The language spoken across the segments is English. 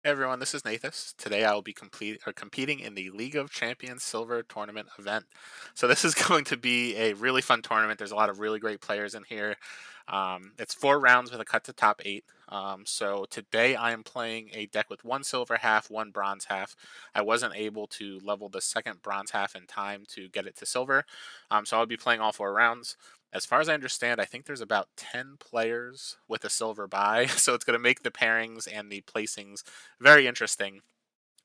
Hey everyone, this is Nathas. Today I will be competing in the League of Champions Silver Tournament event. So this is going to be a really fun tournament. There's a lot of really great players in here. It's 4 rounds with a cut to top 8. So today I am playing a deck with 1 silver half, 1 bronze half. I wasn't able to level the second bronze half in time to get it to silver. So I'll be playing all 4 rounds. As far as I understand, I think there's about 10 players with a silver buy, so it's going to make the pairings and the placings very interesting.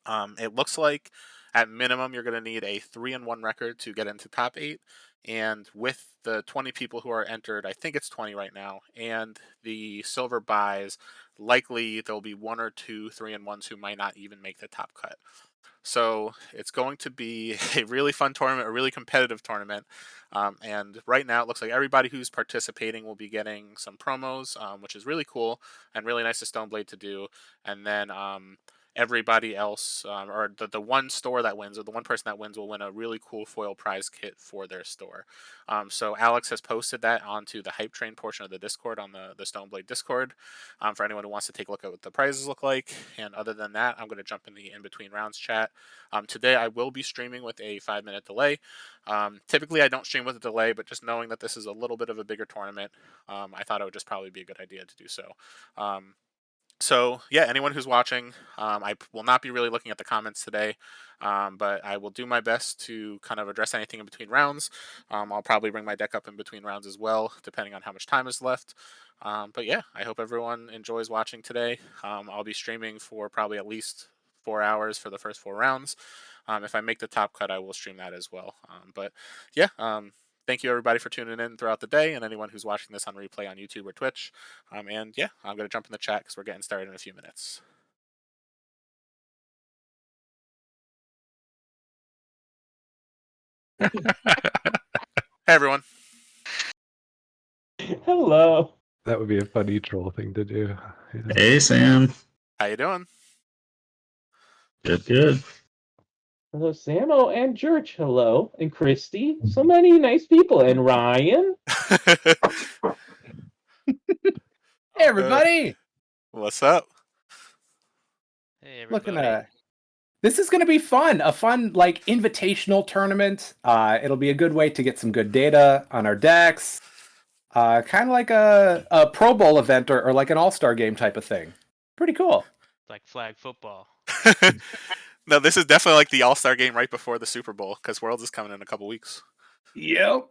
It looks like at minimum you're going to need a 3-1 record to get into top 8, and with the 20 people who are entered, I think it's 20 right now, and the silver buys, likely there'll be 1 or 2 3-1s who might not even make the top cut. So it's going to be a really fun tournament, a really competitive tournament. And right now it looks like everybody who's participating will be getting some promos, which is really cool and really nice of Stoneblade to do. And then everybody else, or the one store that wins, or the one person that wins, will win a really cool foil prize kit for their store. So Alex has posted that onto the Hype Train portion of the Discord on the Stoneblade Discord for anyone who wants to take a look at what the prizes look like. And other than that, I'm going to jump in the in-between rounds chat. Today I will be streaming with a 5-minute delay. Typically I don't stream with a delay, but just knowing that this is a little bit of a bigger tournament, I thought it would just probably be a good idea to do so. So yeah, anyone who's watching, I will not be really looking at the comments today, but I will do my best to kind of address anything in between rounds. I'll probably bring my deck up in between rounds as well, depending on how much time is left. But yeah, I hope everyone enjoys watching today. I'll be streaming for probably at least 4 hours for the first 4 rounds. If I make the top cut, I will stream that as well. But yeah, thank you everybody for tuning in throughout the day, and anyone who's watching this on replay on YouTube or Twitch. And yeah, I'm going to jump in the chat because we're getting started in a few minutes. Hey everyone. Hello. That would be a funny troll thing to do. Yeah. Hey, Sam. How you doing? Good, good. Hello, Samo and George. Hello. And Christy. So many nice people. And Ryan. Hey everybody! What's up? Hey everybody! Looking at this is going to be fun. A fun like invitational tournament. It'll be a good way to get some good data on our decks. Kind of like a Pro Bowl event or like an All-Star game type of thing. Pretty cool. Like flag football. No, this is definitely like the All-Star game right before the Super Bowl because Worlds is coming in a couple weeks. Yep.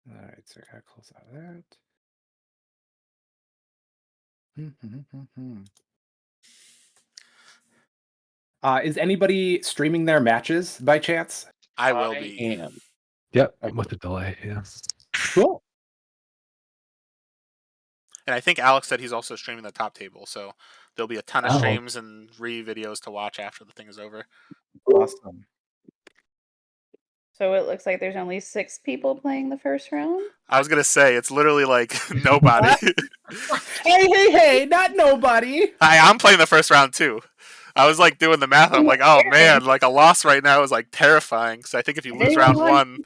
All right, so I gotta close out of that. Is anybody streaming their matches by chance? I will be. Am. Yep, with the delay, yeah. Cool. And I think Alex said he's also streaming the top table, so there'll be a ton of streams and videos to watch after the thing is over. Awesome. So it looks like there's only 6 people playing the first round? I was going to say, it's literally like nobody. Hey, not nobody. I'm playing the first round too. I was like doing the math. I'm like, oh man, like a loss right now is like terrifying. Because I think if you lose round one,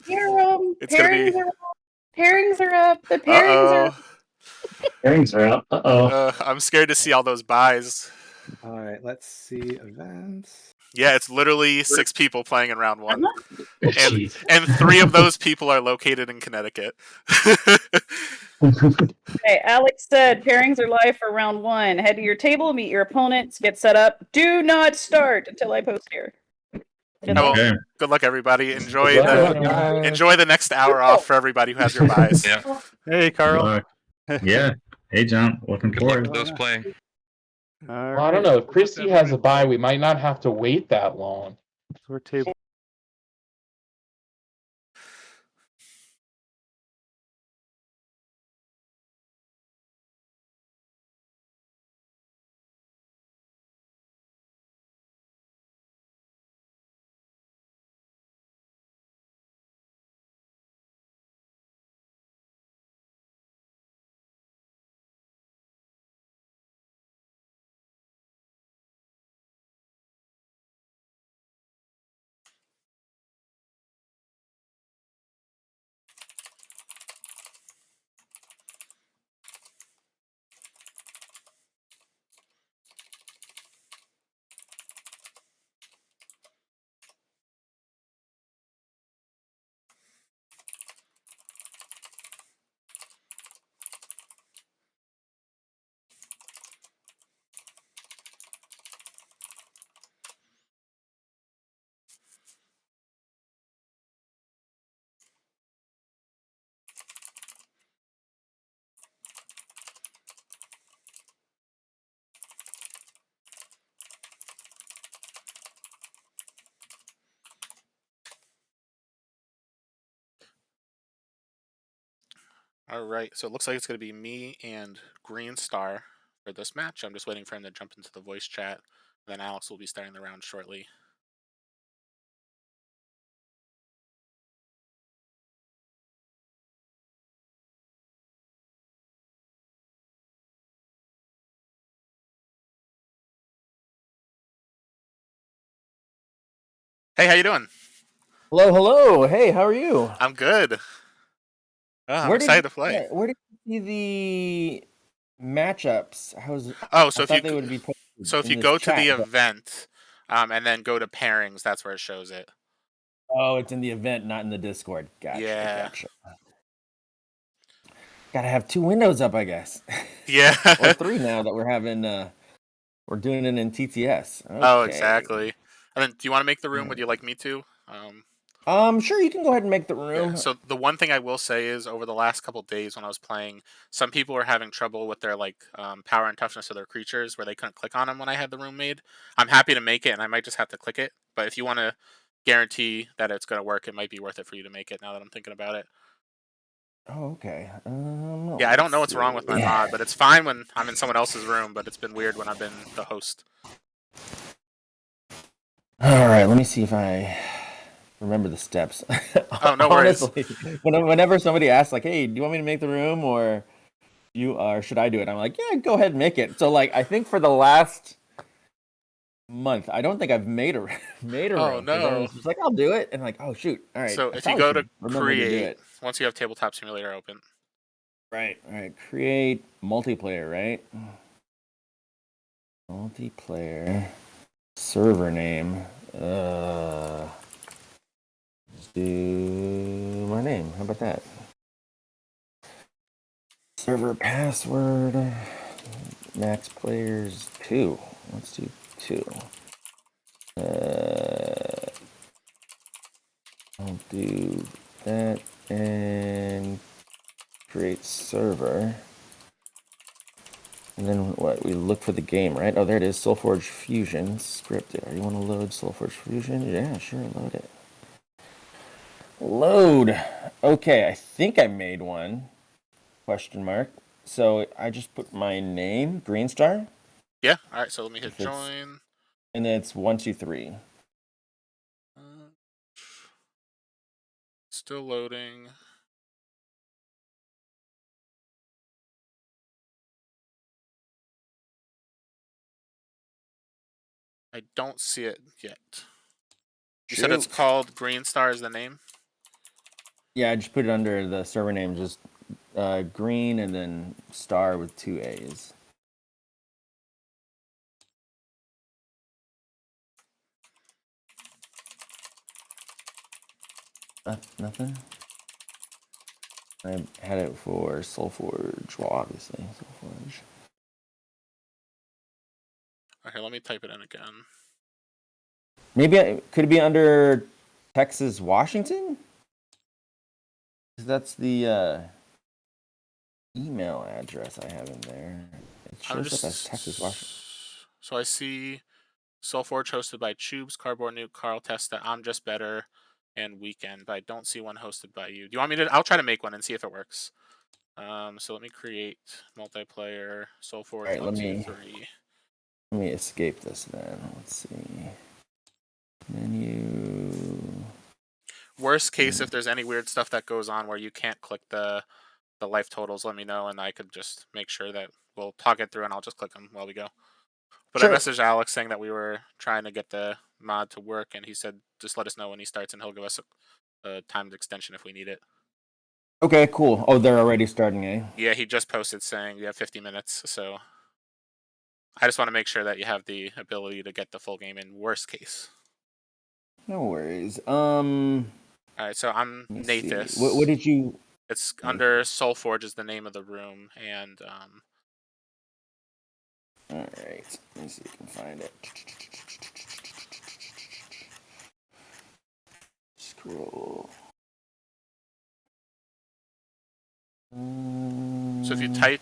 it's going to be. Pairings are up. The pairings are up. Pairings are up. Uh-oh. I'm scared to see all those buys. All right, let's see events. Yeah, it's literally 6 people playing in round 1. Jeez. And 3 of those people are located in Connecticut. Okay, Alex said pairings are live for round 1. Head to your table, meet your opponents, get set up. Do not start until I post here. Okay. Good luck, everybody. Enjoy the next hour off for everybody who has your buys. Yeah. Hey, Carl. Yeah. Hey, John. Looking Good luck forward. to those playing. Well, I don't know. If Christy has a buy, we might not have to wait that long. We're table. right, so it looks like it's going to be me and Green Star for this match. I'm just waiting for him to jump into the voice chat. Then Alex will be starting the round shortly. Hey, how you doing? Hello, hello. Hey, how are you? I'm good. Oh, I'm excited to play. Where did you see the matchups? Oh, so I if you thought they would be posted so if in you this go to the chat, but event, and then go to pairings, that's where it shows it. oh, it's in the event, not in the Discord. Gotcha, Yeah. gotcha. Gotta have 2 windows up, I guess. Yeah. Or 3 now that we're doing it in TTS. Oh, Okay. exactly. And then, do you want to make the room? Would you like me to? Sure, you can go ahead and make the Yeah. room. So the one thing I will say is, over the last couple days when I was playing, some people were having trouble with their power and toughness of their creatures, where they couldn't click on them when I had the room made. I'm happy to make it, and I might just have to click it. But if you want to guarantee that it's going to work, it might be worth it for you to make it. Now that I'm thinking about it. Oh, okay. Yeah, I don't know what's let's wrong with my see. mod, but it's fine when I'm in someone else's room. But it's been weird when I've been the host. All right, let me see if I remember the steps. Oh, no worries. Honestly, whenever somebody asks, like, "Hey, do you want me to make the room, or should I do it?" I'm like, "Yeah, go ahead and make it." So, like, I think for the last month, I don't think I've made a made a Oh, room. 'Cause no. everyone's just like, "I'll do it," and like, "Oh shoot, all right." So I if you probably go should to remember to do create, it. once you have Tabletop Simulator open. Right, create multiplayer, right? Multiplayer server name. Just do my name. How about that? Server password. Max players 2. Let's do 2. I'll do that and create server. And then what? We look for the game, right? Oh, there it is. SolForge Fusion scripted. You want to load SolForge Fusion? Yeah, sure. Load it. Load. Okay, I think I made one. Question mark. So I just put my name, Greenstar. Yeah. All right. So let me hit If it's- join. And then it's 1, 2, 3. Still loading. I don't see it yet. You said it's called Green Star is the name? Yeah, I just put it under the server name, just green and then star with 2 A's. Nothing? I had it for SolForge. Well, obviously, SolForge. Okay, let me type it in again. Maybe could it be under Texas, Washington? That's the email address I have in there. It shows up as Texas, Washington. So I see SolForge hosted by Tubes, Cardboard Nuke, Carl Testa, I'm Just Better, and Weekend, but I don't see one hosted by you. Do you want me to? I'll try to make one and see if it works. So let me create multiplayer SolForge Right, 1, 2, 3. Let me escape this then. Let's see. Menu. Worst case, if there's any weird stuff that goes on where you can't click the life totals, let me know, and I could just make sure that we'll talk it through, and I'll just click them while we go. But Sure. I messaged Alex saying that we were trying to get the mod to work, and he said just let us know when he starts, and he'll give us a timed extension if we need it. Okay, cool. Oh, they're already starting, eh? Yeah, he just posted saying you have 50 minutes, so I just want to make sure that you have the ability to get the full game in worst case. No worries. All right, so I'm Let me see. Nathas. What did you? It's under SolForge is the name of the room, and All right. Let me see if I can find it. Scroll. so if you type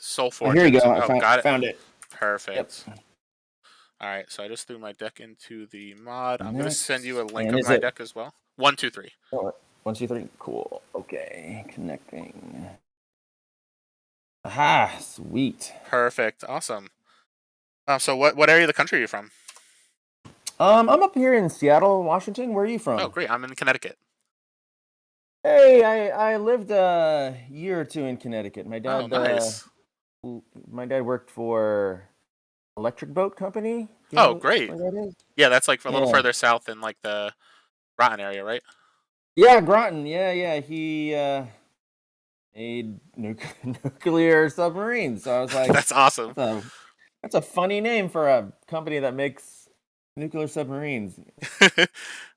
SolForge. Oh, here we go. Got it. Found it. Perfect. Yep. All right, so I just threw my deck into the mod. I'm going to Next. send you a link And of my deck as well. 1, 2, 3. Oh, 1, 2, 3. Cool. Okay, connecting. Aha, sweet. Perfect. Awesome. So what area of the country are you from? I'm up here in Seattle, Washington. Where are you from? Oh, great. I'm in Connecticut. Hey, I lived a year or two in Connecticut. Oh, nice. My dad worked for Electric Boat Company. Do you Oh, know great. where that is? Yeah, that's like a little Yeah. further south in like the Groton area, right? Yeah, Groton. Yeah. He made nuclear submarines. So I was like, That's awesome. that's a funny name for a company that makes nuclear submarines. All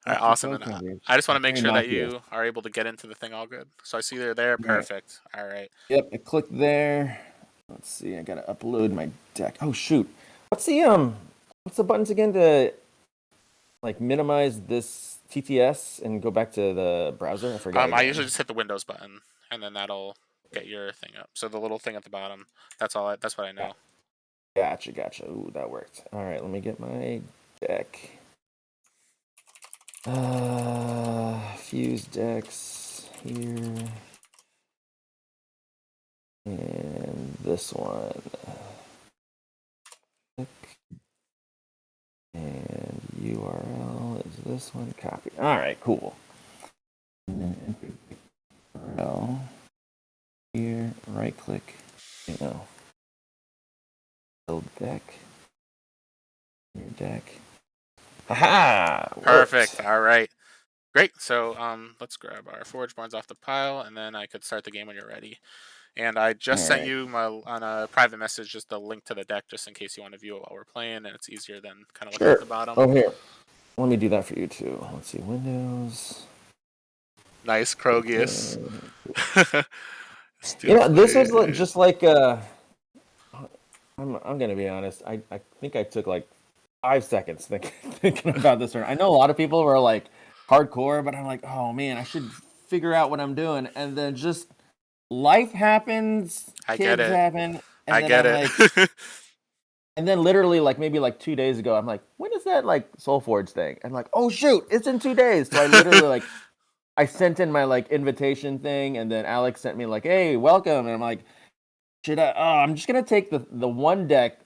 right, awesome. And Company. I just want to make Very sure that innocuous. you are able to get into the thing all good. So I see they're there. Right. Perfect. All right. Yep, I clicked there. Let's see. I gotta upload my deck. Oh shoot! What's the buttons again to like minimize this TTS and go back to the browser? I forgot. I usually just hit the Windows button, and then that'll get your thing up. So the little thing at the bottom. That's all. That's what I know. Gotcha. Ooh, that worked. All right, let me get my deck. Fuse decks here. And this one. And URL is this one. Copy. All right, cool. And then enter the URL here. Right click. Build deck. Your deck. Haha! Perfect. All right. Great. So let's grab our forge barns off the pile, and then I could start the game when you're ready. And I just sent you on a private message just a link to the deck, just in case you want to view it while we're playing, and it's easier than kind of looking at the bottom. Oh, here. Let me do that for you too. Let's see. Windows. Nice, Krogius. This was just like I'm gonna be honest. I think I took like 5 seconds thinking about this one. I know a lot of people were like hardcore, but I'm like, oh man, I should figure out what I'm doing, and then just life happens, kids happen, and I get it. Like, and then literally like maybe like 2 days ago, I'm like, when is that like SolForge thing? I'm like, oh shoot, it's in 2 days. So I literally like I sent in my like invitation thing, and then Alex sent me like, hey, welcome, and I'm like, should I? Oh, I'm just gonna take the one deck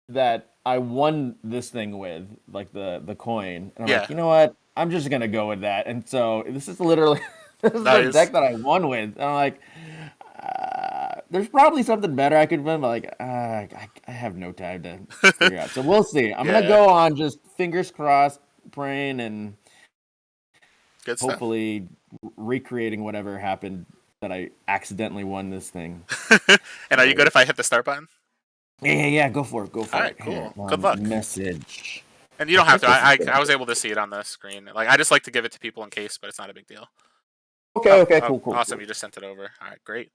that I won this thing with, like the coin. And I'm like, you know what? I'm just gonna go with that. And so this is literally the deck that I won with. And I'm like, there's probably something better I could win, but like, I have no time to figure out. So we'll see. I'm gonna go on just fingers crossed, praying, and good hopefully recreating whatever happened that I accidentally won this thing. And are you good if I hit the start button? Yeah, go for it. All right, cool. Good luck. Message. And you don't have to. I was able to see it on the screen. Like I just like to give it to people in case, but it's not a big deal. Okay, cool. Awesome, you just sent it over. All right, great.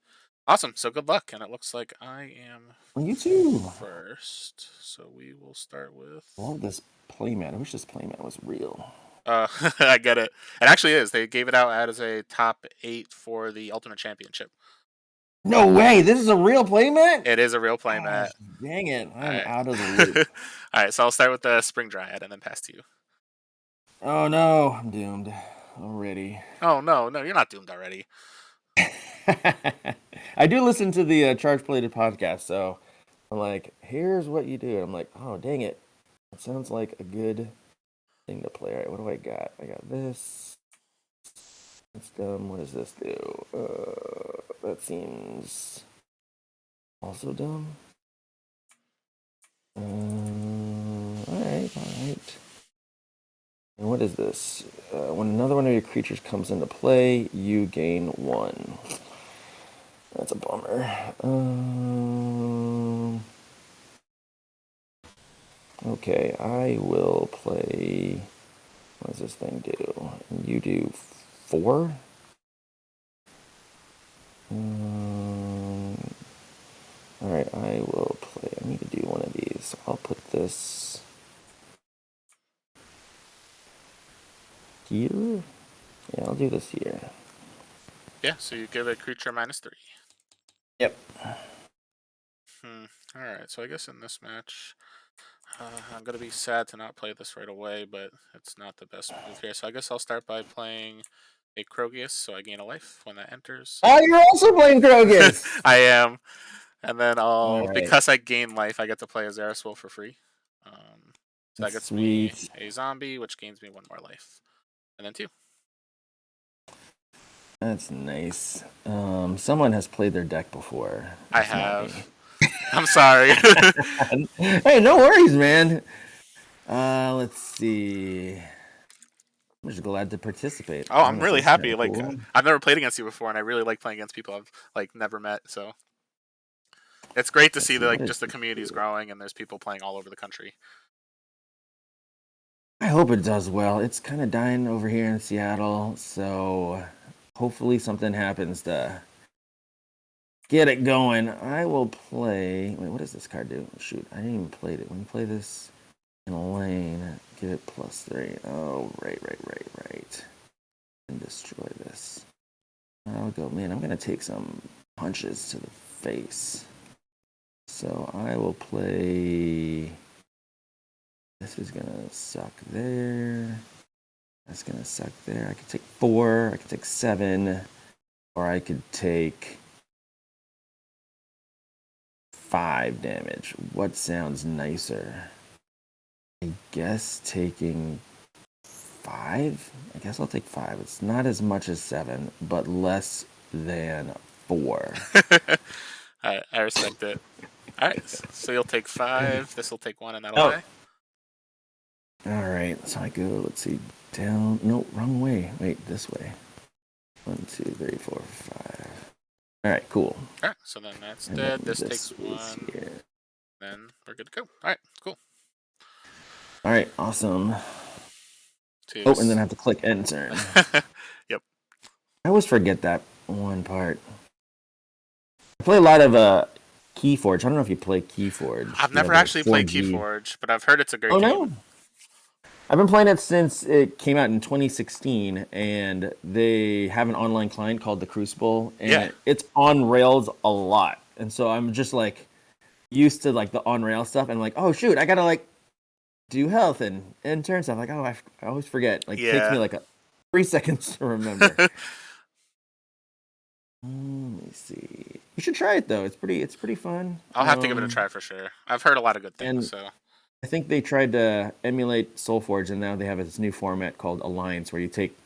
Awesome. So good luck, and it looks like I am you too first. So we will start with. I love this playmat. I wish this playmat was real. I get it. It actually is. They gave it out as a top 8 for the Ultimate Championship. No way! This is a real playmat? It is a real playmat. Dang it! I'm out of the loop. All right, so I'll start with the Spring Dryad and then pass to you. Oh no, I'm doomed already. Oh no, you're not doomed already. I do listen to the Charge Plated podcast, so I'm like, here's what you do. And I'm like, oh dang it, that sounds like a good thing to play. All right, what do I got? I got this. That's dumb. What does this do? That seems also dumb. All right. And what is this? When another one of your creatures comes into play, you gain 1. That's a bummer. Okay, I will play. What does this thing do? You do 4? Alright, I will play. I need to do one of these. I'll put this here. Yeah, I'll do this here. Yeah, so you give a creature -3. Yep. Alright, so I guess in this match, I'm going to be sad to not play this right away, but it's not the best move here. So I guess I'll start by playing a Krogius, so I gain a life when that enters. Oh, you're also playing Krogius! I am. And then I'll, right. because I gain life, I get to play a Zeraswell for free. So that gets me Sweet. a zombie, which gains me 1 more life. And then 2. That's nice. Someone has played their deck before. I It's not me. have. I'm sorry. Hey, no worries, man. Let's see. I'm just glad to participate. Oh, I'm Honestly, really it's happy. kinda Like, cool. I've never played against you before, and I really like playing against people I've like never met. So it's great to Let's see see, that what like is just the this community's do? growing and there's people playing all over the country. I hope it does well. It's kind of dying over here in Seattle, so hopefully something happens to get it going. I will play. Wait, what does this card do? Shoot, I didn't even play it. When you play this in a lane, give it +3. Oh, right. And destroy this. I'll go, man, I'm going to take some punches to the face. So I will play. This is going to suck there. That's going to suck there. I could take 4. I could take 7. Or I could take 5 damage. What sounds nicer? I guess taking 5? I guess I'll take 5. It's not as much as 7, but less than 4. I respect it. All right, so you'll take 5. This will take 1, and that'll Oh. die. All right, so I go, let's see, down. No, wrong way. Wait, this way. 1, 2, 3, 4, 5. All right, cool. All right, so then that's And dead. then This this takes is 1. here. Then we're good to go. All right, cool. All right, awesome. Two. Oh, and then I have to click enter. Yep. I always forget that one part. I play a lot of Keyforge. I don't know if you play Keyforge. I've You never know, the actually played 4G. Keyforge, but I've heard it's a great Oh, game. no? I've been playing it since it came out in 2016, and they have an online client called the Crucible, and Yeah. it's on Rails a lot. And so I'm just like used to like the on Rails stuff, and like, oh shoot, I gotta like do health and turn stuff. Like, oh, I always forget. Like, it takes Yeah. me like 3 seconds to remember. Let me see. You should try it though. It's pretty fun. I'll have to give it a try for sure. I've heard a lot of good things. and- So I think they tried to emulate SolForge, and now they have this new format called Alliance, where you take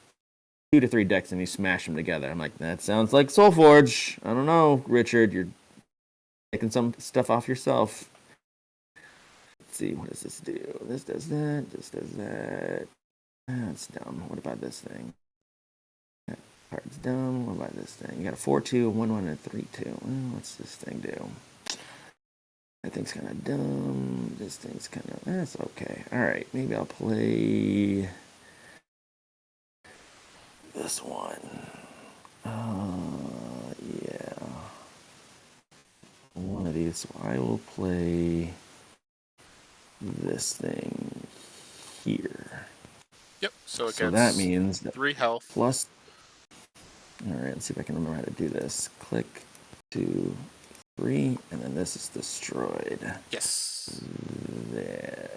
2 to 3 decks and you smash them together. I'm like, that sounds like SolForge. I don't know, Richard. You're taking some stuff off yourself. Let's see, what does this do? This does that. This does that. That's dumb. What about this thing? That card's dumb. What about this thing? You got a 4/2, a 1/1, and a 3/2. What's this thing do? That thing's kind of dumb. This thing's kind of... That's okay. All right, maybe I'll play this one. Yeah. One of these. I will play this thing here. yep. So it So gets that means that 3 health. plus... All right, let's see if I can remember how to do this. Click 2, 3, and then this is destroyed. Yes. There.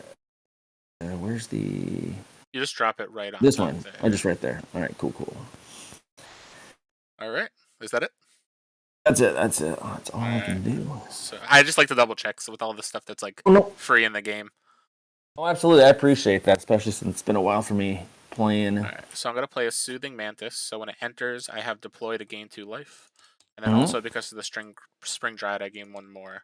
Where's the... You just drop it right on This top one. there. Oh, just right there. All right, cool. All right. Is that it? That's it. That's all I can Alright. do. So I just like to double check. So with all the stuff that's like Oh, no. free in the game. Oh, absolutely. I appreciate that, especially since it's been a while for me playing. All right. So I'm gonna play a Soothing Mantis. So when it enters, I have deploy to gain 2 life, and then Mhm. also because of the Spring Dryad, I gain 1 more.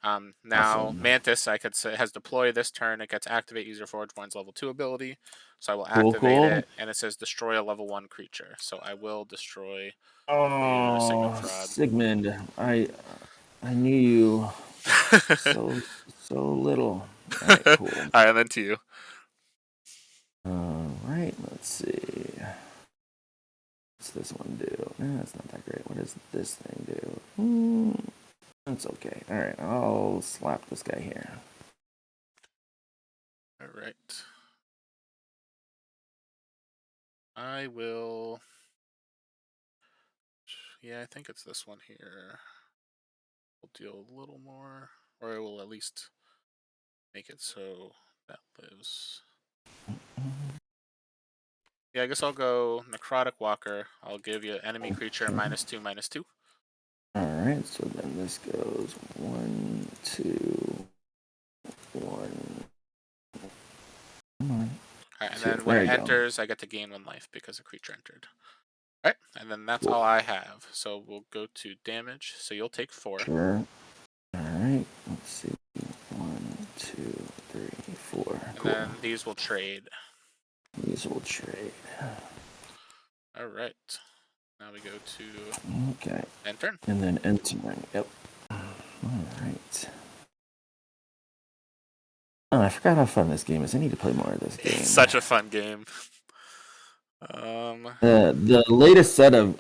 Now Awesome. Mantis, I could say, has deploy this turn. It gets activate user Forge One's level 2 ability, so I will activate Cool. it, and it says destroy a level 1 creature. So I will destroy. Oh, Sigmund Fraud. Sigmund, I knew you so little. All right, cool. All right, and then to you. All right, let's see. What's this one do? No, that's not that great. What does this thing do? That's okay. All right, I'll slap this guy here. All right. I will. Yeah, I think it's this one here. We'll deal a little more, or I will at least make it so that lives. Yeah, I guess I'll go Necrotic Walker. I'll give you enemy creature -2/-2. All right, so then this goes 1, 2, 1. Come on. All right, and Two. then when There it you go. enters, I get to gain 1 life because a creature entered. All right, and then that's all I have. So we'll go to damage. So you'll take 4. Sure. All right. Let's see. 1, 2, 3, 4. And Cool. then these will trade. These will trade. All right. Now we go to Okay. enter. And then entering. Yep. All right. Oh, I forgot how fun this game is. I need to play more of this game. It's such a fun game. The latest set of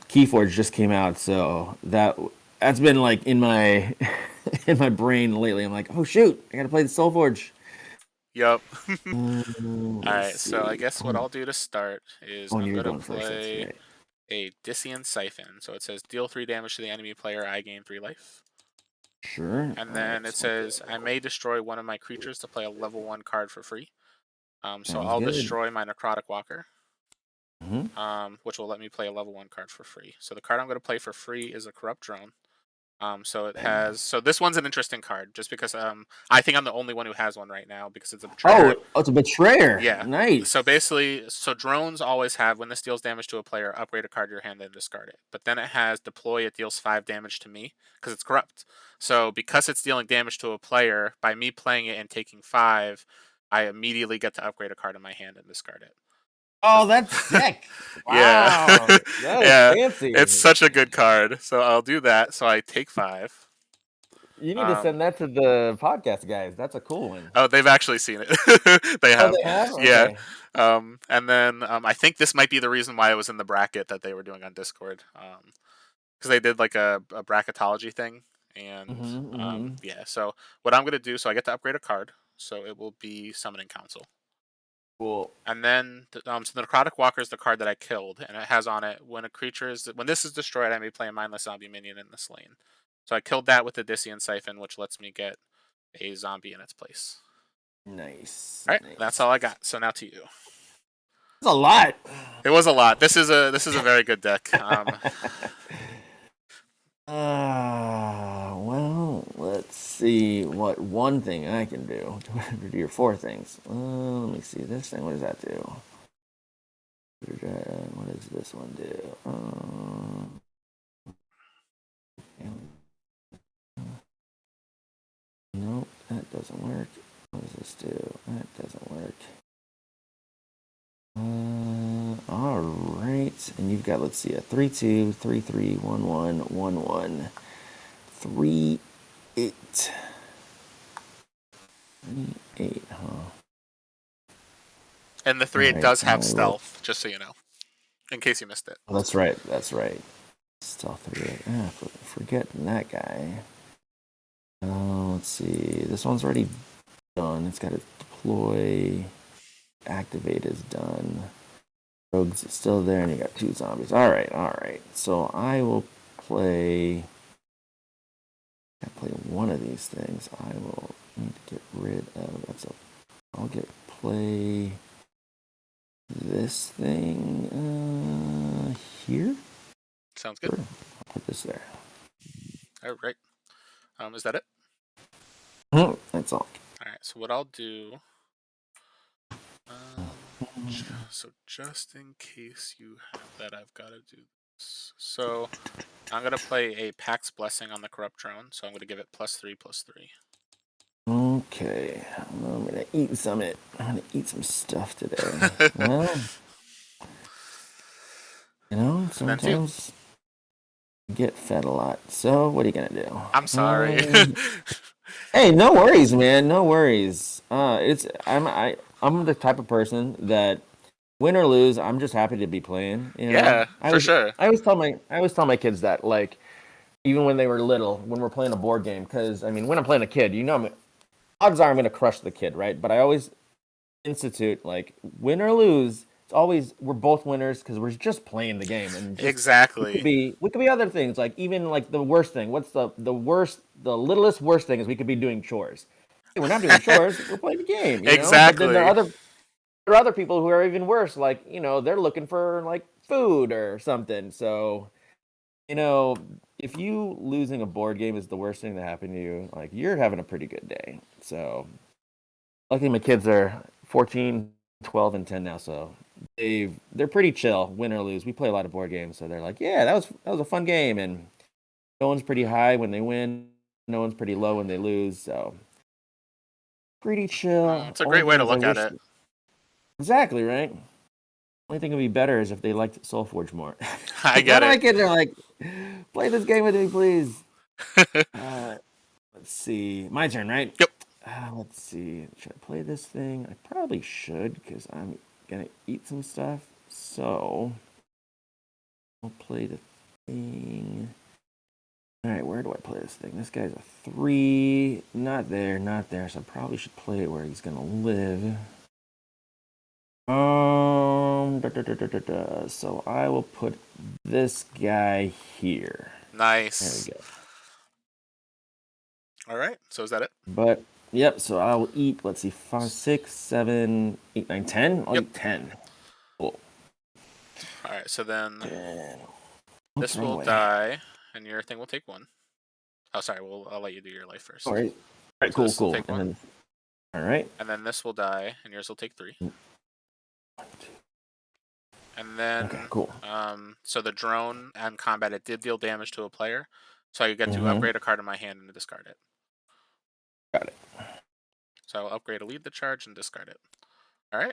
Keyforge just came out, so that's been like in my in my brain lately. I'm like, oh shoot, I gotta play the SolForge. Yep. All Alright, so I guess what I'll do to start is I'm you're going to going first. That's play right. a Dissian Siphon. So it says deal 3 damage to the enemy player, I gain 3 life. Sure. And then it says I may destroy one of my creatures to play a level 1 card for free. So Sounds I'll good. destroy my Necrotic Walker, Mm-hmm. which will let me play a level 1 card for free. So the card I'm going to play for free is a Corrupt Drone. So it has. So this one's an interesting card, just because I think I'm the only one who has one right now because it's a betrayer. Oh, it's a betrayer. Yeah. Nice. So basically, drones always have when this deals damage to a player, upgrade a card to your hand and discard it. But then it has deploy. It deals 5 damage to me because it's corrupt. So because it's dealing damage to a player, by me playing it and taking 5, I immediately get to upgrade a card in my hand and discard it. Oh, that's sick. Yeah. Wow. That is Yeah. fancy. It's such a good card. So I'll do that. So I take 5. You need to send that to the podcast guys. That's a cool one. Oh, they've actually seen it. They have. Oh, they have? Yeah. Okay. And then I think this might be the reason why it was in the bracket that they were doing on Discord. Because they did like a bracketology thing. And yeah, so what I'm going to do, so I get to upgrade a card. So it will be Summoning Council. Cool. And then, so the Necrotic Walker is the card that I killed, and it has on it when this is destroyed, I may play a mindless zombie minion in this lane. So I killed that with the Dissian Siphon, which lets me get a zombie in its place. Nice. All right, nice. that's all I got. So now to you. It's a lot. It was a lot. This is a very good deck. Well, let's see what one thing I can do. Do your 4 things. Let me see this thing. What does that do? What does this one do? Nope, that doesn't work. What does this do? That doesn't work. All right, and you've got, let's see, a 3/2, 3/3, 1/1, 1/1, 3/8. 3/8, huh? And the 3/8 Alright, does have I will- stealth, just so you know, in case you missed it. Oh, that's right. That's right. Stealth 3/8. Forgetting that guy. Let's see. This one's already done. It's got to deploy. Activate is done. Rogue's still there, and you got 2 zombies. All right, all right. So I will play. I play one of these things. I will need to get rid of. I'll play this thing here. Sounds good. Sure. I'll put this there. All right. Is that it? That's all. All right. So what I'll do. So just in case you have that, I've got to do this. So I'm going to play a Pax Blessing on the Corrupt Drone. So I'm going to give it +3/+3. Okay. I'm going to eat some stuff today. Well, sometimes you get fed a lot. So what are you going to do? I'm sorry. Hey, no worries, man. No worries. I'm the type of person that win or lose, I'm just happy to be playing. You know? Yeah, for sure. I always tell my kids that, like, even when they were little, when we're playing a board game, because I mean, when I'm playing a kid, odds are I'm going to crush the kid, right? But I always institute, like, win or lose, it's always we're both winners because we're just playing the game. And Exactly. We could be other things, like even like the worst thing. What's the littlest worst thing is we could be doing chores. Hey, we're not doing chores. We're playing the game. Exactly. But then there are other people who are even worse. Like, they're looking for like food or something. So, if you losing a board game is the worst thing that happened to you, like you're having a pretty good day. So luckily my kids are 14, 12, and 10 now, so they're pretty chill, win or lose. We play a lot of board games, so they're like, yeah, that was a fun game, and no one's pretty high when they win, no one's pretty low when they lose, so pretty chill. It's a great way to look at it. Exactly, right? Only thing would be better is if they liked SolForge more. I get My it. kids are like, play this game with me, please. Let's see. My turn, right? Yep. Let's see. Should I play this thing? I probably should because I'm going to eat some stuff. So I'll play the thing. All right, where do I play this thing? This guy's a 3. Not there, not there. So I probably should play it where he's going to live. So I will put this guy here. Nice. There we go. All right. So is that it? But yep. So I will eat. Let's see, 5, 6, 7, 8, 9, 10. I'll Yep. eat 10. Cool. All right. So then this throw will away. die, and your thing will take 1. Oh, sorry. I'll let you do your life first. All right. All right. So Cool. this will Cool. take 1. Then, all right. And then this will die, and yours will take 3. And then, Okay. Cool. so the drone and combat, it did deal damage to a player, so I get to upgrade a card in my hand and discard it. Got it. So I'll upgrade a lead the charge and discard it. All right.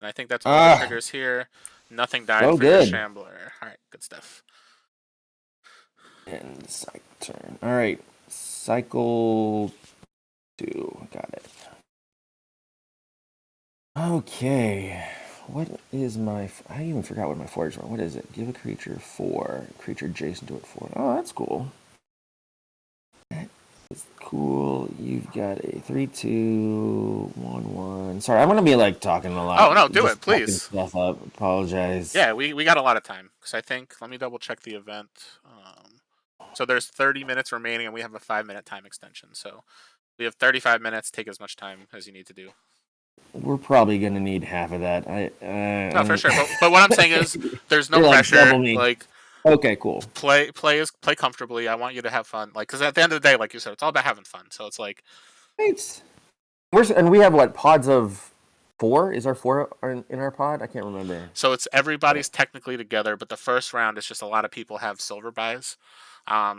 And I think that's all the triggers here. Nothing died so for your good. Shambler. All right, good stuff. And cycle turn. All right. Cycle 2. Got it. Okay. What is my... I even forgot what my forge was. What is it? Give a creature 4. Creature adjacent to it 4. Oh, that's cool. That is cool. You've got a 3/2, 1/1. Sorry, I'm going to be like talking a lot. Oh, no, do Just it, please. fucking Stuff up. Apologize. Yeah, we got a lot of time. Because I think... Let me double check the event. So there's 30 minutes remaining, and we have a 5-minute time extension. So we have 35 minutes. Take as much time as you need to do. We're probably going to need half of that. No, for sure. But what I'm saying is, there's no You're like pressure. double me. Like, okay, cool. play comfortably. I want you to have fun. Like, because at the end of the day, like you said, it's all about having fun. So it's like, And we have what, pods of 4? Is our 4 in our pod? I can't remember. so it's everybody's technically together, but the first round is just a lot of people have silver buys.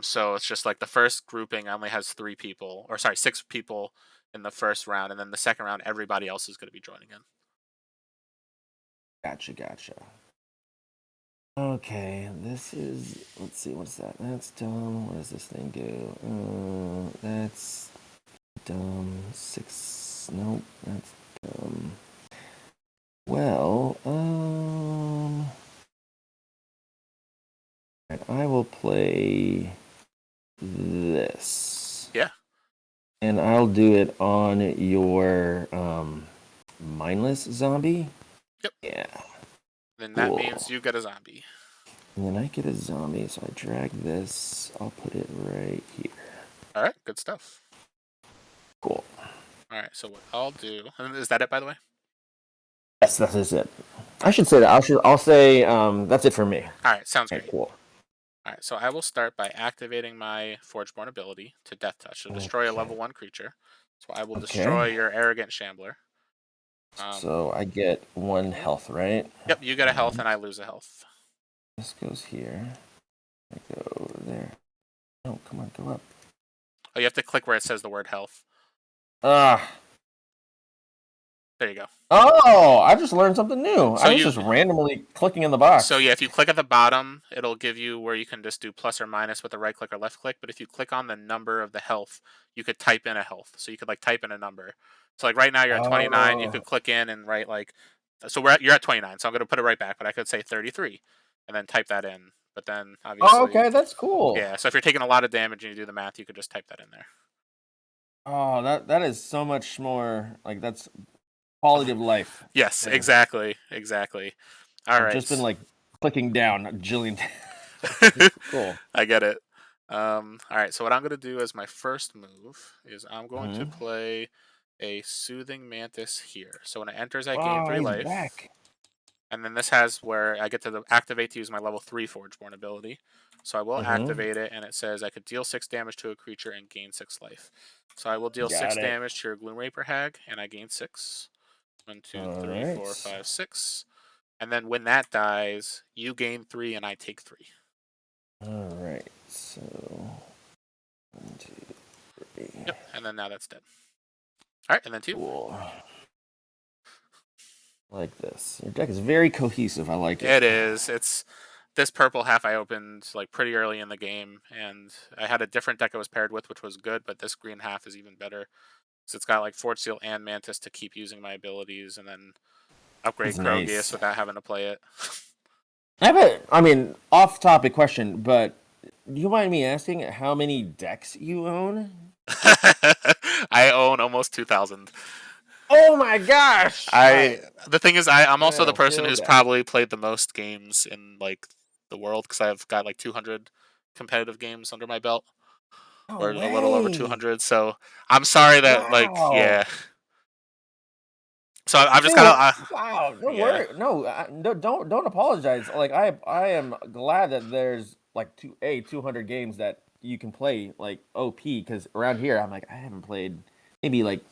So it's just like the first grouping only has 3 people, or sorry, 6 people in the first round, and then the second round, everybody else is going to be joining in. Gotcha. Okay, this is... Let's see, what's that? That's dumb. What does this thing do? That's dumb. 6... Nope, that's dumb. Well, I will play this. Yeah. And I'll do it on your mindless zombie. Yep. Yeah. Then that Cool. means you get a zombie. And then I get a zombie, so I drag this. I'll put it right here. All right, good stuff. Cool. All right, so what I'll do... Is that it, by the way? Yes, that is it. I should say that. I'll say that's it for me. All right, sounds Okay, great. cool. All right, so I will start by activating my Forgeborn ability to Death Touch to destroy a Okay. level 1 creature. So I will Okay. destroy your Arrogant Shambler. So I get 1 health, right? Yep, you get a health and I lose a health. This goes here. I go there. Oh, come on, go up. Oh, you have to click where it says the word health. Ah. There you go. Oh, I just learned something new. So I was you- just randomly clicking in the box. So yeah, if you click at the bottom, it'll give you where you can just do plus or minus with the right click or left click. But if you click on the number of the health, you could type in a health. So you could like type in a number. So like right now you're at 29. You Oh. could click in and write like, so you're at 29. So I'm gonna put it right back. But I could say 33, and then type that in. But then obviously, Oh, okay, that's cool. yeah. So if you're taking a lot of damage and you do the math, you could just type that in there. Oh, that is so much more like that's quality of life. Yes, Yeah. exactly. All I've right. just been like clicking down a jillion. Cool. I get it. All right, so what I'm going to do as my first move is I'm going to play a Soothing Mantis here. So when it enters, I gain 3 he's life. back. And then this has where I get to activate to use my level 3 Forgeborn ability, So I will Mhm. activate it, and it says I could deal 6 damage to a creature and gain 6 life. So I will deal 6 Got it. damage to your Gloom Raper Hag, and I gain 6. 1, 2, 3, 4, Alright. 5, 6. And then when that dies, you gain 3 and I take 3. Alright, so 1, 2, 3. Yep, and then now that's dead. Alright, and then 2. Cool. I like this. Your deck is very cohesive. I like it. It is. It's this purple half I opened like pretty early in the game, and I had a different deck I was paired with, which was good, but this green half is even better. So it's got like Forge Seal and Mantis to keep using my abilities, and then upgrade That's Krogius nice. without having to play it. I have a, I mean, off-topic question, but do you mind me asking how many decks you own? I own almost 2,000. Oh my gosh! The thing is, I'm also I the don't person feel who's bad. probably played the most games in like the world, because I've got like 200 competitive games under my belt, No or a little over way! 200. So I'm sorry that Wow! So I've just Dude, got wow! No yeah. worry, no, don't apologize. Like I am glad that there's like 200 games that you can play like OP, because around here I'm like I haven't played maybe like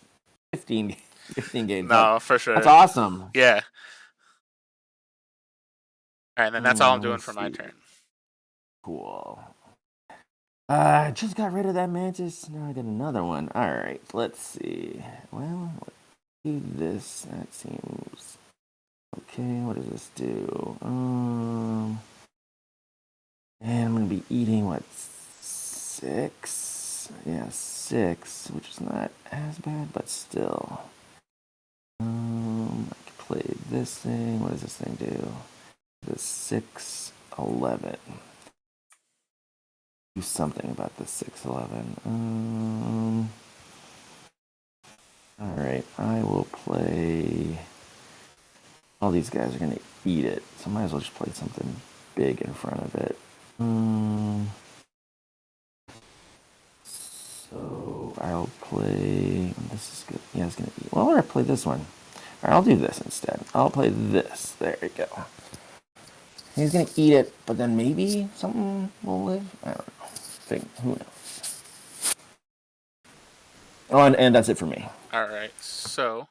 15 games. No, for That's sure. awesome. Yeah. All right, and then that's all I'm Let me doing for my see. turn. Cool. I just got rid of that mantis. Now I got another one. All right, let's see. Well, let's do this. That seems okay. What does this do? And I'm gonna be eating what, 6? Yeah, 6, which is not as bad, but still. I can play this thing. What does this thing do? The 6, 11. Do something about the 6, 11. All right, I will play. All these guys are gonna eat it, so I might as well just play something big in front of it. So I'll play. This is good. Yeah, it's gonna eat. Well, I play this one. All right, I'll do this instead. I'll play this. There you go. He's gonna eat it, but then maybe something will live. I don't know. Who knows? Oh, and that's it for me. All right, so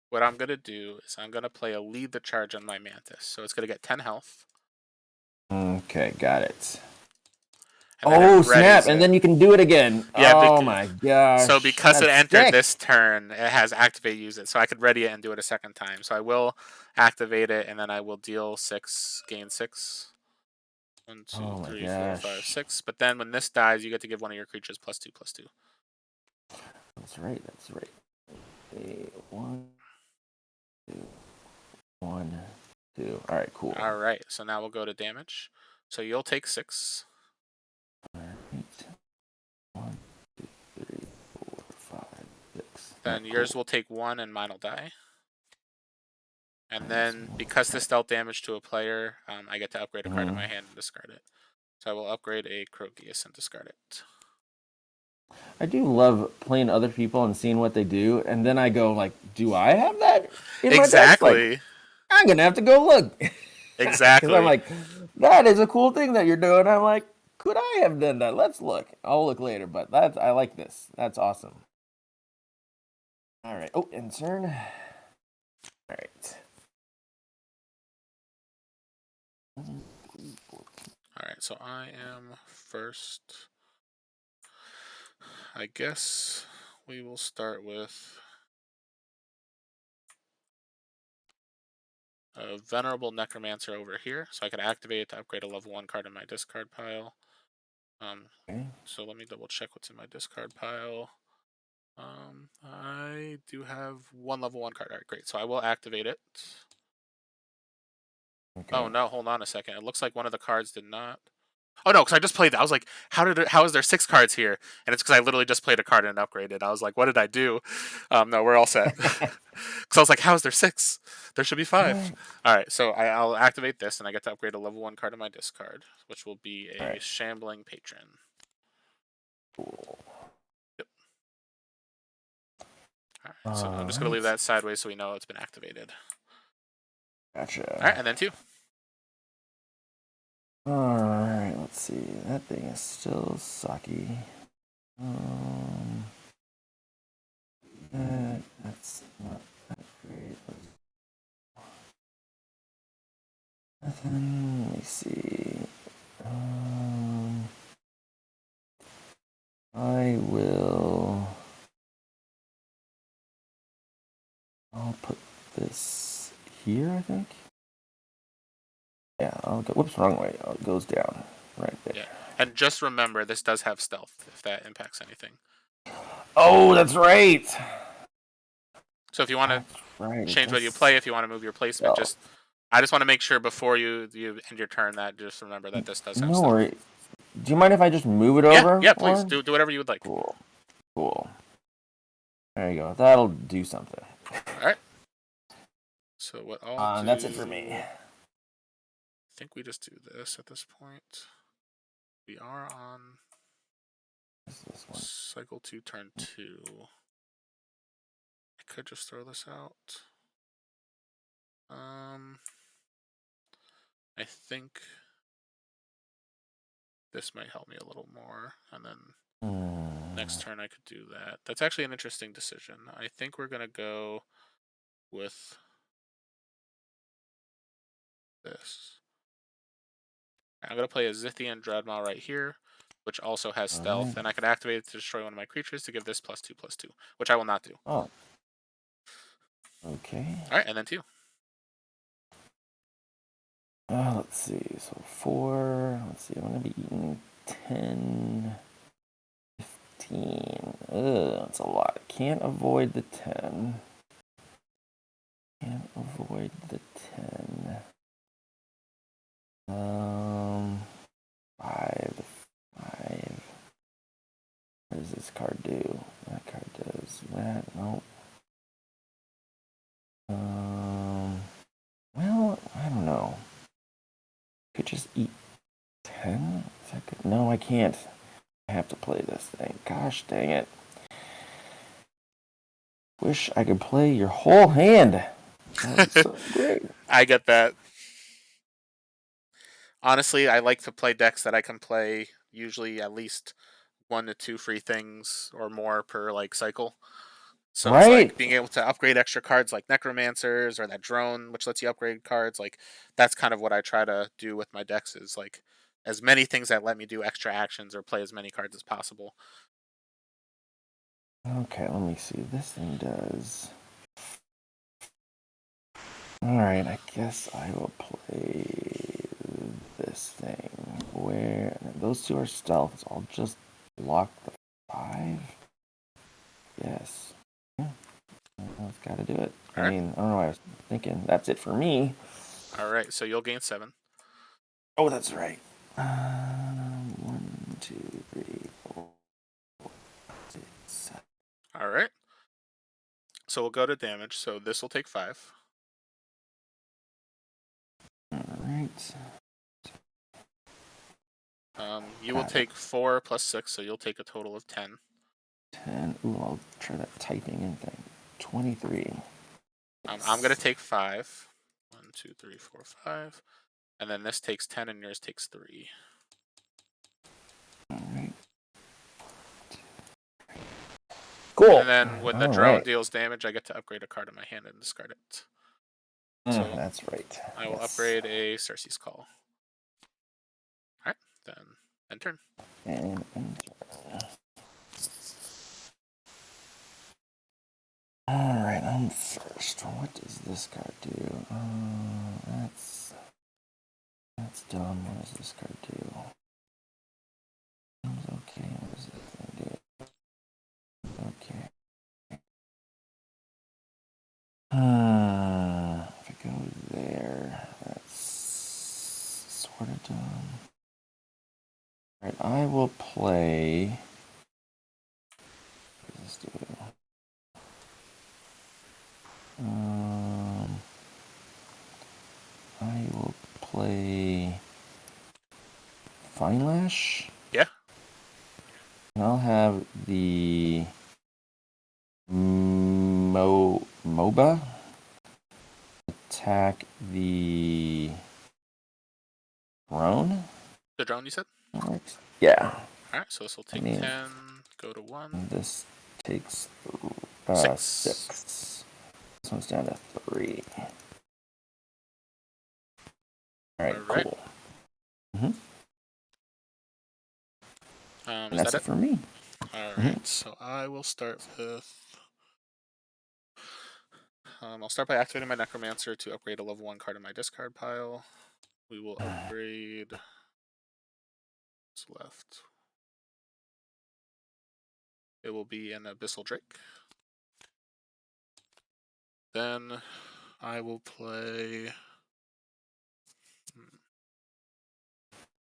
what I'm gonna do is I'm gonna play a lead the charge on my Mantis. So it's gonna get 10 health. Okay, got it. And then Oh it snap! readies And it. then you can do it again. Yeah, Oh my gosh! so because it That's entered sick. this turn, it has activate use it. So I could ready it and do it a second time. So I will activate it, and then I will deal 6, gain 6. 1, 2, Oh my 3, 4, 5, gosh! 6. But then when this dies, you get to give one of your creatures +2/+2. That's right. That's right. Okay, 1, 2, 1, 2. All right, cool. All right, so now we'll go to damage. So you'll take 6. All right. 1, 2, 3, 4, 5, 6. Then yours will take 1, and mine will die. And then because this dealt damage to a player, I get to upgrade a card in my hand and discard it. So I will upgrade a Krogius and discard it. I do love playing other people and seeing what they do, and then I go like, "Do I have that in my deck?" Like, I'm gonna have to go look. Exactly. Because I'm like, that is a cool thing that you're doing. I'm like, could I have done that? Let's look. I'll look later, but I like this. That's awesome. All right. Oh, and turn. All right. All right, so I am first. I guess we will start with a Venerable Necromancer over here. So I can activate it to upgrade a level 1 card in my discard pile. Okay. So let me double check what's in my discard pile. I do have 1 level 1 card. All right, great. So I will activate it. Okay. Oh no, hold on a second. It looks like one of the cards did not. Oh no, because I just played that. I was like, how is there 6 cards here? And it's because I literally just played a card and upgraded. I was like, what did I do? No, we're all set. Because I was like, how is there 6? There should be 5. All right, so I'll activate this, and I get to upgrade a level 1 card in my discard, which will be a Shambling Patron. Cool. Yep. All right, so I'm just going to leave that sideways so we know it's been activated. Gotcha. All right, and then 2. Alright, let's see. That thing is still sucky. That's not that great. Nothing. Let me see. I will. I'll put this here, I think. Yeah, I'll go. Whoops, wrong way. Oh, it goes down right there. Yeah, and just remember, this does have stealth if that impacts anything. Oh, that's right. So if you want to Right, change what you play, if you want to move your placement, I just want to make sure before you end your turn that just remember that this does have no stealth. worries. Do you mind if I just move it over? Yeah, please do whatever you would like. Cool. There you go. That'll do something. All right. So what I'll do... That's it for me. I think we just do this at this point. We are on This one. cycle 2, turn 2. I could just throw this out. I think this might help me a little more, and then next turn I could do that. That's actually an interesting decision. I think we're gonna go with this. I'm gonna play a Zithian Dreadmaw right here, which also has stealth, and I could activate it to destroy one of my creatures to give this +2/+2, which I will not do. Oh. Okay. All right, and then 2. Let's see. So 4. Let's see. I'm gonna be eating 10, 15. That's a lot. Can't avoid the 10. Can't avoid the 10. 5. What does this card do? That card does that. Nope. Well, I don't know. Could just eat 10? Is that good? No, I can't. I have to play this thing. Gosh dang it. Wish I could play your whole hand. That was so great. I get that. Honestly, I like to play decks that I can play usually at least 1 to 2 free things or more per cycle. So it's like being able to upgrade extra cards like Necromancers or that drone, which lets you upgrade cards. That's kind of what I try to do with my decks, is as many things that let me do extra actions or play as many cards as possible. Okay, let me see. This thing does. Alright, I guess I will play this thing. Where those 2 are stealth, so I'll just block the 5. Yes. Yeah. I've got to do it. I mean, I don't know what I was thinking. That's it for me. Alright, so you'll gain 7. Oh, that's right. 1, 2, 3, 4, 6, 7. Alright. So we'll go to damage. So this will take 5. Alright. You will take 4 plus 6, so you'll take a total of 10. 10. Ooh, I'll try that typing in thing. 23. I'm going to take 5. 1, 2, 3, 4, 5. And then this takes 10 and yours takes 3. Alright. Cool. And then when the drone deals damage, I get to upgrade a card in my hand and discard it. So that's right. I will upgrade a Cersei's Call. Alright, then turn. And alright, I'm first. What does this card do? That's dumb. What does this card do? Okay, what does this thing do? Okay. If it goes there, that's sort of dumb. Alright, I will play. What does this do? I will play Fine Lash. Yeah. And I'll have the MOBA attack the drone. The drone, you said? Yeah. Alright, so this will take mean- 10, go to 1. This takes 6. 6. This one's down to 3. All right, Alright. cool. Is And that's that it it? for me. Alright, so I will start with... I'll start by activating my Necromancer to upgrade a level 1 card in my discard pile. We will upgrade... What's left? It will be an Abyssal Drake. Then I will play...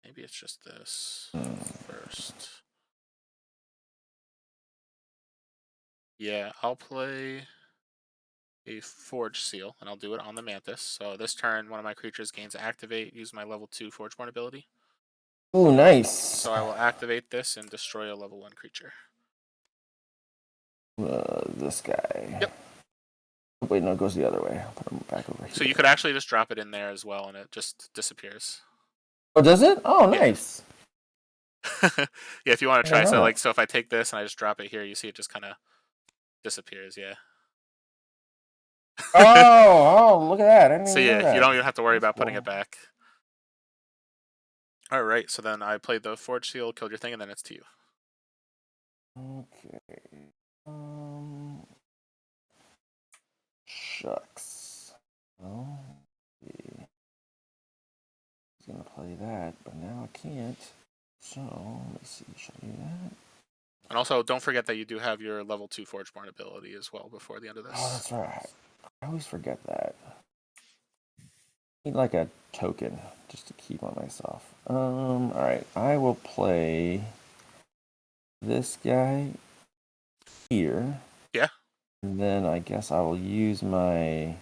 Maybe it's just this first. Yeah, I'll play a Forge Seal, and I'll do it on the Mantis. So this turn, one of my creatures gains Activate, use my level 2 Forgeborn ability. Ooh, nice. So I will activate this and destroy a level 1 creature. This guy. Yep. Oh, wait, no, it goes the other way. I'll put him back over here. So you could actually just drop it in there as well, and it just disappears. Oh, does it? Oh, Yeah. nice. Yeah, if you want to I try. didn't So know like, that. so if I take this and I just drop it here, you see it just kind of disappears. Yeah. Oh, look at that. I didn't So even know yeah, that. you don't even have to worry That's about putting cool. it back. All right. So then I played the Forge Seal, killed your thing, and then it's to you. Okay. Shucks. Well, he's gonna play that, but now I can't. So let's see. Should I do that? And also, don't forget that you do have your level 2 Forgeborn ability as well before the end of this. Oh, that's right. I always forget that. Need like a token just to keep on myself. All right. I will play this guy here. Yeah. And then I guess I will use my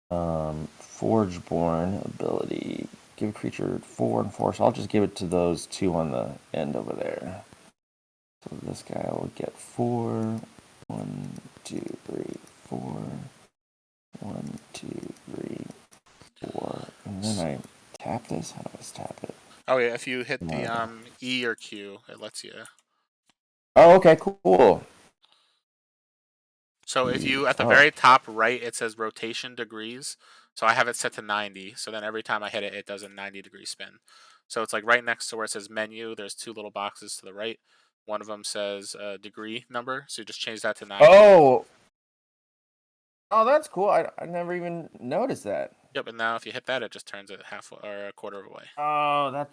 Forgeborn ability. Give a creature 4 and 4. So I'll just give it to those 2 on the end over there. So this guy will get 4. 1, 2, 3, 4. 1, 2, 3, 4. And then I tap this. How do I tap it? Oh yeah, if you hit the E or Q, it lets you. Oh, okay, cool. So if you, at the Oh. very top right, it says rotation degrees. So I have it set to 90. So then every time I hit it, it does a 90-degree spin. So it's like right next to where it says menu, there's 2 little boxes to the right. One of them says degree number. So you just change that to 90. Oh, that's cool. I never even noticed that. Yep, and now if you hit that, it just turns it half or a quarter of a way. Oh, that's...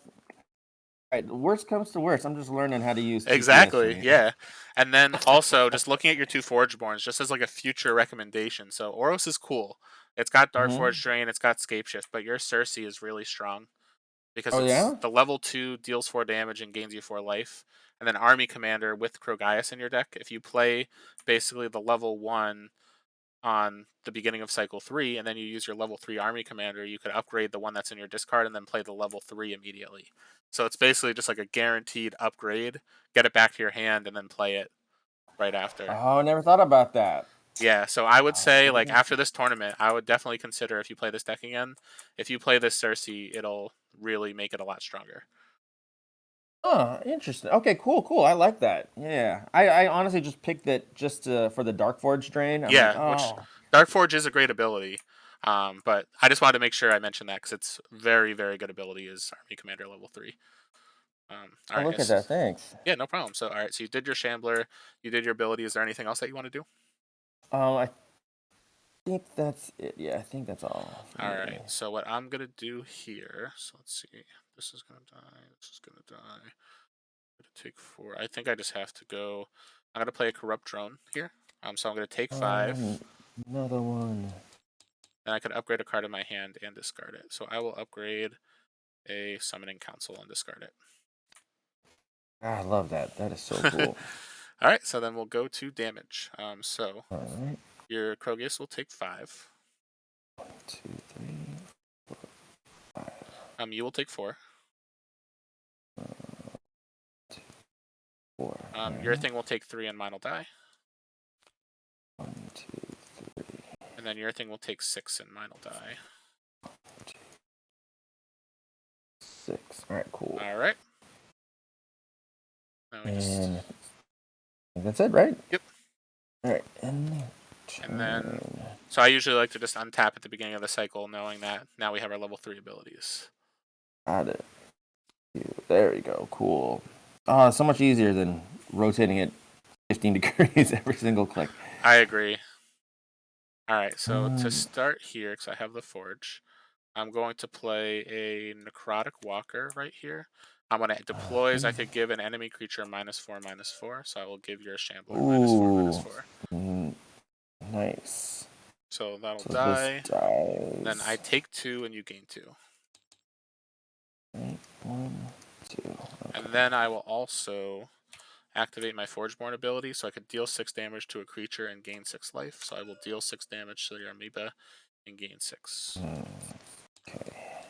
Right, worst comes to worst. I'm just learning how to use TPS Exactly, here. yeah. And then also, just looking at your 2 Forgeborns, just as like a future recommendation. So Oros is cool. It's got Dark Forge Drain, it's got Scape Shift, but your Cersei is really strong. Because it's the level 2 deals 4 damage and gains you 4 life. And then Army Commander with Krogaius in your deck. If you play basically the level 1 on the beginning of cycle 3, and then you use your level 3 Army Commander, you could upgrade the one that's in your discard and then play the level 3 immediately. So it's basically just like a guaranteed upgrade. Get it back to your hand and then play it right after. Oh, I never thought about that. Yeah, so I would say, like, after this tournament, I would definitely consider, if you play this deck again, if you play this Cersei, it'll really make it a lot stronger. Oh, interesting. Okay, cool. I like that. Yeah. I honestly just picked that just for the Dark Forge drain. I'm Yeah, like, which Dark Forge is a great ability. But I just wanted to make sure I mentioned that because it's very, very good ability is Army Commander level 3. All right, look at that. Thanks. Yeah, no problem. So, all right, so you did your Shambler, you did your ability. Is there anything else that you want to do? I think that's it. Yeah, I think that's all. All right, so what I'm going to do here, so let's see. This is going to die. This is going to die. I'm going to take 4. I think I just have to go. I'm going to play a Corrupt Drone here. So I'm going to take 5. Another one. And I could upgrade a card in my hand and discard it. So I will upgrade a Summoning Council and discard it. I love that. That is so cool. All right, so then we'll go to damage. So All right. your Krogus will take 5. 1, 2, 3, 4, 5. You will take 4. 2, 4. Your thing will take 3 and mine will die. 1, 2, 3. And then your thing will take 6 and mine will die. 6. All right, cool. All right. Now we just... And that's it, right? Yep. All right, and then, so I usually like to just untap at the beginning of the cycle, knowing that now we have our level 3 abilities. Got it. There we go. Cool. Oh, so much easier than rotating it 15 degrees every single click. I agree. All right, so to start here, because I have the Forge, I'm going to play a Necrotic Walker right here. When it deploys, I could give an enemy creature -4/-4, so I will give your Shambler -4/-4. Nice. So that'll So die. this dies. Then I take 2 and you gain 2. Right, 1, 2. Okay. And then I will also activate my Forgeborn ability, so I could deal 6 damage to a creature and gain 6 life. So I will deal 6 damage to your amoeba and gain 6. Okay.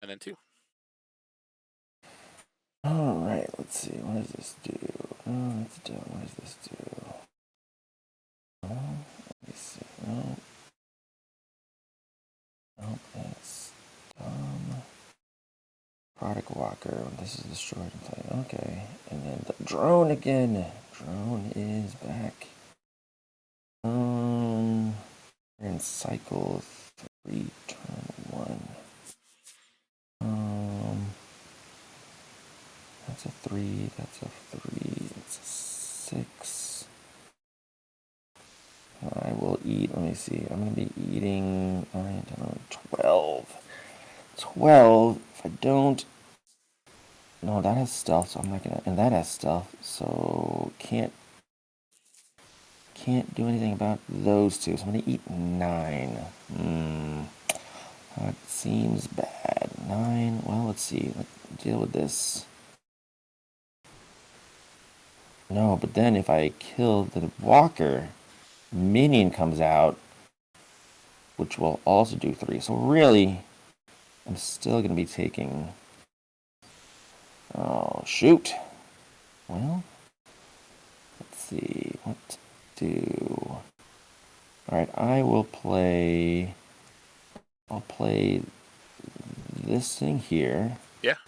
And then 2. All right. Let's see. What does this do? Oh, that's dumb. What does this do? Oh, let me see. No. Nope, that's dumb. Product Walker. This is destroyed and played. Okay. And then the drone again. Drone is back. We're in cycle 3, turn 1. That's a 3. That's a 3. That's a 6. I will eat. Let me see. I'm going to be eating 9, 10, 12. 12. If I don't. No, that has stealth, so I'm not going to. And that has stealth, so can't do anything about those two. So I'm going to eat 9. That seems bad. 9. Well, let's see. Let's deal with this. No, but then if I kill the walker, minion comes out, which will also do 3. So really, I'm still going to be taking... Oh, shoot. Well, let's see. What to do? Alright, I will play... I'll play this thing here. Yeah.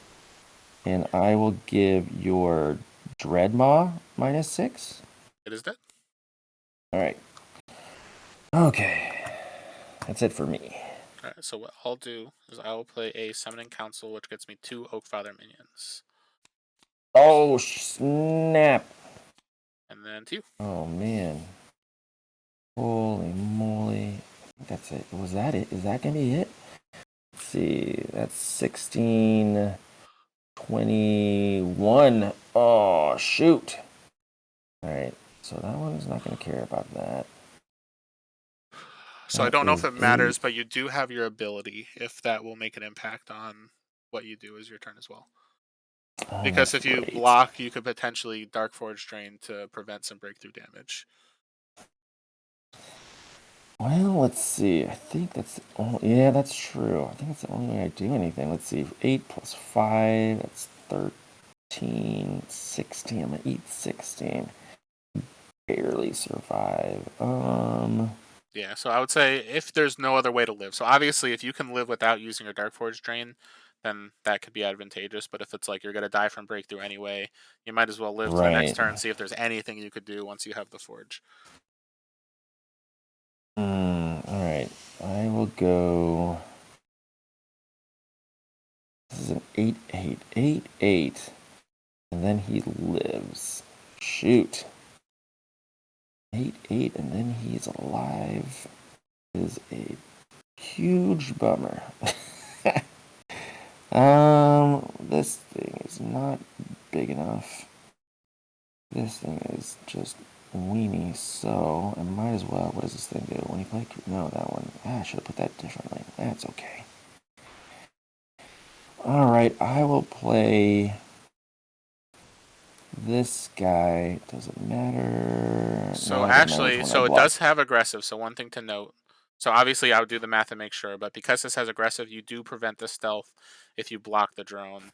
And I will give your Dreadmaw -6. It is dead. Alright. Okay. That's it for me. Alright, so what I'll do is I will play a Summoning Council, which gets me 2 Oakfather minions. Oh, snap. And then 2. Oh, man. Holy moly. That's it. Was that it? Is that going to be it? Let's see. That's 16, 21. Oh, shoot. Alright. So that one's not going to care about that. So I don't know if it matters, but you do have your ability, if that will make an impact on what you do as your turn as well. Oh, Because if you block, you could potentially Dark Forge Drain to prevent some breakthrough damage. Well, let's see. I think that's the only... Yeah, that's true. I think that's the only way I do anything. Let's see. 8 plus 5, that's 13, 16. I'm going to eat 16. Barely survive. Yeah, so I would say if there's no other way to live. So obviously, if you can live without using your Dark Forge Drain, then that could be advantageous. But if it's like you're going to die from breakthrough anyway, you might as well live to the next turn and see if there's anything you could do once you have the Forge. Alright. I will go... This is an 8-8. 8-8. And then he lives. Shoot. 8-8 and then he's alive is a huge bummer. This thing is not big enough. This thing is just weenie, so I might as well. What does this thing do? When you play... No, that one. I should have put that differently. That's okay. Alright, I will play... This guy. Doesn't matter. So actually, so it does have aggressive. So one thing to note. So obviously I would do the math and make sure, but because this has aggressive, you do prevent the stealth if you block the drone.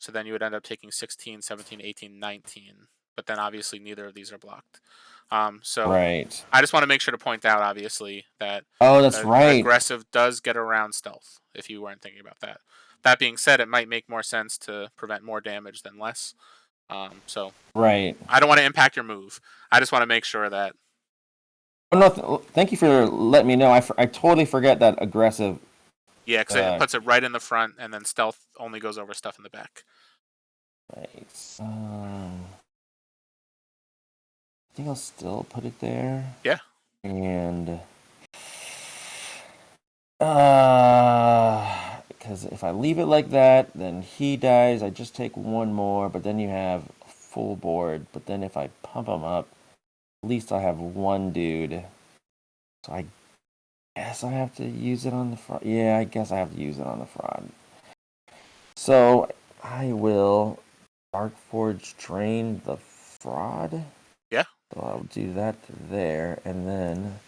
So then you would end up taking 16, 17, 18, 19. But then obviously neither of these are blocked. So right. I just want to make sure to point out, obviously, that that's right. Aggressive does get around stealth, if you weren't thinking about that. that being said, it might make more sense to prevent more damage than less. So Right. I don't want to impact your move. I just want to make sure that. Oh, no, thank you for letting me know. I totally forget that aggressive. Yeah, because it puts it right in the front, and then stealth only goes over stuff in the back. Right. I think I'll still put it there. Yeah. And because if I leave it like that, then he dies. I just take one more, but then you have a full board. But then if I pump him up, at least I have one dude. So I guess I have to use it on the fraud. Yeah, I guess I have to use it on the fraud. So I will SolForge drain the fraud. Yeah. So I'll do that there, and then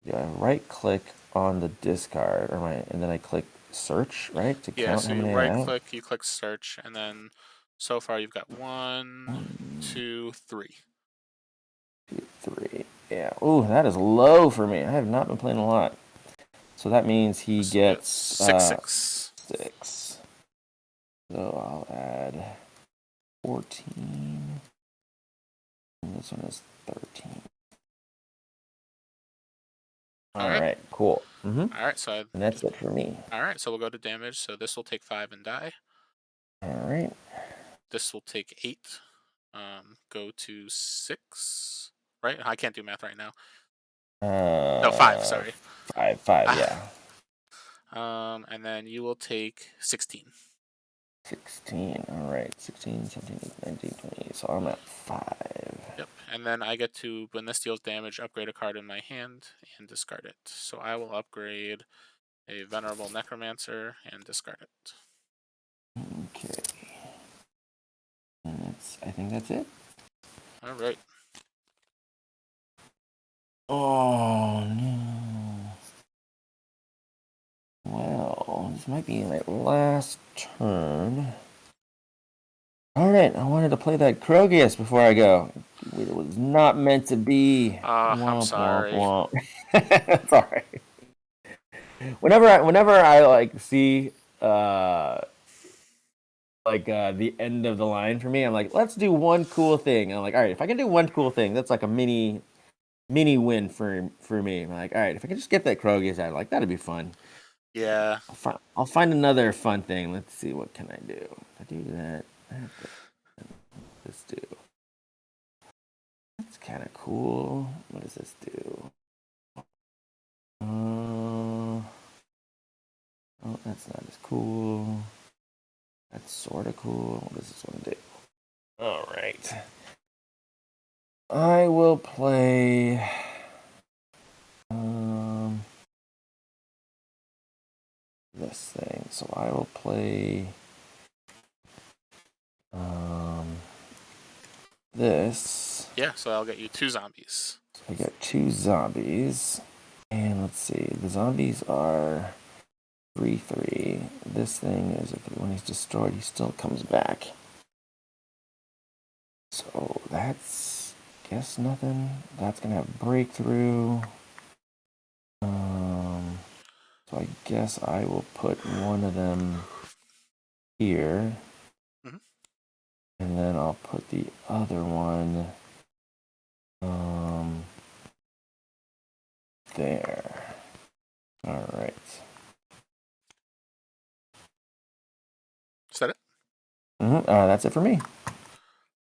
right click on the discard, and then I click search, right, to Yeah, count so how you many I right have. click, you click search, and then so far you've got 1, 2, 3. 2, 3. Yeah. Ooh, that is low for me. I have not been playing a lot. So that means he So we got gets 6. 6. So I'll add 14. And this one is 13. All right, cool. All right, so And that's it for me. All right, so we'll go to damage. So this will take 5 and die. All right. This will take 8. Go to 6. Right? I can't do math right now. No, 5. Sorry. 5, yeah. And then you will take 16. 16. All right. 16, 17, 18, 19, 20. So I'm at 5. Yep. And then I get to, when this deals damage, upgrade a card in my hand and discard it. So I will upgrade a Venerable Necromancer and discard it. Okay. And I think that's it. All right. Oh, no. Well, this might be my last turn. All right, I wanted to play that Krogius before I go. It was not meant to be. I'm sorry. Womp. It's all right. Whenever I like see the end of the line for me, I'm like, let's do one cool thing. And I'm like, all right, if I can do one cool thing, that's like a mini win for me. I'm like, all right, if I can just get that Krogius out, like that'd be fun. Yeah. I'll find another fun thing. Let's see, what can I do? If I do that, let's do. That's kind of cool. What does this do? Oh, that's not as cool. That's sort of cool. What does this one do? All right. I will play. This thing. So I will play. This. Yeah, so I'll get you 2 zombies. So I got 2 zombies. And let's see. The zombies are 3/3. This thing is, when he's destroyed, he still comes back. So that's, guess nothing. That's gonna have breakthrough. So I guess I will put one of them here. Mhm. And then I'll put the other one there. All right. Is that it? That's it for me.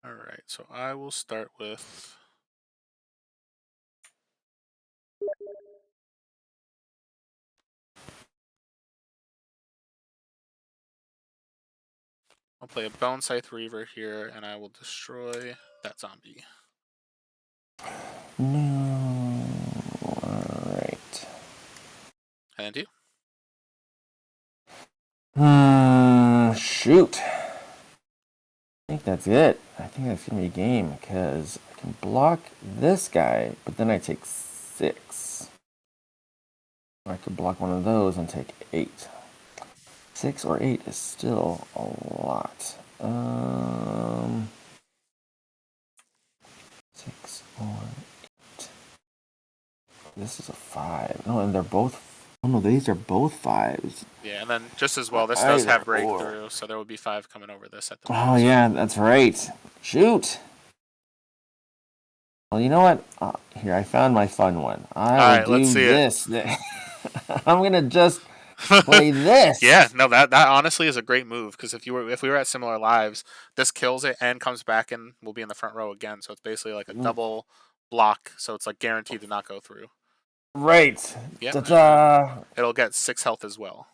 All right, so I will start with. I'll play a Bone Scythe Reaver here, and I will destroy that zombie. No. All right. And then do. Shoot. I think that's it. I think that's gonna be a game because I can block this guy, but then I take 6. I could block one of those and take 8. 6 or 8 is still a lot. 6 or 8. This is a 5. No, and they're both Oh no, these are both 5s. Yeah, and then just as well, this I does have got 4. breakthrough, so there will be 5 coming over this at the Oh moment. So. yeah, that's right. Shoot. Well, you know what? Here, I found my fun one. I will right, let's do see this. I'm gonna just play this. Yeah, no, that honestly is a great move because if we were at similar lives, this kills it and comes back and will be in the front row again. So it's basically like a double block. So it's like guaranteed to not go through. Right. Yeah. Ta-da. It'll get 6 health as well.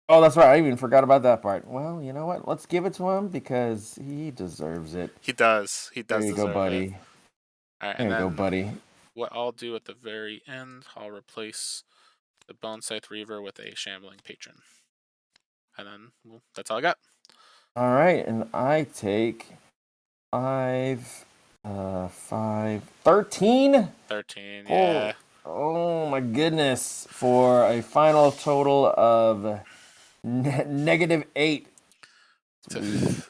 Oh, that's right. I even forgot about that part. Well, you know what? Let's give it to him because he deserves it. He does. He does. There you go, deserve buddy. It. All right, There you go, buddy. What I'll do at the very end, I'll replace the Bone Scythe Reaver with a Shambling Patron, and then that's all I got. All right, and I take 5, 5, 13. 13. Yeah. Oh my goodness! For a final total of -8. Sweet.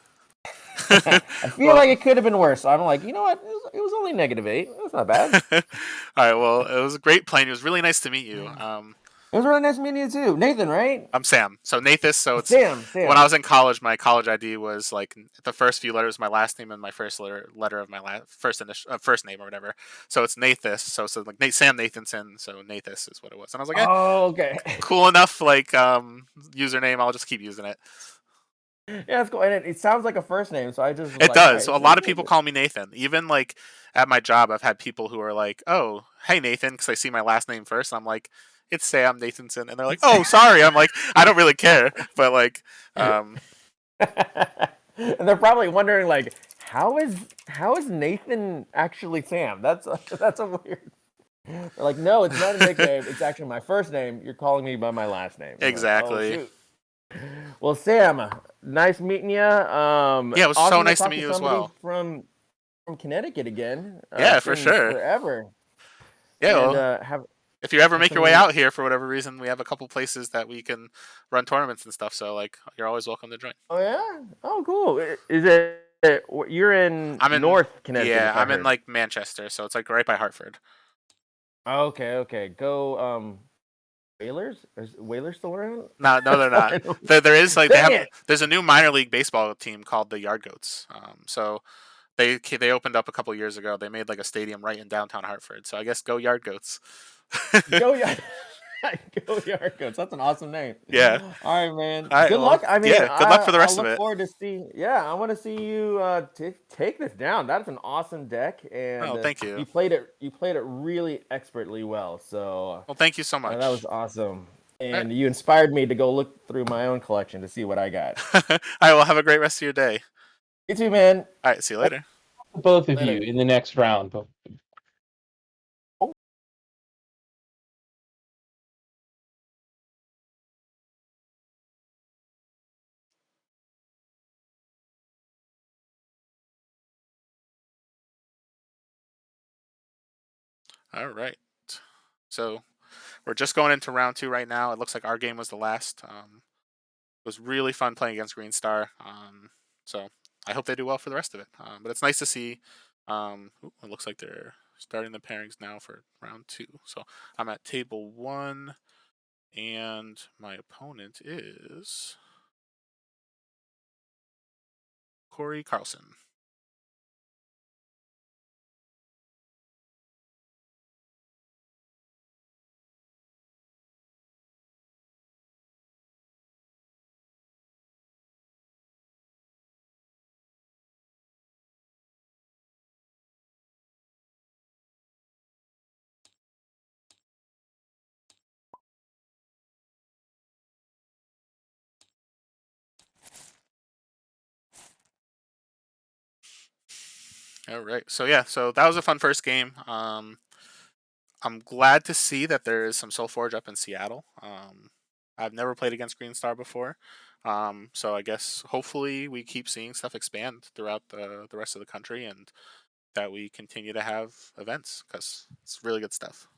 I feel like it could have been worse. So I'm like, you know what? It was only -8. That's not bad. All right. Well, it was a great playing. It was really nice to meet you. It was really nice meeting you too, Nathan. Right? I'm Sam. So Nathas. So it's Sam. When I was in college, my college ID was like the first few letters of my last name and my first letter of my first name or whatever. So it's Nathas. So like Sam Nathanson. So Nathas is what it was. And I was like, oh, okay. Cool enough. Like username. I'll just keep using it. Yeah, that's cool. And it sounds like a first name, so I just It like, does. right, So a lot of people call me Nathan. Even like at my job, I've had people who are like, "Oh, hey Nathan," because they see my last name first. And I'm like, "It's Sam Nathanson," and they're like, "Oh, sorry." I'm like, "I don't really care," but like, and they're probably wondering like, how is Nathan actually Sam? That's a weird. They're like, no, it's not a nickname. It's actually my first name. You're calling me by my last name. Exactly. Like, oh, shoot. Well, Sam, nice meeting you. Yeah, it was awesome so nice to talk meet you as well. From Connecticut again. Yeah, It's for been sure. Forever. Yeah. And, if you ever make your way out here for whatever reason, we have a couple places that we can run tournaments and stuff. So like, you're always welcome to join. Oh yeah. Oh cool. Is it? You're in North Connecticut? Yeah, I'm in like Manchester, so it's like right by Hartford. Okay. Go. Whalers? Is Whalers still around? No, they're not. There is like there's a new minor league baseball team called the Yard Goats. So they opened up a couple years ago. They made like a stadium right in downtown Hartford. So I guess go Yard Goats. Go Yard Goats. That's an awesome name. Yeah. All right, man. All right, good luck. I mean, yeah. Good luck for the rest I of it. look forward to see. Yeah, I want to see you take this down. That's an awesome deck, and thank you. You played it really expertly well. So. Well, thank you so much. That was awesome. And you inspired me to go look through my own collection to see what I got. All right, well, have a great rest of your day. You too, man. All right, see you later. Both of you in the next round. All right. So we're just going into round 2 right now. It looks like our game was the last. It was really fun playing against Green Star. So I hope they do well for the rest of it. But it's nice to see. It looks like they're starting the pairings now for round 2. So I'm at table 1, and my opponent is Corey Carlson. All right. So yeah, so that was a fun first game. I'm glad to see that there is some SolForge up in Seattle. I've never played against Green Star before. So I guess hopefully we keep seeing stuff expand throughout the rest of the country and that we continue to have events because it's really good stuff.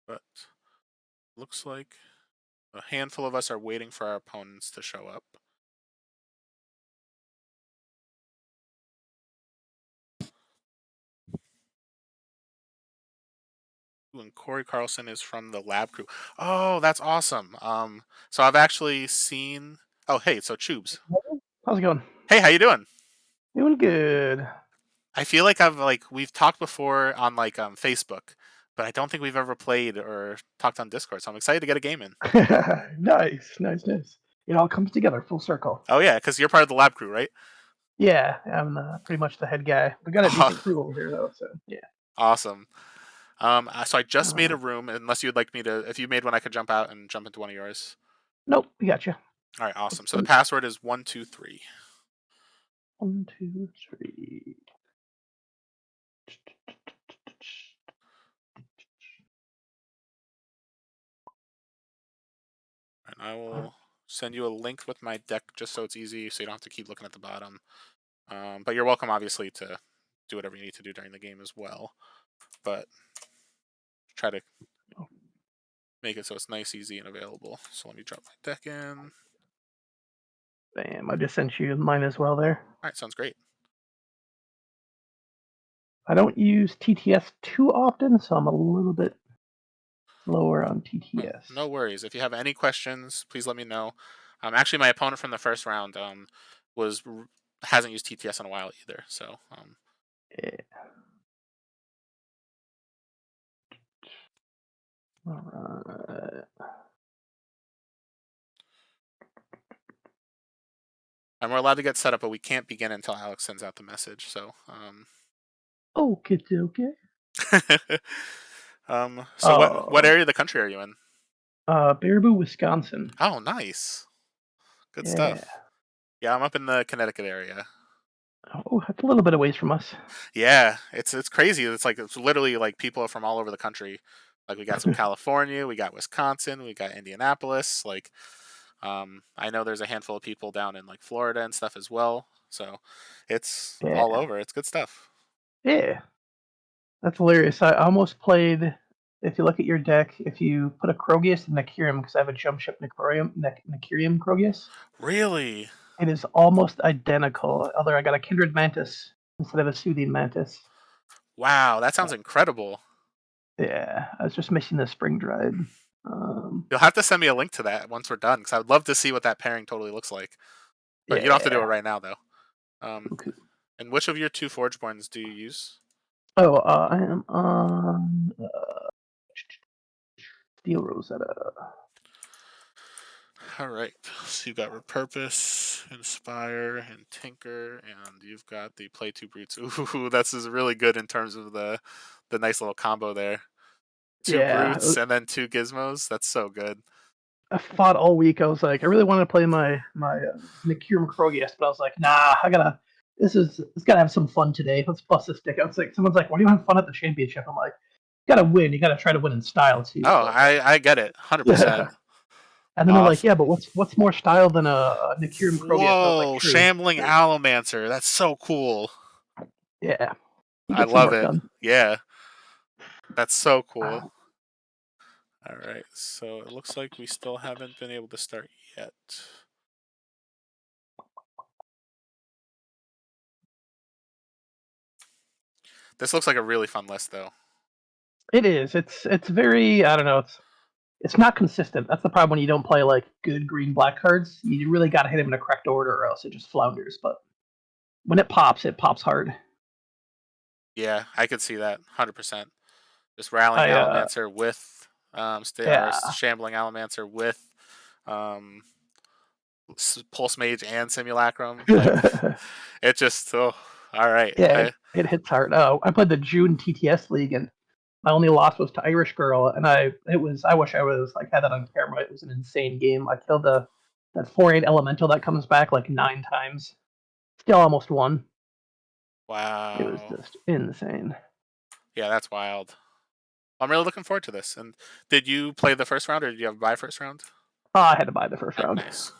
But looks like a handful of us are waiting for our opponents to show up. And Corey Carlson is from the lab crew. Oh, that's awesome. So I've actually seen. Oh, hey, so Tubes. How's it going? Hey, how you doing? Doing good. I feel like we've talked before on Facebook, but I don't think we've ever played or talked on Discord. So I'm excited to get a game in. Nice. It all comes together full circle. Oh yeah, because you're part of the lab crew, right? Yeah, I'm pretty much the head guy. We got a decent crew over here though, so yeah. Awesome. So I just made a room. Unless you'd like me to, if you made one, I could jump out and jump into one of yours. Nope, we got you. All right, awesome. So the password is 123. 1, 2, 3. And I will send you a link with my deck just so it's easy, so you don't have to keep looking at the bottom. But you're welcome, obviously, to do whatever you need to do during the game as well. But try to make it so it's nice, easy, and available. So let me drop my deck in. Bam, I just sent you mine as well there. All right, sounds great. I don't use TTS too often, so I'm a little bit lower on TTS. No worries. If you have any questions, please let me know. Actually, my opponent from the first round hasn't used TTS in a while either. So Yeah. All right. and we're allowed to get set up, but we can't begin until Alex sends out the message. So Okay. So what area of the country are you in? Baraboo, Wisconsin. Oh, nice. Good stuff. Yeah, I'm up in the Connecticut area. Oh, that's a little bit of ways from us. Yeah, it's crazy. It's literally like people from all over the country. Like we got some California, we got Wisconsin, we got Indianapolis. I know there's a handful of people down in like Florida and stuff as well. So it's all over. It's good stuff. Yeah. That's hilarious. I almost played, if you look at your deck, if you put a Krogius and Necurium, because I have a jump ship Necurium Krogius. Really? It is almost identical, although I got a Kindred Mantis instead of a Soothing Mantis. Wow, that sounds incredible. Yeah, I was just missing the Spring Dried. You'll have to send me a link to that once we're done, because I would love to see what that pairing totally looks like. But you don't have to do it right now, though. Okay. And which of your 2 Forgeborns do you use? Oh, I am on Steel Rosetta. All right, so you've got Repurpose, Inspire, and Tinker, and you've got the Play 2 Brutes. Ooh, that's really good in terms of the nice little combo there. 2 Brutes and then 2 Gizmos. That's so good. I fought all week. I was like, I really wanted to play my Necurium Krogius, but I was like, nah, it's gotta have some fun today. Let's bust this dick out. Someone's like, why do you have fun at the championship? I'm like, you gotta win. You gotta try to win in style too. Oh, I get it, 100%. And then they're like, yeah, but what's more style than a Necurium Krogius? Whoa, like, Shambling Allomancer. That's so cool. Yeah. I love it. Yeah. That's so cool. All right, so it looks like we still haven't been able to start yet. This looks like a really fun list, though. It is. It's very, I don't know, it's not consistent. That's the problem when you don't play like good green-black cards. You really gotta hit them in a correct order or else it just flounders. But when it pops hard. Yeah, I could see that 100%. Just Rallying Allomancer with Shambling Allomancer with Pulse Mage and Simulacrum. It just all right. Yeah, it hits hard. I played the June TTS League and my only loss was to Irish Girl, and I wish I was like had that on camera. It was an insane game. I killed that 4/8 Elemental that comes back like 9 times. Still almost won. Wow. It was just insane. Yeah, that's wild. I'm really looking forward to this. And did you play the first round, or did you have to buy first round? I had to buy the first round. Nice.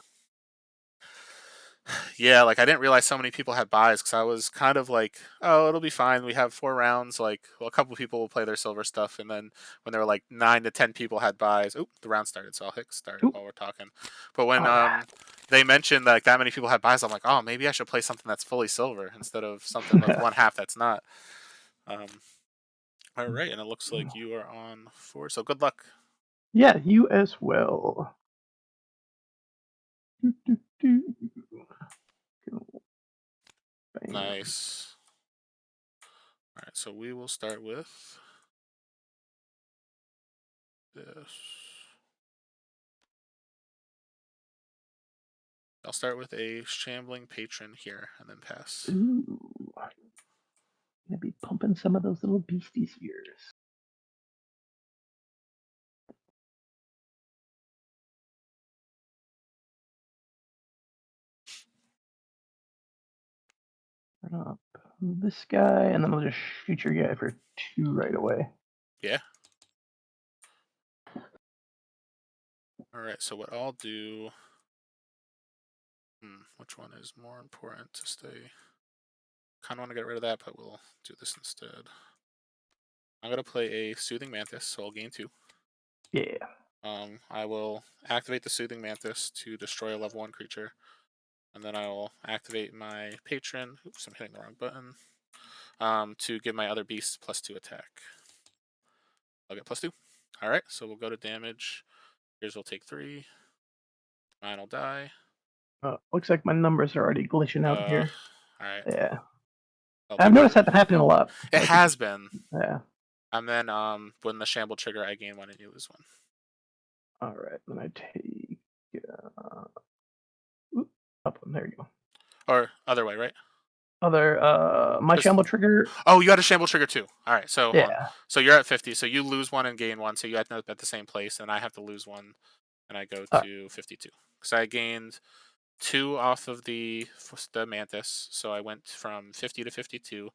Yeah, like I didn't realize so many people had buys because I was kind of like, oh, it'll be fine. We have 4 rounds. Like, well, a couple people will play their silver stuff, and then when there were like 9 to 10 people had buys, the round started. So I'll hit start while we're talking. But when they mentioned like that many people had buys, I'm like, oh, maybe I should play something that's fully silver instead of something with one half that's not. All All right, and it looks like you are on 4, so good luck. Yeah, you as well. Do, do, do. Go. Bam. Nice. All right, so we will start with this. I'll start with a shambling patron here and then pass. Ooh. Gonna be pumping some of those little beasties here. Up this guy, and then I'll just shoot your guy for 2 right away. Yeah. All right, so what I'll do. Which one is more important to stay? Kind of want to get rid of that, but we'll do this instead. I'm going to play a Soothing Mantis, so I'll gain 2. Yeah. I will activate the Soothing Mantis to destroy a level 1 creature. And then I will activate my patron. Oops, I'm hitting the wrong button. To give my other beasts +2 attack. I'll get +2. Alright, so we'll go to damage. Yours will take 3. Mine will die. Looks like my numbers are already glitching out here. Alright. Yeah. I've noticed that happening a lot. It has been. Yeah. And then when the Shamble trigger, I gain 1 and you lose 1. Alright, then I take up one. There you go. Or other way, right? My Shamble trigger. Oh, you had a Shamble trigger too. All right, so yeah. So you're at 50. So you lose 1 and gain 1. So you end up at the same place, and I have to lose 1, and I go to 52. Because I gained 2 off of the Mantis, so I went from 50 to 52.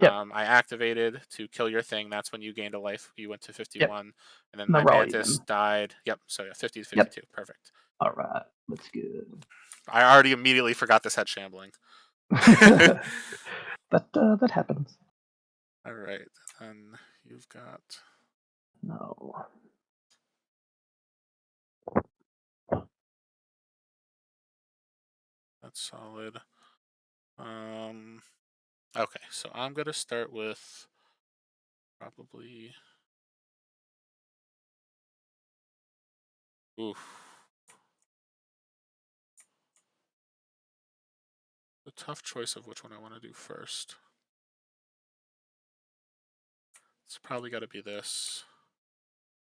Yep. I activated to kill your thing. That's when you gained a life. You went to 51, and then And my we're all Mantis even. died. Yep. So yeah, 50 to 52. Yep. Perfect. All right, that's good. I already immediately forgot this had shambling. that happens. All right, and you've got no. That's solid. Okay, so I'm gonna start with probably. Oof. A tough choice of which one I want to do first. It's probably got to be this.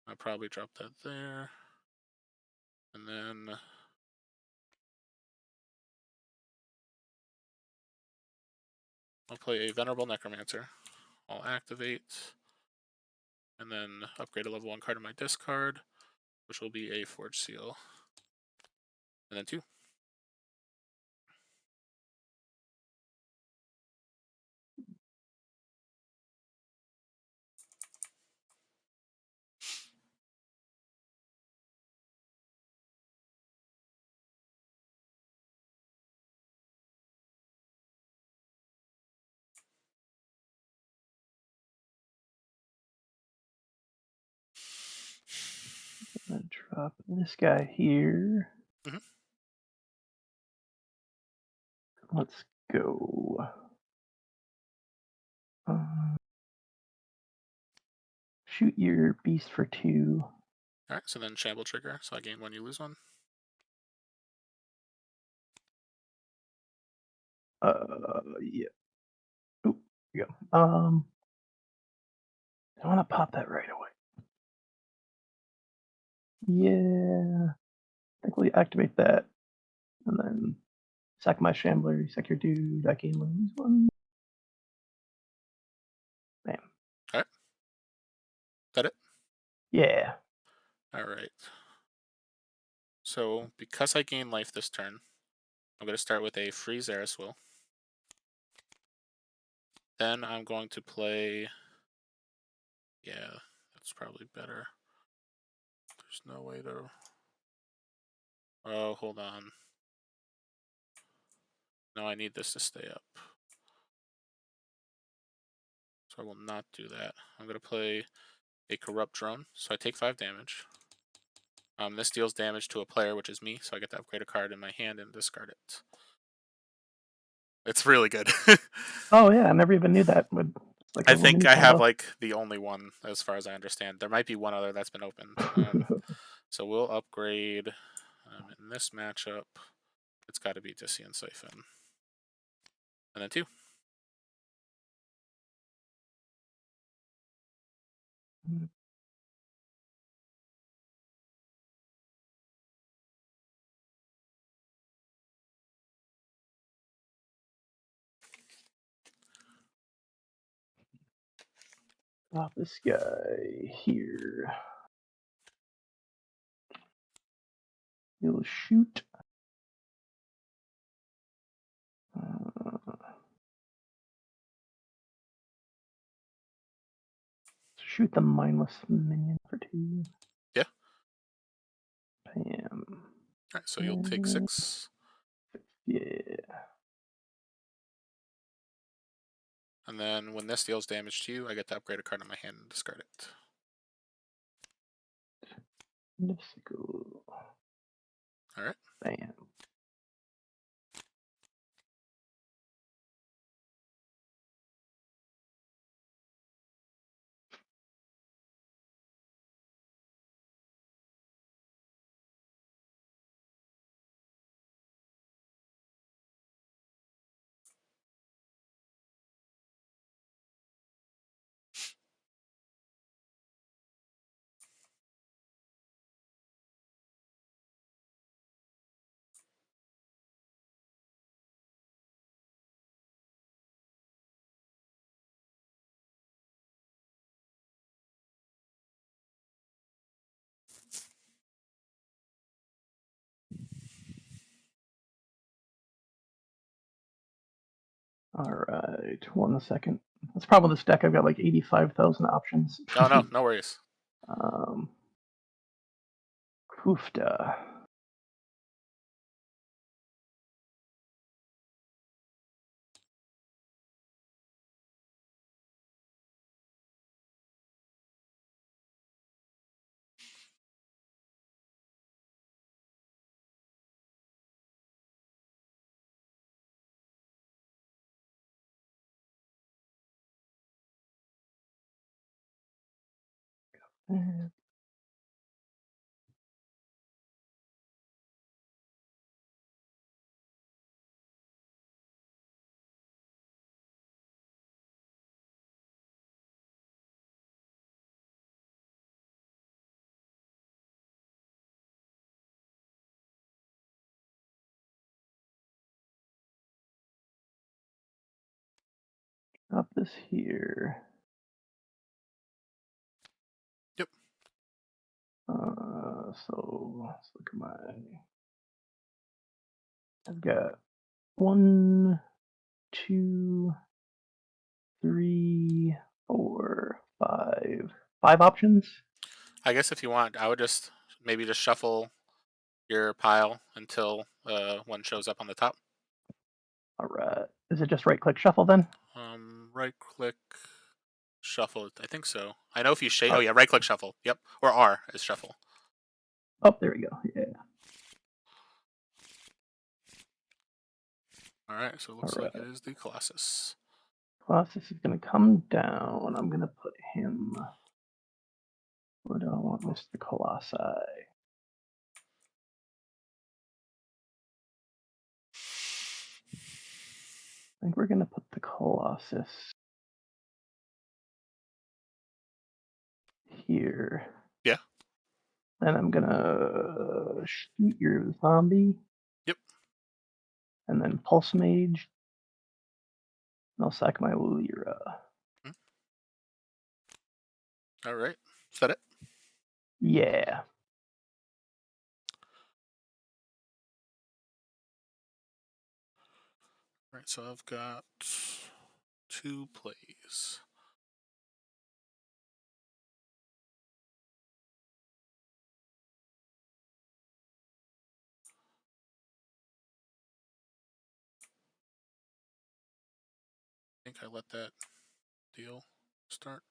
I'll probably drop that there. And then I'll play a Venerable Necromancer. I'll activate and then upgrade a level 1 card in my discard, which will be a Forge Seal. And then 2. I'm gonna drop this guy here. Let's go. Shoot your beast for 2. Alright, so then Shamble trigger. So I gain 1, you lose 1. Yeah. Oh, here you go. I want to pop that right away. Yeah. I think we activate that. And then sack my Shambler, sack your dude, I gain 1, lose 1. Bam. Alright. Is that it? Yeah. Alright. So, because I gain life this turn, I'm going to start with a free Xeris Will. Then I'm going to play. Yeah, that's probably better. There's no way to. Oh, hold on. No, I need this to stay up. So I will not do that. I'm going to play a Corrupt Drone. So I take 5 damage. This deals damage to a player, which is me. So I get to upgrade a card in my hand and discard it. It's really good. Oh, yeah. I never even knew that would Like I a think women's I have combo. like the only one as far as I understand. There might be one other that's been opened. So we'll upgrade in this matchup. It's got to be Dissy and Siphon. And then 2. Pop this guy here. He'll shoot. Shoot the mindless minion for 2. Yeah. Bam. Alright, so you'll take 6. Yeah. And then when this deals damage to you, I get to upgrade a card in my hand and discard it. Let's go. Alright. Bam. All right, 1 second. That's probably this deck. I've got like 85,000 options. Oh no, no worries. Kufta. Up this here. Yep. So let's look at my. I've got 1, 2, 3, 4, 5. 5 options. I guess if you want, I would just maybe just shuffle your pile until one shows up on the top. All right. Is it just right click shuffle then? Right click shuffle. I think so. I know if you shake. Oh yeah, right click shuffle. Yep. Or R is shuffle. Oh, there we go. Yeah. All right. So it looks like it is the Colossus. Colossus is going to come down. I'm going to put him. Where do I want Mr. Colossi? I think we're going to put the Colossus here. Yeah. Then I'm going to shoot your zombie. Yep. And then Pulse Mage. And I'll sack my Lira. All right. Is that it? Yeah. All right. So I've got 2 plays. I think I let that deal start.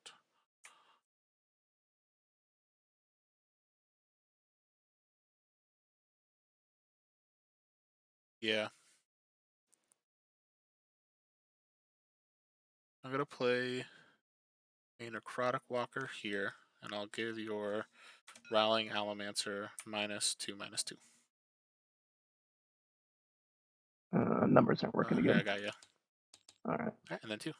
Yeah. I'm gonna play a necrotic walker here, and I'll give your rallying allomancer -2/-2. Numbers aren't working Okay, I again. got you. All right. And then 2.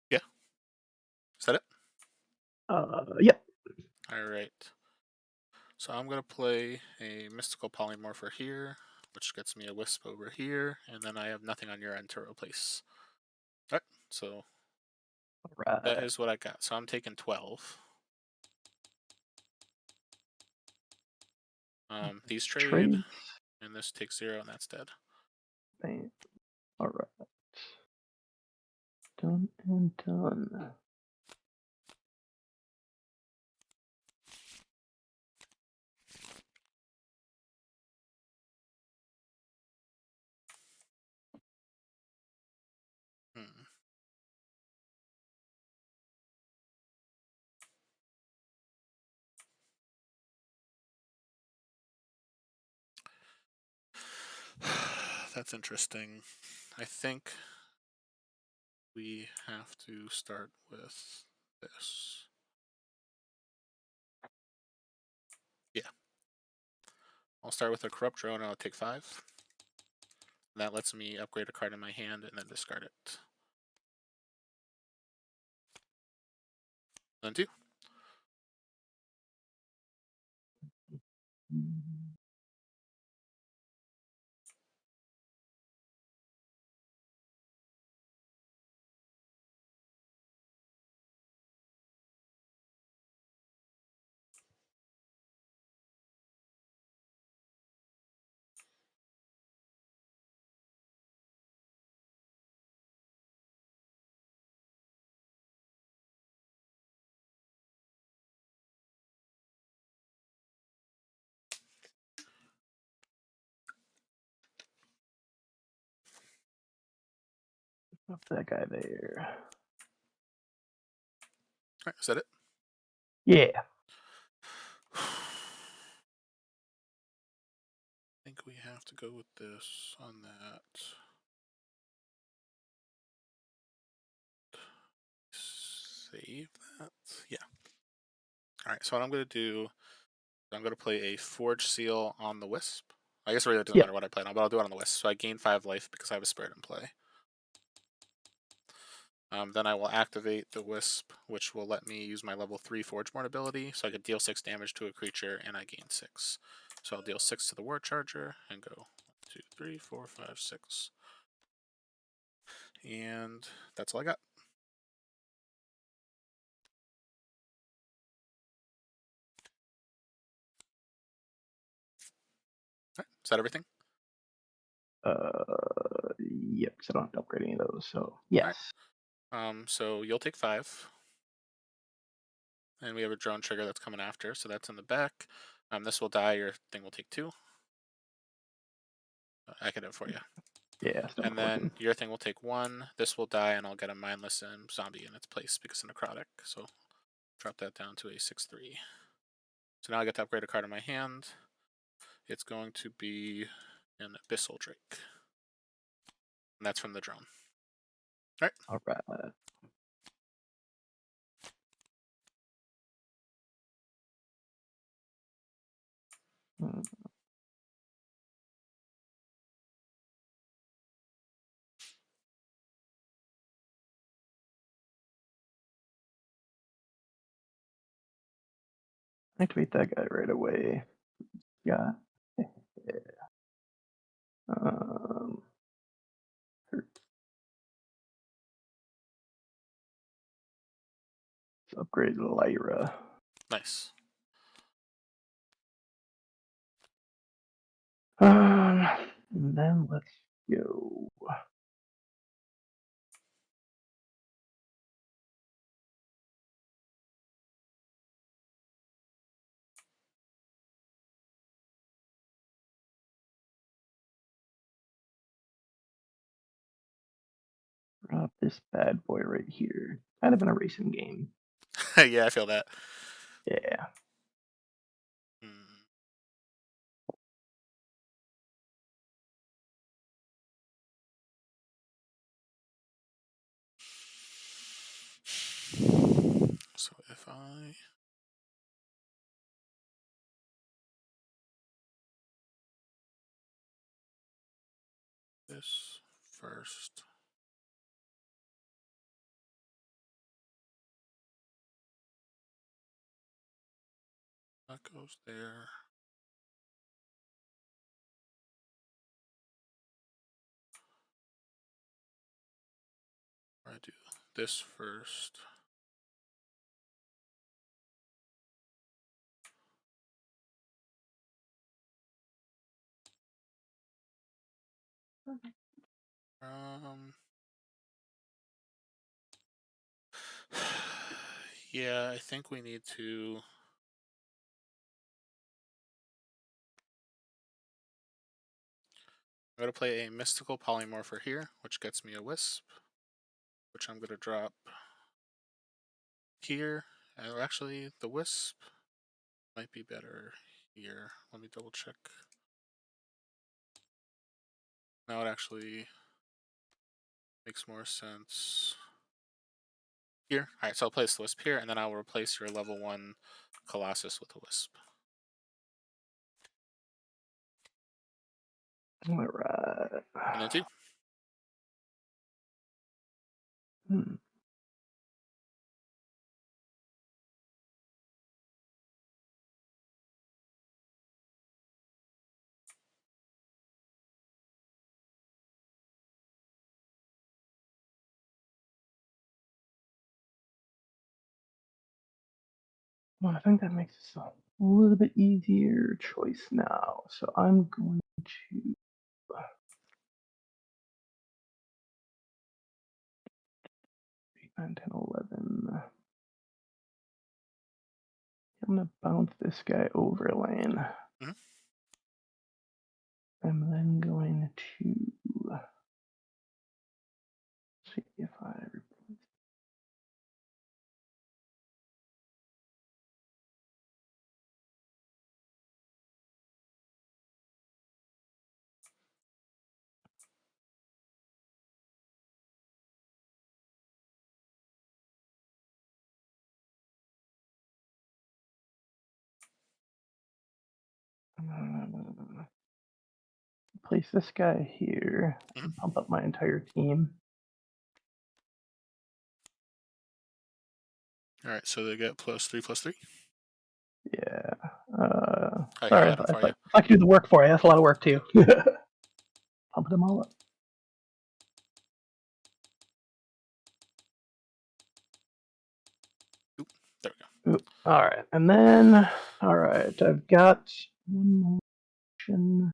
Yeah. Is that it? Yep. All right. So I'm going to play a Mystical Polymorpher here, which gets me a Wisp over here, and then I have nothing on your end to replace. All right, so All that right. is what I got. So I'm taking 12. These trade, and this takes 0, and that's dead. Bam. All right. Done and done. Hmm. That's interesting. I think we have to start with this. Yeah. I'll start with a Corrupt Drone, and I'll take 5. That lets me upgrade a card in my hand and then discard it. Then 2. Up that guy there. All right, is that it? Yeah. I think we have to go with this on that. Save that. Yeah. All right, so what I'm going to do, I'm going to play a Forge Seal on the Wisp. I guess it really doesn't Yep. matter what I play on, but I'll do it on the Wisp. So I gain 5 life because I have a Spirit in play. Then I will activate the Wisp, which will let me use my level 3 Forgeborn ability, so I could deal 6 damage to a creature, and I gain 6. So I'll deal 6 to the War Charger, and go 1, 2, 3, 4, 5, 6. And that's all I got. All right, is that everything? Yep. Because I don't have to upgrade any of those. So yes. So you'll take 5. And we have a drone trigger that's coming after, so that's in the back. This will die, your thing will take 2. I can do it for you. Yeah. Still And not then working. your thing will take 1. This will die, and I'll get a mindless zombie in its place because of necrotic. So drop that down to a 6/3. So now I get to upgrade a card in my hand. It's going to be an Abyssal Drake. And that's from the drone. All right. All right. Activate that guy right away. Yeah. Um. Let's upgrade Lyra. Nice. And then let's go. Drop this bad boy right here. Kind of in a racing game. Yeah, I feel that. Yeah. Hmm. So if I this first, that goes there. I do this first. Yeah, I think we need to. I'm going to play a mystical polymorpher here, which gets me a wisp, which I'm going to drop here. Actually, the wisp might be better here. Let me double check. Now it actually makes more sense here. Alright, so I'll place the wisp here, and then I will replace your level 1 Colossus with a wisp. Alright. And then 2. Hmm. Well, I think that makes this a little bit easier choice now. So I'm going to 8, 9, 10, 11. I'm gonna bounce this guy over lane. Mhm. I'm then going to see if I replace. Place this guy here and pump up my entire team. Alright, so they get +3/+3. Yeah. Oh, Sorry, yeah, if for you. I could do the work for you, that's a lot of work too. Pump them all up. Oop, there we go. Oop. All right, and then I've got one more option.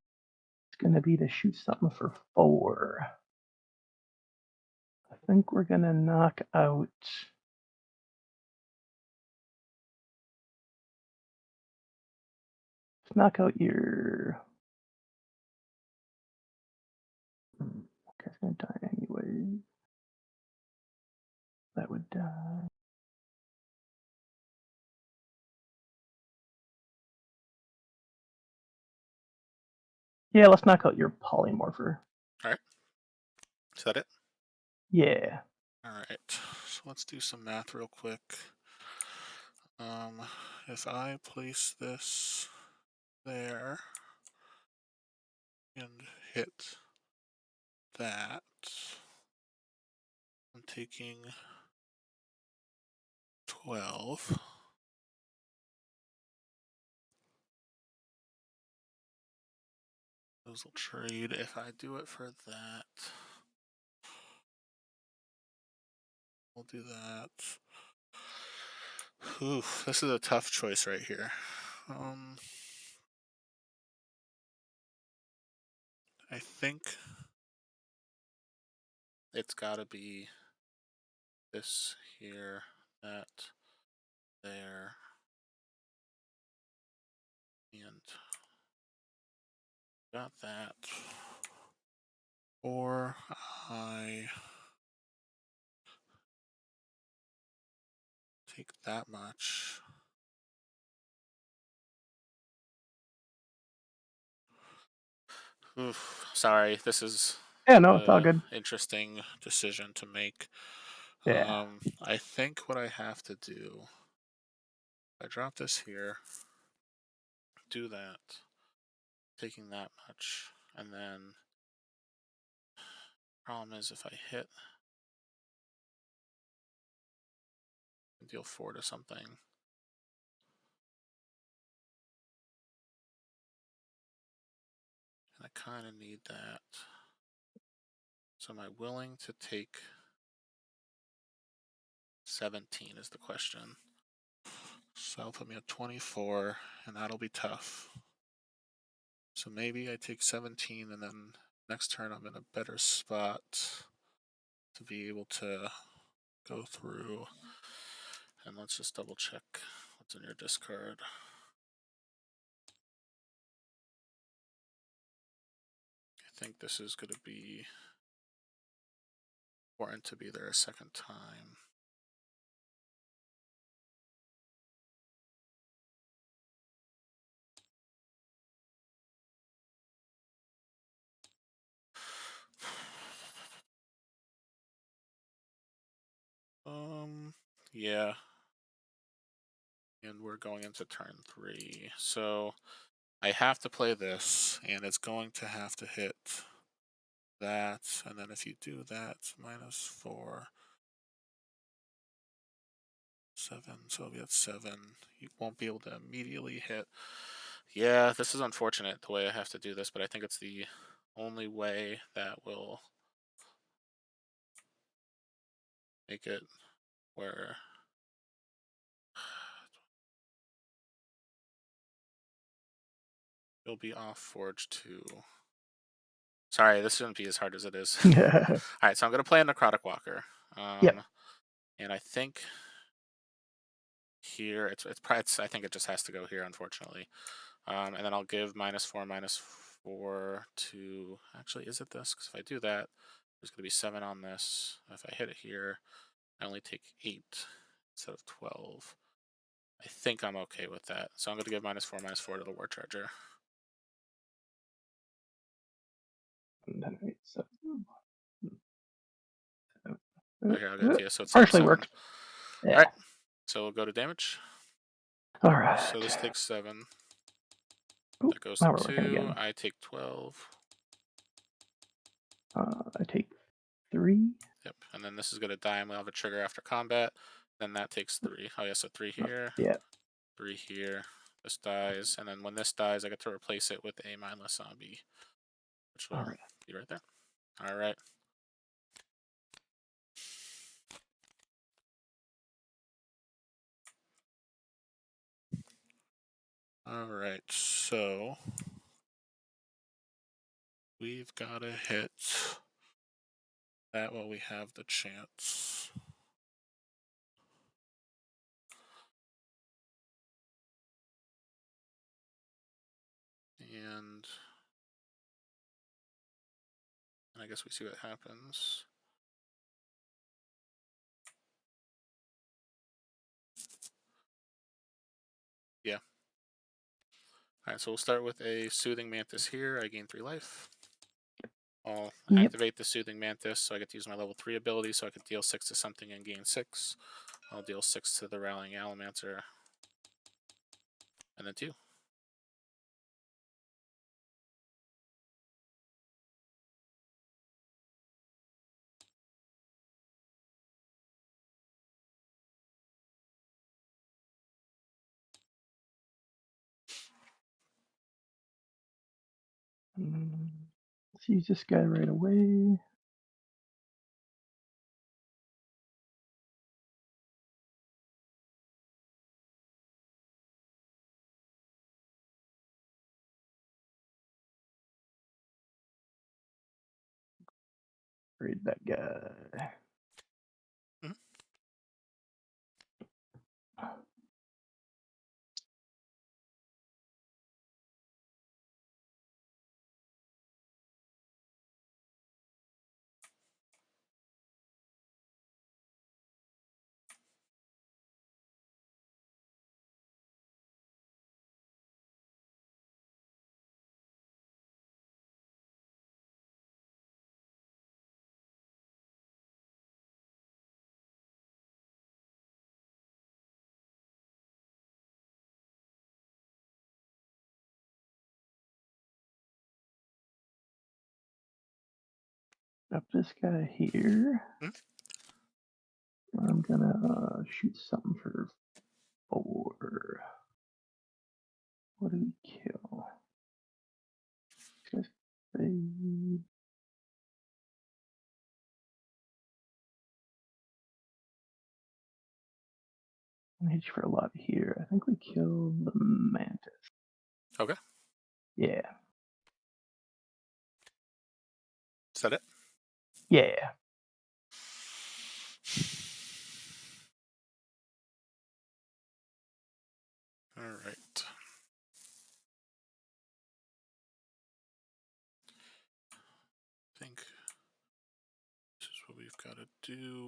It's gonna be to shoot something for 4. I think we're gonna knock out. Let's knock out your. Guy's gonna die anyway. That would die. Yeah, let's knock out your polymorpher. Alright. Is that it? Yeah. Alright, so let's do some math real quick. If I place this there and hit that, I'm taking 12. Those will trade if I do it for that. We'll do that. Oof, this is a tough choice right here. I think it's gotta be this here, that, there, and got that. Or I take that much. Oof, sorry, this is Yeah, no, it's all good. interesting decision to make. Yeah. I think what I have to do, I drop this here, do that, taking that much, and then problem is if I hit, deal 4 to something. And I kind of need that. So am I willing to take 17 is the question. So that'll put me at 24, and that'll be tough. So maybe I take 17, and then next turn I'm in a better spot to be able to go through. And let's just double check what's in your discard. I think this is going to be important to be there a second time. Yeah. And we're going into turn 3. So I have to play this, and it's going to have to hit that. And then if you do that, -4, 7. So it'll be at 7. You won't be able to immediately hit. Yeah, this is unfortunate the way I have to do this, but I think it's the only way that will make it where it'll be off Forge 2. Sorry, this shouldn't be as hard as it is. Alright, so I'm going to play a Necrotic Walker. Yep. And I think here, it's I think it just has to go here, unfortunately. And then I'll give -4, -4 to, actually, is it this? Because if I do that, there's going to be 7 on this. If I hit it here, I only take 8 instead of 12. I think I'm okay with that. So I'm going to give -4, -4 to the War Charger. Okay, I'll get it to you. So it's partially 7. worked. Yeah. Alright, so we'll go to damage. All right. So this takes 7. Ooh, That goes now to we're working 2. again. I take 12. I take 3. Yep, and then this is going to die, and we'll have a trigger after combat. Then that takes 3. Oh, yeah, so 3 here. Yeah. 3 here. This dies, and then when this dies, I get to replace it with a mindless zombie, which will be right there. All right. All right, so we've got to hit that while we have the chance. And I guess we see what happens. Yeah. All right, so we'll start with a Soothing Mantis here. I gain 3 life. I'll activate the Soothing Mantis, so I get to use my level 3 ability, so I can deal 6 to something and gain 6. I'll deal 6 to the Rallying Allomancer, and then 2. Let's use this guy right away. Read that guy. Up this guy here. Hmm? I'm gonna shoot something for 4. What do we kill? Just I'm gonna hit you for a lot here. I think we killed the mantis. Okay. Yeah. Is that it? Yeah. All right. I think this is what we've got to do.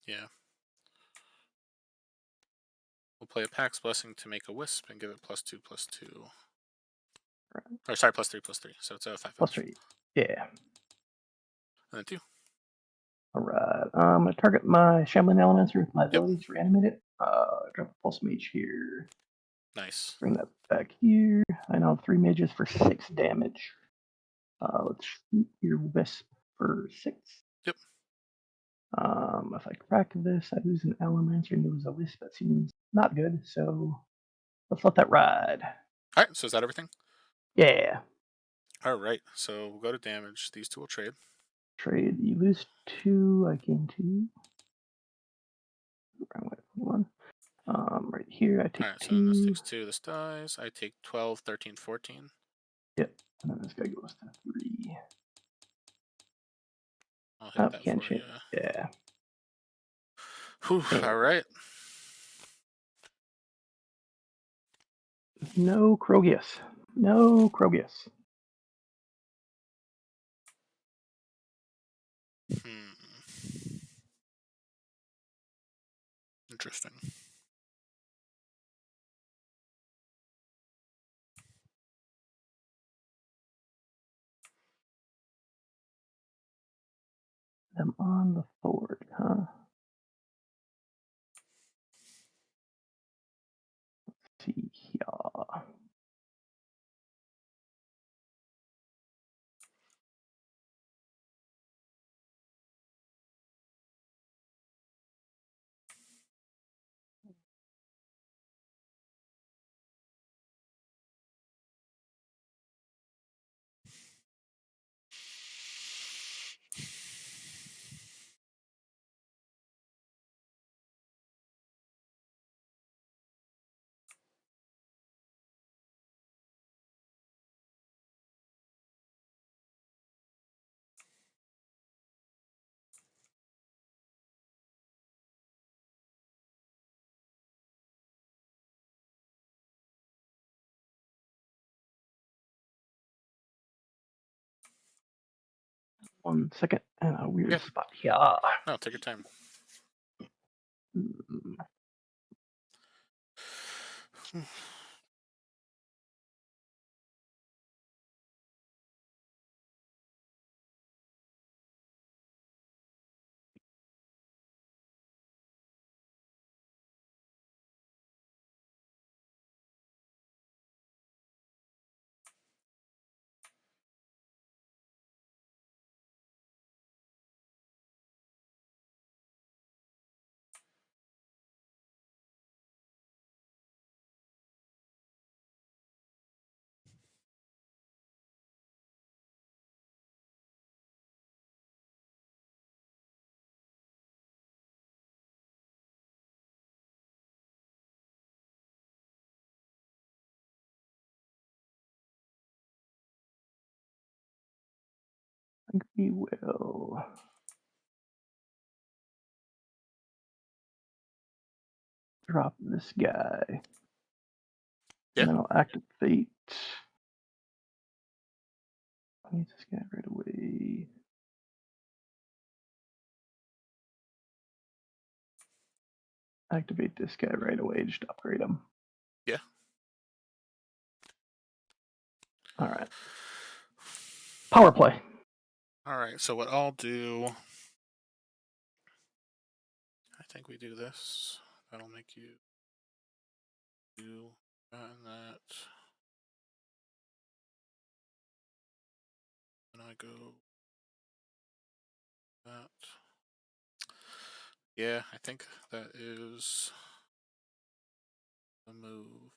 Yeah. We'll play a Pax Blessing to make a Wisp and give it +2/+2. Right. Or sorry, +3/+3. So it's a 5/5. +3. Yeah. And then 2. Alright. I'm gonna target my Shambling Elementor with my Yep. abilities, reanimate it. Drop a Pulse Mage here. Nice. Bring that back here. I now have 3 mages for 6 damage. Let's shoot your Wisp for 6. Yep. If I crack this, I lose an Elementor and lose a Wisp. That seems not good, so let's let that ride. All right. So is that everything? Yeah. All right. So we'll go to damage. These two will trade. Trade. You lose 2, I gain 2. Wrong way, 1. Right here, I take All right. So 2. this takes 2. This dies. I take 12, 13, 14. Yep. And then this guy goes to 3. I'll hit that Can't for change. you. Yeah. Whew, all right. No Krogius. No Krogius. Interesting. I'm on the Forge, huh? Let's see here. One second, and a weird Yeah. spot here. No, take your time. I think we will drop this guy. Yeah. And then I'll activate I need this guy right away. Activate this guy right away. Just upgrade him. Yeah. All right. Power play. All right. So what I'll do, I think we do this. That'll make you do that and that. And I go that. Yeah, I think that is the move.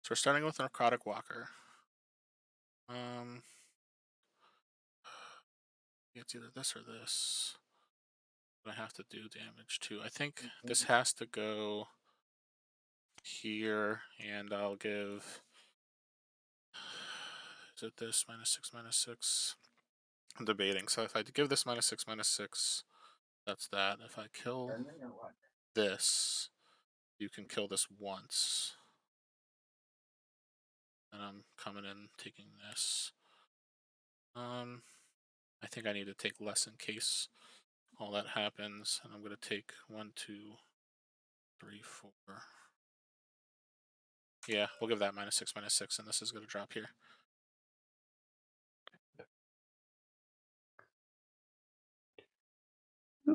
So we're starting with Narcotic Walker. It's either this or this. But I have to do damage too. I think this has to go here, and I'll give. Is it this -6/-6? I'm debating. So if I give this -6/-6, that's that. If I kill this, you can kill this once. And I'm coming in taking this. I think I need to take less in case all that happens. And I'm going to take 1, 2, 3, 4. Yeah, we'll give that -6/-6, and this is going to drop here.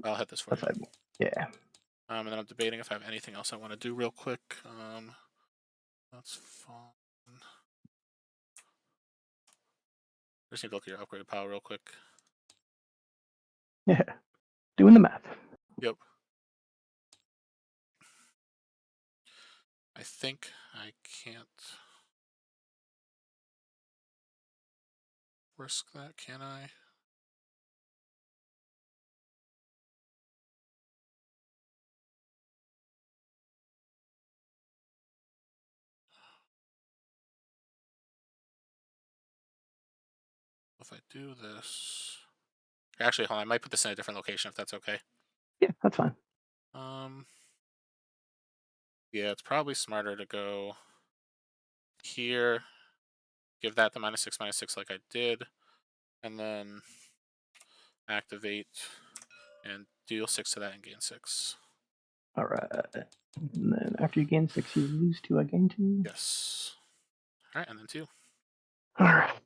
I'll hit this for you. Yeah. And then I'm debating if I have anything else I want to do real quick. That's fine. Just need to look at your upgrade power real quick. Yeah. Doing the math. Yep. I think I can't risk that, can I? If I do this, actually, hold on, I might put this in a different location if that's okay. Yeah, that's fine. Yeah, it's probably smarter to go here, give that the -6/-6 like I did, and then activate and deal 6 to that and gain 6. All right. And then after you gain 6, you lose 2. I gain 2. Yes. All right, and then 2. All right.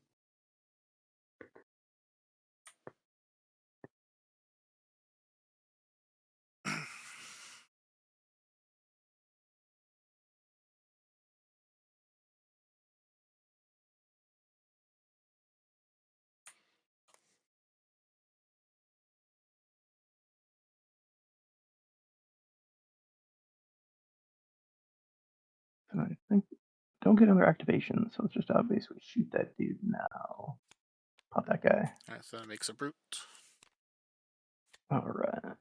And I think don't get another activation, so it's just obviously shoot that dude now. Pop that guy. All right, so that makes a brute. All right.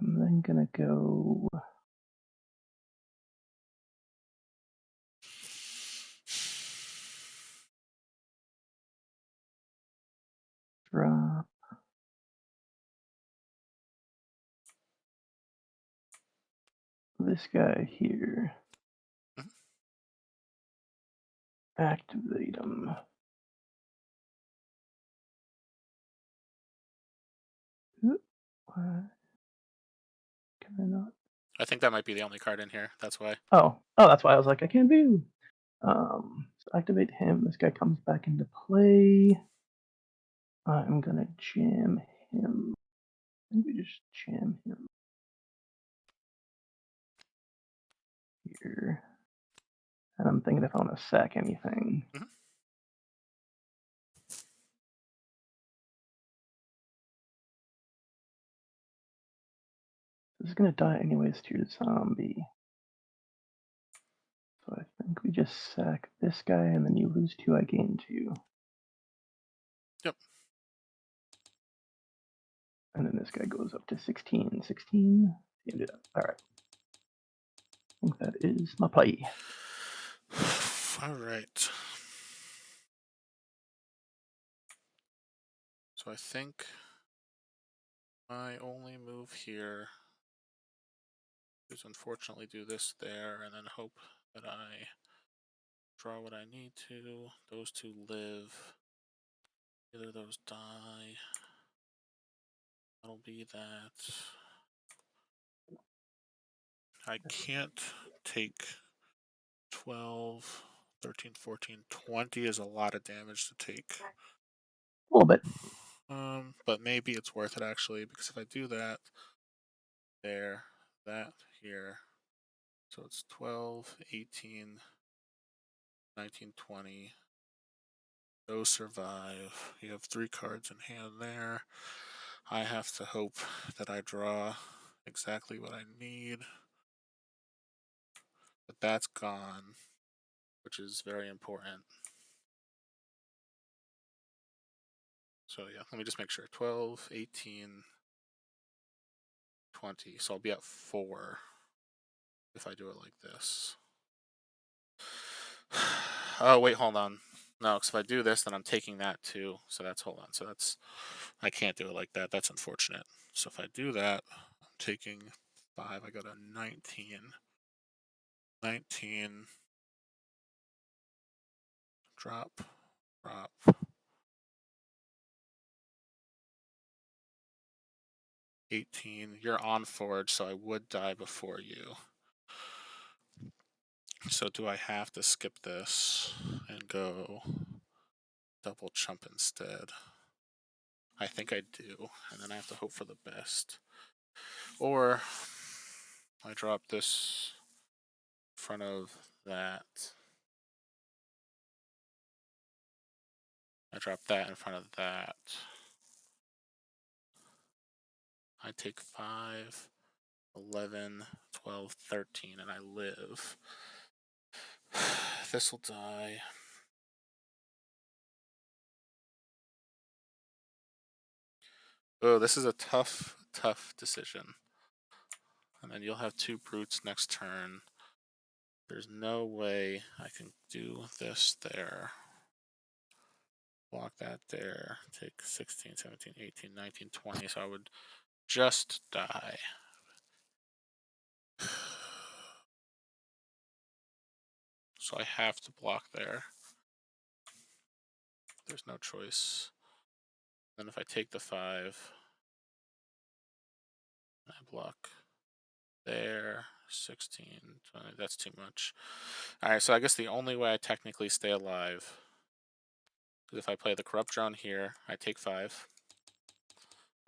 I'm then gonna go. Drop. This guy here. Activate him. Why can I not? I think that might be the only card in here. That's why. Oh, that's why I was like, I can't do. So activate him. This guy comes back into play. I'm gonna jam him. Maybe just jam him here. And I'm thinking if I want to sack anything. This is gonna die anyways to your zombie. So I think we just sack this guy, and then you lose 2, I gain 2. Yep. And then this guy goes up to 16. 16? All right. I think that is my play. All right. So I think My only move here is unfortunately do this there and then hope that I draw what I need to. Those two live. Either of those die. That'll be that. I can't take 12, 13, 14, 20 is a lot of damage to take. A little bit. But maybe it's worth it actually, because if I do that, there, that, here, so it's 12, 18, 19, 20. Those survive. You have 3 cards in hand there. I have to hope that I draw exactly what I need. But that's gone, which is very important. So yeah, let me just make sure. 12, 18, 20. So I'll be at 4 if I do it like this. Oh, wait, hold on. No, because if I do this, then I'm taking that too. So that's, hold on. So that's, I can't do it like that. That's unfortunate. So if I do that, I'm taking 5. I got a 19. 19. Drop. 18. You're on Forge, so I would die before you. So do I have to skip this and go double chump instead? I think I do, and then I have to hope for the best. Or I drop this in front of that. I drop that in front of that. I take 5, 11, 12, 13, and I live. This will die. Oh, this is a tough decision. And then you'll have 2 brutes next turn. There's no way I can do this there. Block that there. Take 16, 17, 18, 19, 20. So I would just die. So I have to block there. There's no choice. Then if I take the 5, I block there. 16, 20. That's too much. Alright, so I guess the only way I technically stay alive is if I play the Corrupt Drone here. I take 5.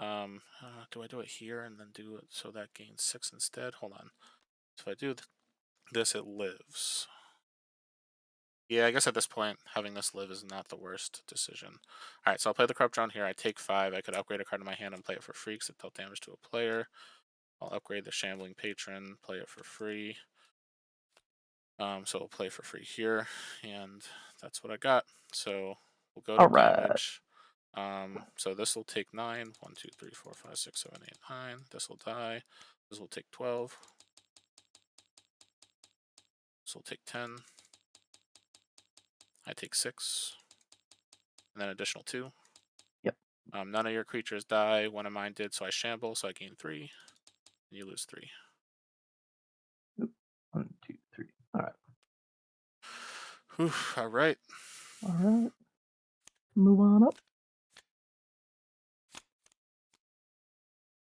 Do I do it here and then do it so that gains 6 instead? Hold on. So if I do this, it lives. Yeah, I guess at this point, having this live is not the worst decision. Alright, so I'll play the Corrupt Drone here. I take 5. I could upgrade a card in my hand and play it for free because it dealt damage to a player. I'll upgrade the Shambling Patron, play it for free. So we'll play for free here, and that's what I got. So we'll go to All right. damage. So this will take 9. 1, 2, 3, 4, 5, 6, 7, 8, 9. This will die. This will take 12. This will take 10. I take 6. And then additional 2. Yep. None of your creatures die. One of mine did, so I shamble, so I gain 3. And you lose 3. 1, 2, 3. All right. Whew, all right. All right. Move on up.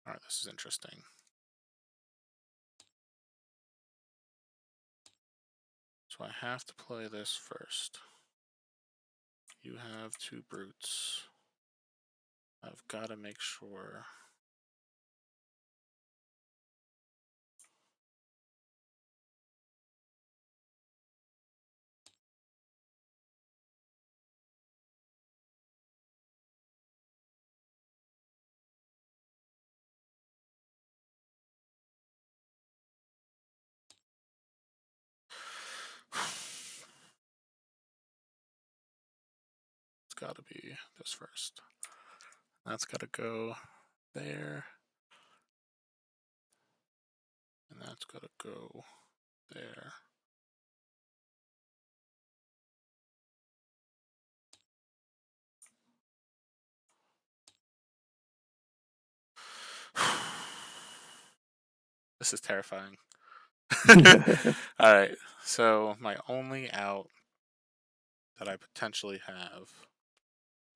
All right, this is interesting. So I have to play this first. You have 2 brutes. I've got to make sure. It's got to be this first. That's got to go there. And that's got to go there. This is terrifying. All right, so my only out that I potentially have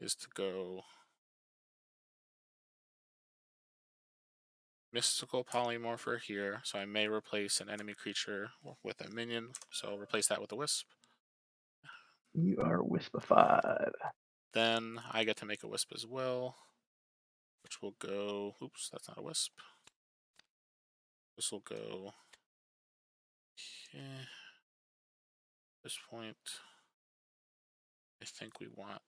is to go Mystical Polymorpher here, so I may replace an enemy creature with a minion, so I'll replace that with a Wisp. You are Wispified. Then I get to make a Wisp as well, which will go... Oops, that's not a Wisp. This will go... Okay. At this point, I think we want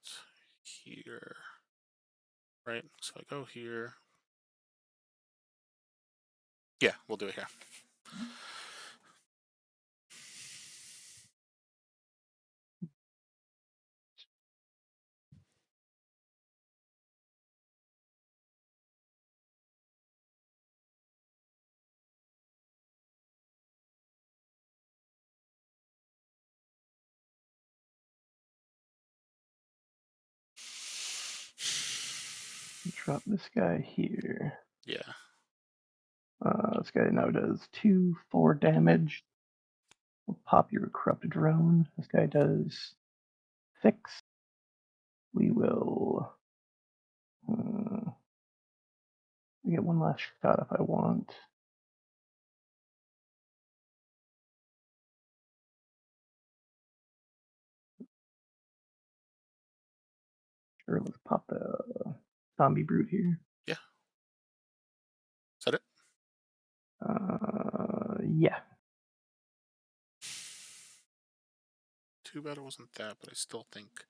here. Right, so I go here. Yeah, we'll do it here. Drop this guy here. Yeah. This guy now does 4 damage. We'll pop your Corrupt Drone. This guy does 6. We will get one last shot if I want. Sure, let's pop the Zombie Brute here. Yeah. Is that it? Yeah. Too bad it wasn't that, but I still think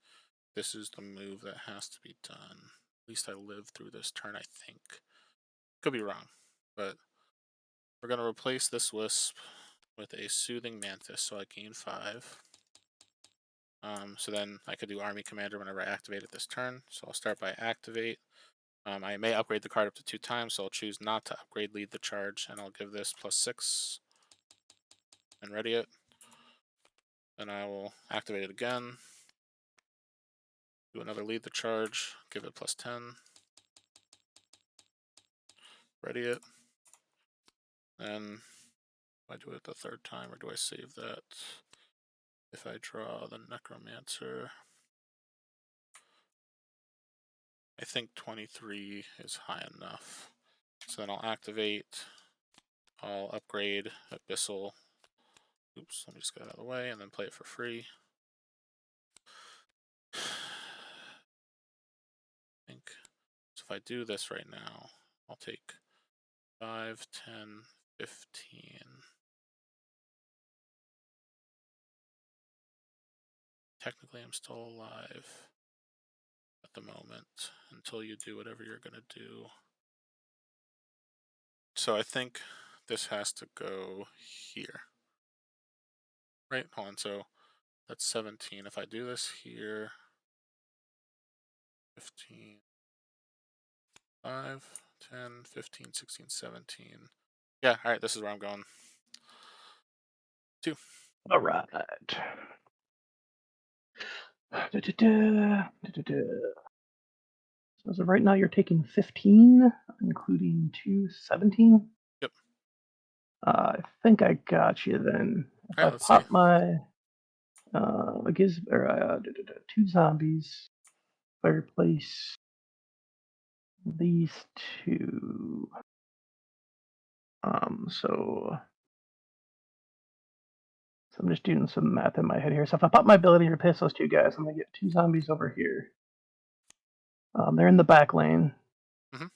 this is the move that has to be done. At least I live through this turn, I think. Could be wrong, but we're going to replace this Wisp with a Soothing Mantis, so I gain 5. So then I could do Army Commander whenever I activate it this turn. So I'll start by Activate. I may upgrade the card up to 2 times, so I'll choose not to upgrade Lead the Charge, and I'll give this +6 and ready it. Then I will activate it again. Do another Lead the Charge, give it +10. Ready it. Then do I do it the 3rd time, or do I save that? If I draw the Necromancer, I think 23 is high enough. So then I'll activate, I'll upgrade Abyssal. Oops, let me just get out of the way and then play it for free. I think, so if I do this right now, I'll take 5, 10, 15. Technically, I'm still alive at the moment until you do whatever you're going to do. So I think this has to go here. Right, hold on, so that's 17. If I do this here, 15, 5, 10, 15, 16, 17. Yeah, alright, this is where I'm going. 2. All right. So as of right now, you're taking 15, including 2, 17. Yep. I think I got you then. If Alright, I let's pop see. my 2 zombies, if I replace these 2, so I'm just doing some math in my head here. So if I pop my ability to replace those 2 guys, I'm gonna get 2 zombies over here. They're in the back lane. Mhm.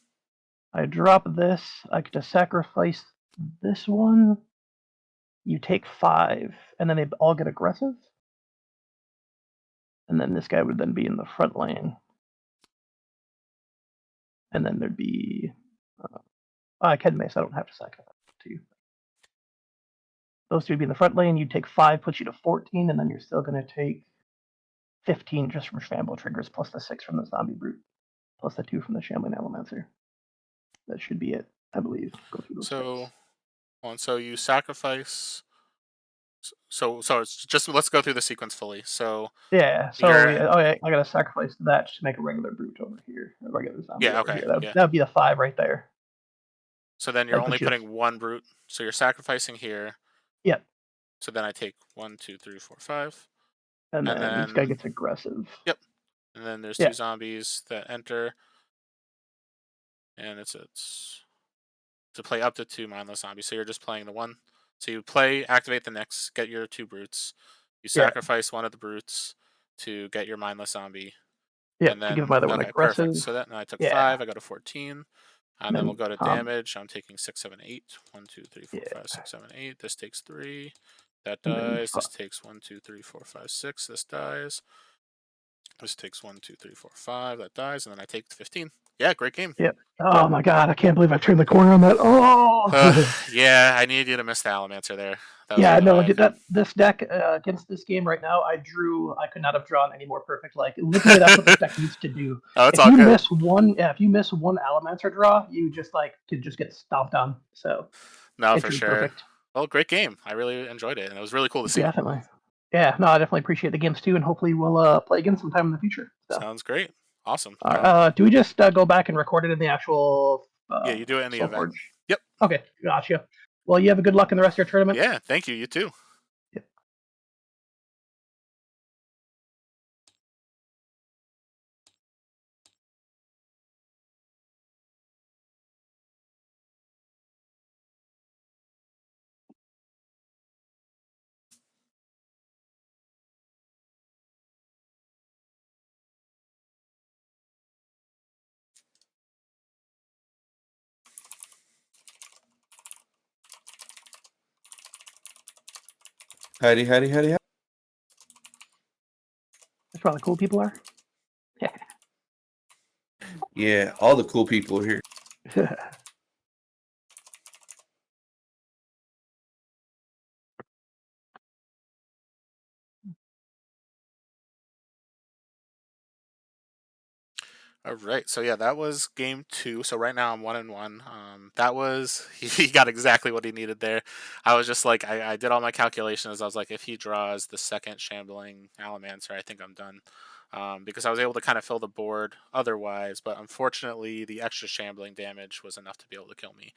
I drop this. I get to sacrifice this one. You take 5, and then they all get aggressive. And then this guy would then be in the front lane. And then there'd be Ked Mace. I don't have to sacrifice to you. Those 2 would be in the front lane. You'd take 5, puts you to 14, and then you're still going to take 15 just from Shamble triggers, plus the 6 from the Zombie Brute, plus the 2 from the Shambling Elementor. That should be it, I believe. Go through those steps. So you sacrifice. So it's just, let's go through the sequence fully. So yeah, I gotta sacrifice that to make a regular brute over here, a regular zombie over here. That would be the 5 right there. So then you're That only puts you- putting one brute. So you're sacrificing here. Yep. So then I take 1, 2, 3, 4, 5. And And then this guy then- gets aggressive. Yep. And then there's Yeah. 2 zombies that enter. And it's to play up to 2 mindless zombies. So you're just playing the one. So you play, activate the next, get your 2 brutes. You Yeah. sacrifice one of the brutes to get your mindless zombie. Yeah, And then, to give him either one okay, aggressive. perfect. So that, and I took Yeah. 5, I go to 14. And then we'll go to Tom. damage. I'm taking 6, 7, 8. 1, 2, 3, 4, Yeah. 5, 6, 7, 8. This takes 3. That And then dies. This fi- takes 1, 2, 3, 4, 5, 6. This dies. This takes 1, 2, 3, 4, 5. That dies. And then I take 15. Yeah, great game. Yeah. Oh my god, I can't believe I turned the corner on that. Oh. Yeah, I need you to miss the Allomancer there. That was Yeah, really no, bad. that this deck against this game right now, I could not have drawn any more perfect. Like literally, that's what this deck needs to do. Oh, it's if all you good. miss one, if you miss one Allomancer draw, you just like could just get stomped on. So No, it's for really sure. perfect. Well, great game. I really enjoyed it, and it was really cool to see. Definitely. Yeah, no, I definitely appreciate the games too, and hopefully we'll play again sometime in the future. So. Sounds great. Awesome. Do we just go back and record it in the actual? Yeah, you do it in the event. SolForge? Yep. Okay, gotcha. Well, you have a good luck in the rest of your tournament. Yeah, thank you. You too. Howdy. That's where all the cool people are. Yeah, all the cool people are here. All right. So yeah, that was game 2. So right now I'm 1-1. That was he got exactly what he needed there. I was just like I did all my calculations. I was like, if he draws the second shambling Allomancer, I think I'm done. Because I was able to kind of fill the board otherwise, but unfortunately the extra shambling damage was enough to be able to kill me.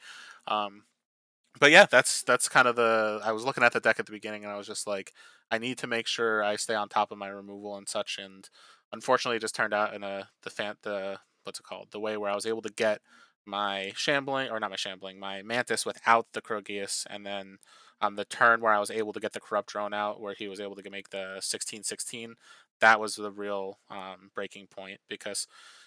But yeah, that's kind of I was looking at the deck at the beginning and I was just like, I need to make sure I stay on top of my removal and such. And unfortunately, it just turned out in the what's it called, the way where I was able to get my shambling, or not my shambling, my mantis without the Krogius, and then the turn where I was able to get the corrupt drone out, where he was able to make the 16-16. That was the real breaking point, because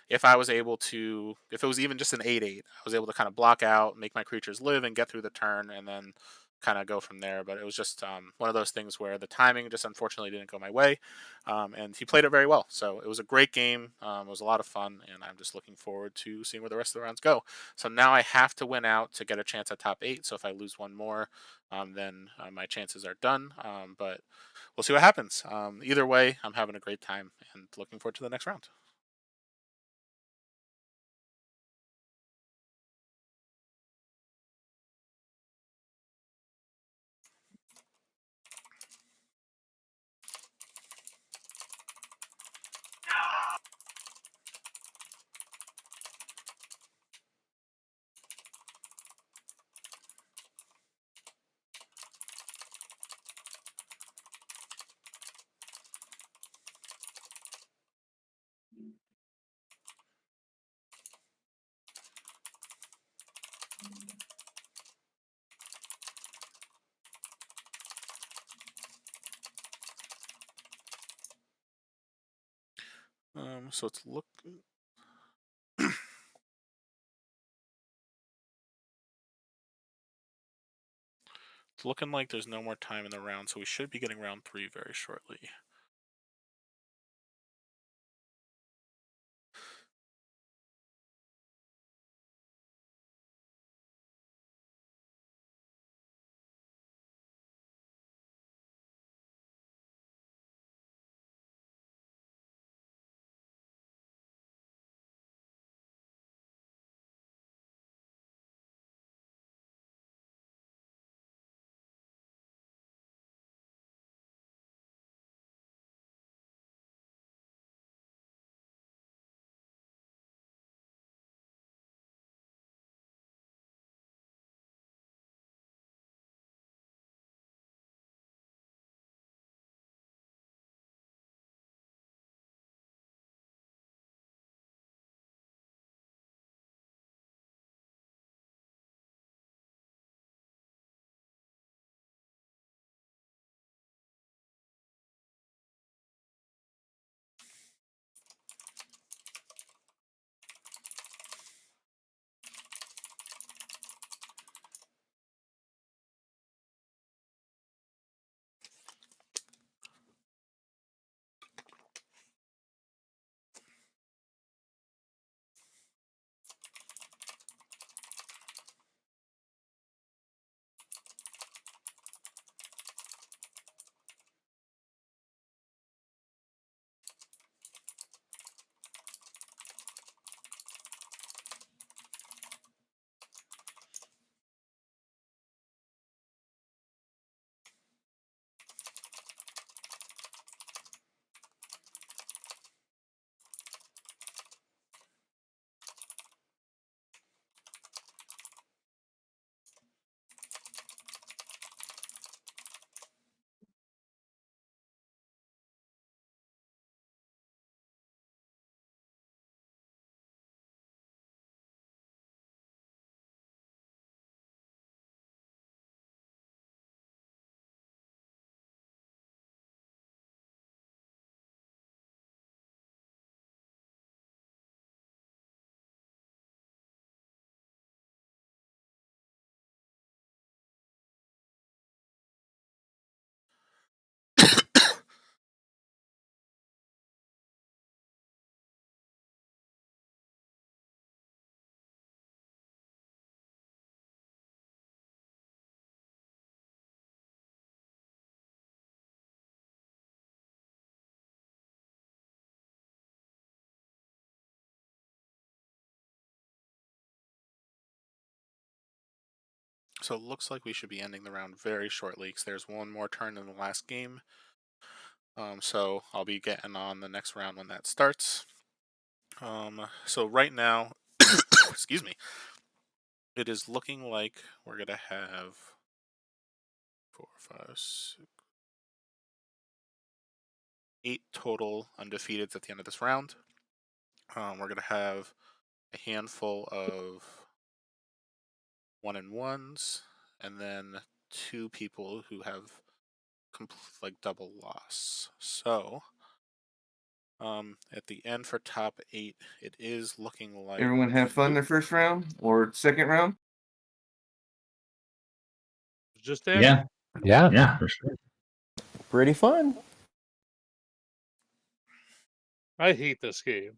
if I was able to, if it was even just an 8/8, I was able to kind of block out, make my creatures live, and get through the turn, and then kind of go from there. But it was just one of those things where the timing just unfortunately didn't go my way, and he played it very well. So it was a great game. It was a lot of fun, and I'm just looking forward to seeing where the rest of the rounds go. So now I have to win out to get a chance at top 8. So if I lose one more, then my chances are done. But we'll see what happens. Either way, I'm having a great time and looking forward to the next round. So it's it's looking like there's no more time in the round, so we should be getting round 3 very shortly. So it looks like we should be ending the round very shortly because there's one more turn in the last game. So I'll be getting on the next round when that starts. So right now, excuse me, it is looking like we're going to have 4, 5, 6, 8 total undefeateds at the end of this round. We're going to have a handful of 1-1s, and then 2 people who have double loss. So, at the end for top 8, it is looking like Everyone have fun their first round or second round? Just there. Yeah. Yeah. Yeah, for sure. Pretty fun. I hate this game.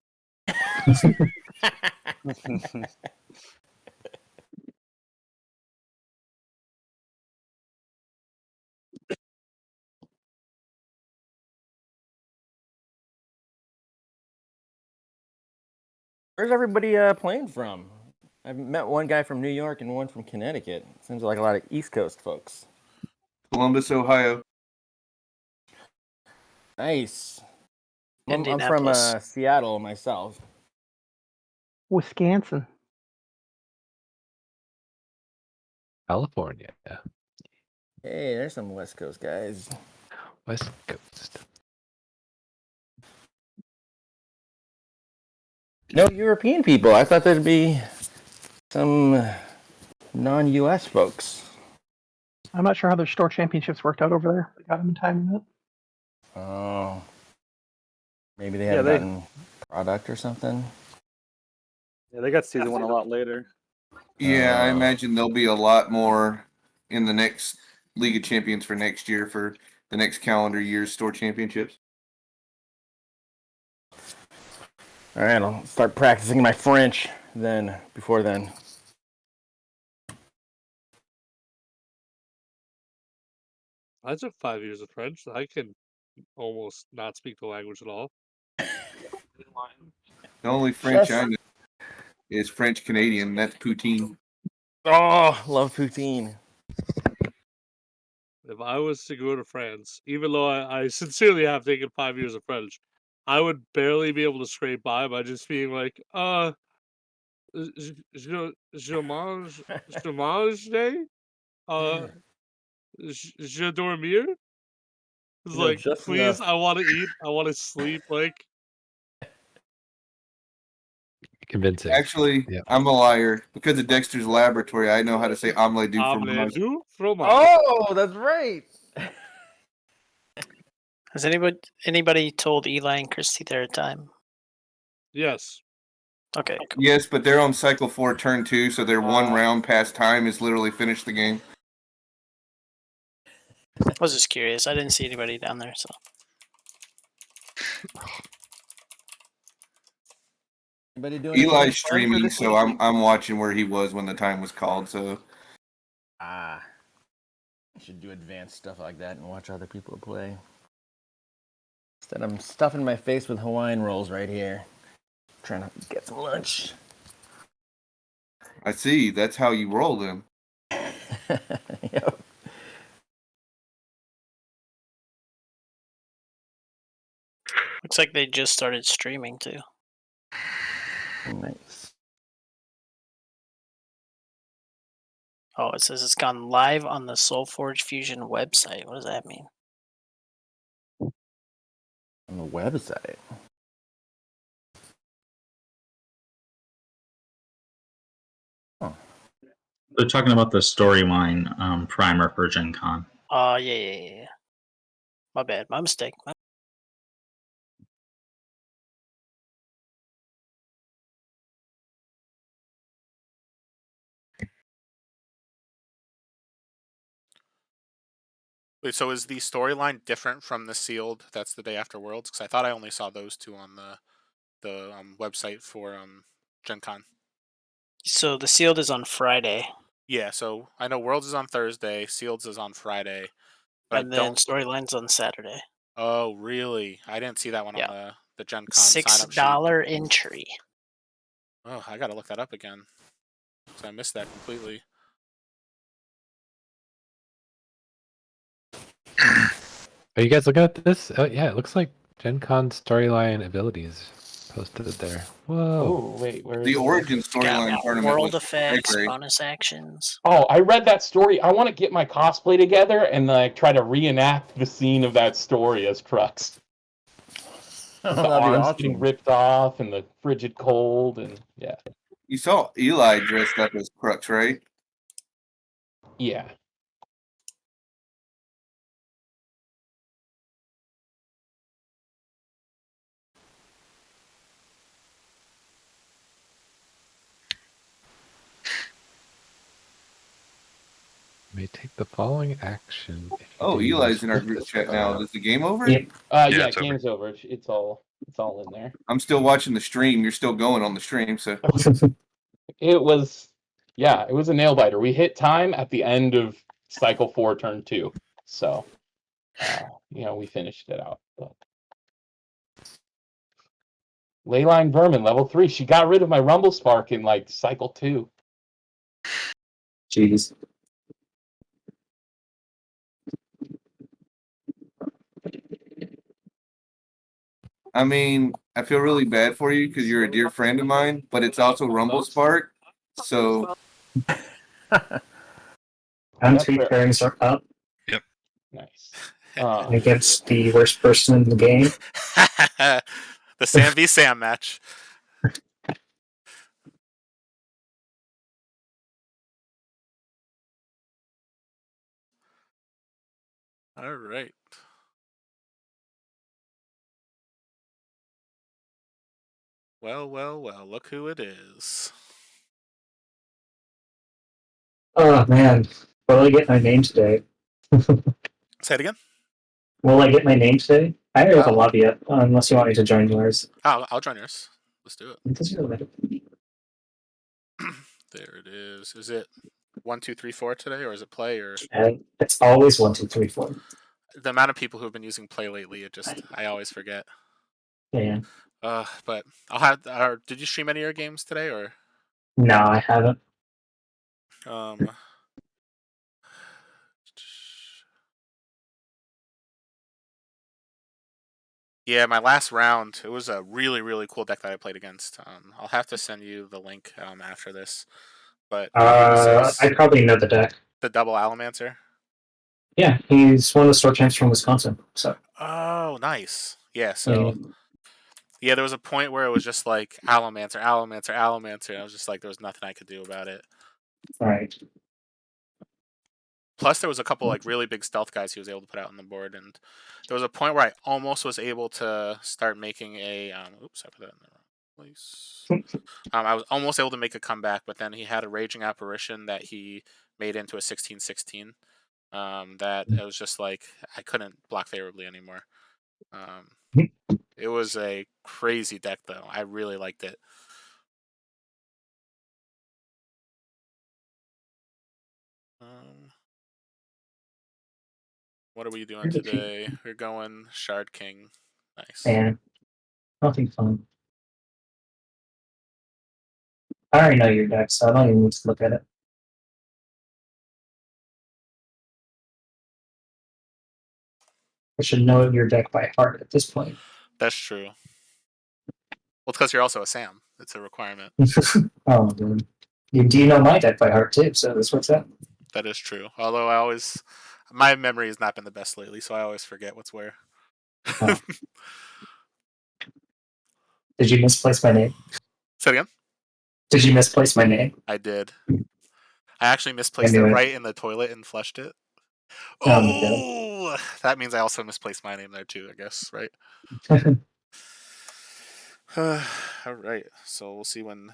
Where's everybody playing from? I've met one guy from New York and one from Connecticut. Seems like a lot of East Coast folks. Columbus, Ohio. Nice. I'm from Indianapolis. Seattle myself. Wisconsin. California. Yeah. Hey, there's some West Coast guys. West Coast. No European people. I thought there'd be some non-US folks. I'm not sure how their store championships worked out over there. They got them in time or not. Oh. Maybe they haven't gotten product or something. Yeah, they got season 1 a lot later. Yeah, I imagine there'll be a lot more in the next League of Champions for next year for the next calendar year's store championships. All right, I'll start practicing my French then. Before then. I took 5 years of French. I can almost not speak the language at all. The only French I know is French Canadian. That's poutine. Oh, love poutine. If I was to go to France, even though I sincerely have taken 5 years of French, I would barely be able to scrape by just being like, je mange day? Je dormir? It's You know, like, just please, enough. I want to eat, I want to sleep, like. Convincing. Actually, Yeah. I'm a liar. Because of Dexter's Laboratory, I know how to say omelette du Omelette fromage. du fromage. Oh, that's right. Has anybody told Eli and Christy their time? Yes. Okay, cool. Yes, but they're on cycle 4, turn 2, so their 1 round past time is literally finished the game. I was just curious. I didn't see anybody down there, so. Anybody doing Eli's anything fun for streaming, this so weekend? I'm watching where he was when the time was called. So I should do advanced stuff like that and watch other people play. Instead, I'm stuffing my face with Hawaiian rolls right here, trying to get some lunch. I see. That's how you roll them. Yep. Looks like they just started streaming too. Nice. Oh, it says it's gone live on the SolForge Fusion website. What does that mean? On the website. They're talking about the storyline primer for Gen Con. Oh, yeah. My bad. My mistake. Wait, so is the storyline different from the sealed? That's the day after Worlds, because I thought I only saw those 2 on the website for Gen Con. So the sealed is on Friday. Yeah, so I know Worlds is on Thursday, Sealeds is on Friday, but And then Storyline's on Saturday. Oh, really? I didn't see that one Yeah. on the Gen Con sign-up sheet. $6 entry. Oh, I gotta look that up again. So I missed that completely. Are you guys looking at this? Oh yeah, it looks like Gen Con storyline abilities posted there. Whoa. Oh wait, where The is it? Origin Got storyline tournament world was effects, great. bonus actions. Oh, I read that story. I want to get my cosplay together and like try to reenact the scene of that story as Crux. With the That'd be arms getting awesome. ripped off and the frigid cold and yeah. You saw Eli dressed up as Crux, right? Yeah. May take the following action. If you Oh, do, Eli's in our flip group this chat now. card. Is the game over? Yeah, it's over. game's over. It's all in there. I'm still watching the stream. You're still going on the stream, so It was a nail biter. We hit time at the end of cycle 4, turn 2. So we finished it out. But... Leyline Vermin, level 3. She got rid of my Rumble Spark in like cycle 2. Jeez. I mean, I feel really bad for you because you're a dear friend of mine, but it's also Rumble Spark. So Untweet pairings are up Nice. against the worst person in the game. The Sam v Sam match. All right. Well, look who it is. Oh man, will I get my name today? Say it again. Will I get my name today? I have a lobby up, unless you want me to join yours. I'll join yours. Let's do it. It doesn't really matter. There it is. Is it 1, 2, 3, 4 today, or is it play? Or It's always 1, 2, 3, 4. the amount of people who've been using play lately, I always forget. Yeah. But I'll have. Did you stream any of your games today, or? No, I haven't. Yeah, my last round, it was a really, really cool deck that I played against. I'll have to send you the link after this. But I probably know the deck. The double Alamancer. Yeah, he's one of the store champs from Wisconsin. So. Oh, nice. Yeah. So. Yeah, there was a point where it was just like Alamancer, and I was just like, there was nothing I could do about it. All right. Plus, there was a couple like really big stealth guys he was able to put out on the board, and there was a point where I almost was able to start making a. Oops, I put that in the wrong place. I was almost able to make a comeback, but then he had a Raging Apparition that he made into a 16/16. That it was just like I couldn't block favorably anymore. It was a crazy deck, though. I really liked it. What are we doing today? We're going Shard King. Nice. And nothing fun. I already know your deck, so I don't even need to look at it. I should know your deck by heart at this point. That's true. Well, it's because you're also a Sam. It's a requirement. Oh, dude. Do you know my deck by heart too? So this works out. That is true. Although my memory has not been the best lately, so I always forget what's where. Oh. Did you misplace my name? Say it again? Did you misplace my name? I did. I actually misplaced it right in the toilet and flushed it. Oh, that means I also misplaced my name there too, I guess, right? All right. So we'll see when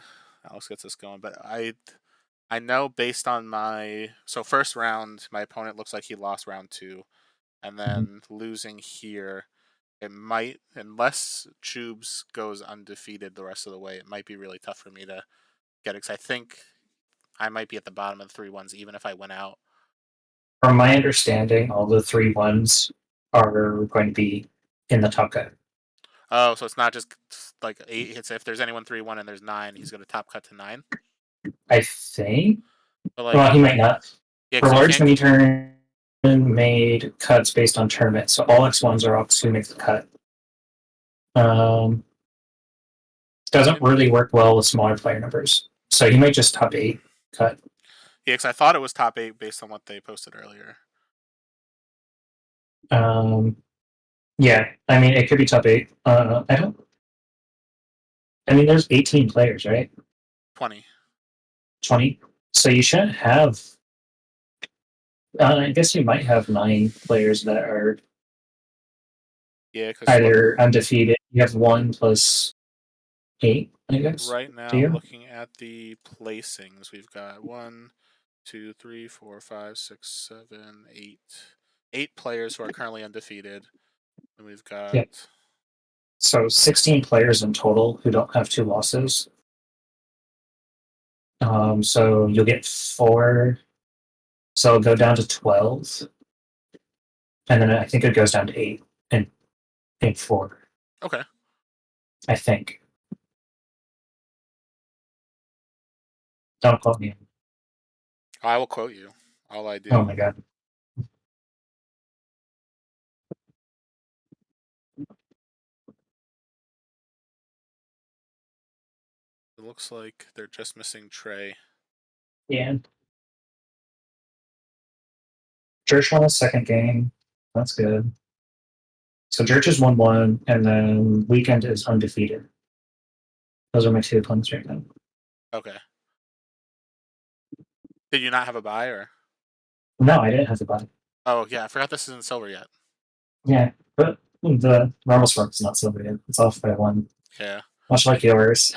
Alex gets us going. But I know based on first round, my opponent looks like he lost round 2. And then losing here, it might, unless Tubes goes undefeated the rest of the way, it might be really tough for me to get it. Because I think I might be at the bottom of the 3-1s, even if I win out. From my understanding, all the 3-1s are going to be in the top cut. Oh, so it's not just like 8 hits. If there's anyone 3-1 and there's 9, he's going to top cut to 9? I think. But Well, he might not. Yeah, for large mini tournaments, made cuts based on tournament, so all X1s are Ox who make the cut. Doesn't really work well with smaller player numbers, so he might just top 8 cut. Yeah, because I thought it was top 8 based on what they posted earlier. Yeah, I mean it could be top 8. I mean, there's 18 players, right? 20. 20. So you shouldn't have. I guess you might have 9 players that are either undefeated. You have 1 plus 8, I guess. Right now, looking at the placings, we've got 1, 2, 3, 4, 5, 6, 7, 8. 8 players who are currently undefeated. And we've got. Yeah. So 16 players in total who don't have 2 losses. So you'll get 4. So it'll go down to 12. And then I think it goes down to 8 and 4. Okay. I think. Don't quote me. I will quote you. All I do. Oh my god. It looks like they're just missing Trey. Yeah. Church won his second game. That's good. So Church is 1-1, and then Weekend is undefeated. Those are my 2 opponents right now. Okay. Did you not have a buy or? No, I didn't have to buy. Oh yeah, I forgot this isn't silver yet. Yeah, but the normal spark is not silver yet. It's off by 1. Yeah. Much like yours.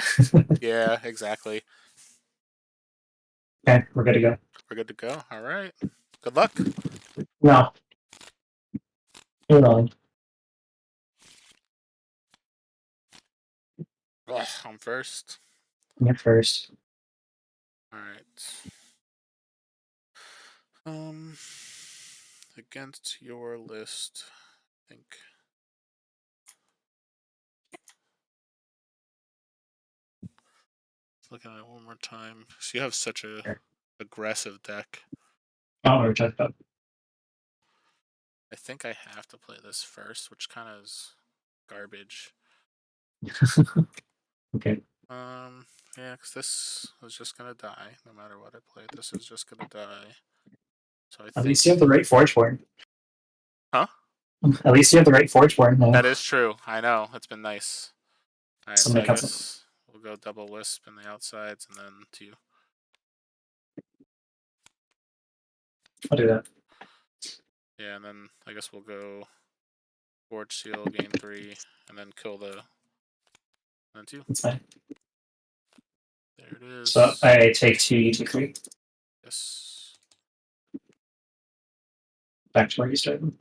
Yeah, exactly. Okay, we're good to go. We're good to go. All right. Good luck. No. You're wrong. Ugh, I'm first. You're first. All right. Against your list, I think. Looking at it one more time. So you have such a aggressive deck. Oh, we're talking about. I think I have to play this first, which kind of is garbage. Okay. Yeah, because this was just gonna die no matter what I play. This is just gonna die. So I At think. least you have the right Forge Born. Huh? At least you have the right Forge Born. No. That is true. I know. It's been nice. All right, so I guess we'll go double Wisp in the outsides and then 2. I'll do that. Yeah, and then I guess we'll go Forge Seal, gain 3, and then kill the. And then 2. That's fine. There it is. So I take 2, you take 3. Yes. Back to where you started.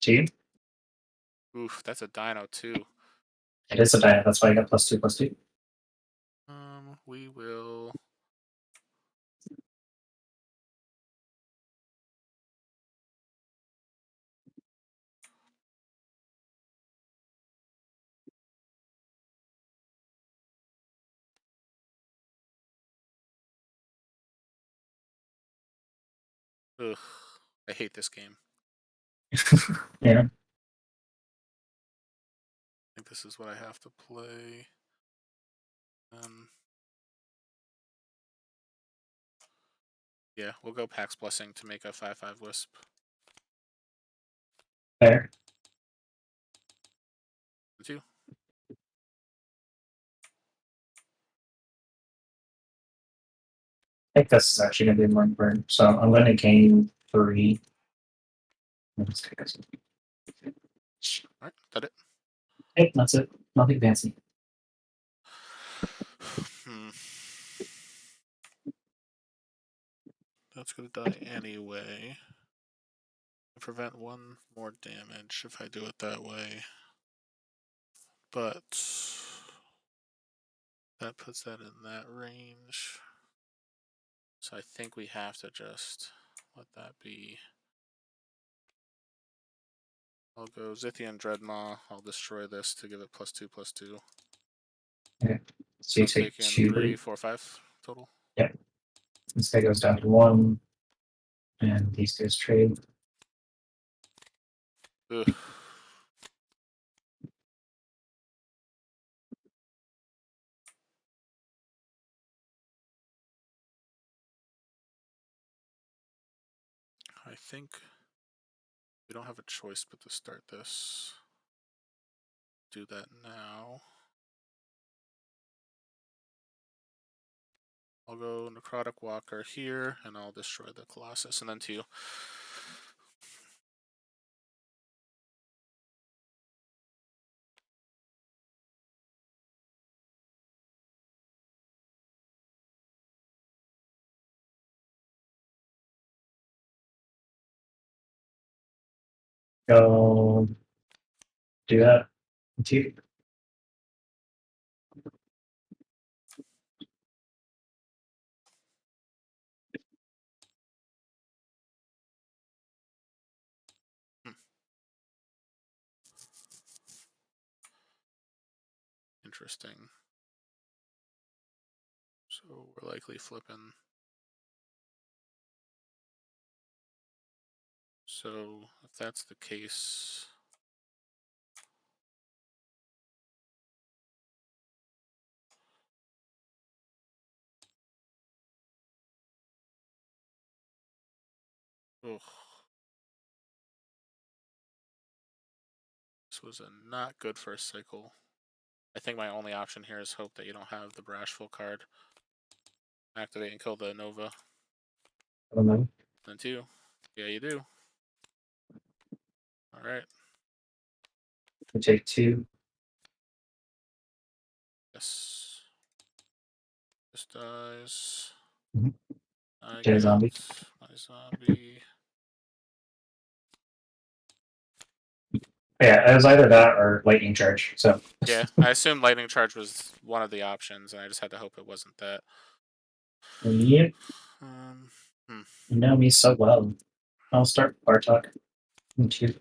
Two. Oof, that's a dino too. It is a dino. That's why I got +2/+2. We will. Ugh, I hate this game. Yeah. I think this is what I have to play. Yeah, we'll go Pax Blessing to make a 5/5 Wisp. Fair. 2. I think this is actually going to be more important. So I'm going to gain 3. Alright, that it? Hey, that's it. Nothing fancy. That's gonna die anyway. I prevent 1 more damage if I do it that way. But that puts that in that range. So I think we have to just let that be. I'll go Zithian Dreadmaw. I'll destroy this to give it +2/+2. Okay. So So you I'm take taking 2. 3, 4, 5 total. Yep. This guy goes down to 1. And these guys trade. Ugh. I think we don't have a choice but to start this. Do that now. I'll go Necrotic Walker here, and I'll destroy the Colossus, and then 2. Go do that. 2. Interesting. So we're likely flipping. So if that's the case, ugh. This was a not good first cycle. I think my only option here is hope that you don't have the Brashful card. Activate and kill the Nova. Then Then 2. Yeah, you do. Alright. you take 2. Yes. This dies. Mhm. I Get a get zombie. my zombie. Yeah, it was either that or lightning charge. So Yeah, I assumed Lightning Charge was one of the options, and I just had to hope it wasn't that. yep. Hmm. You know me so well. I'll start Bartok. 2.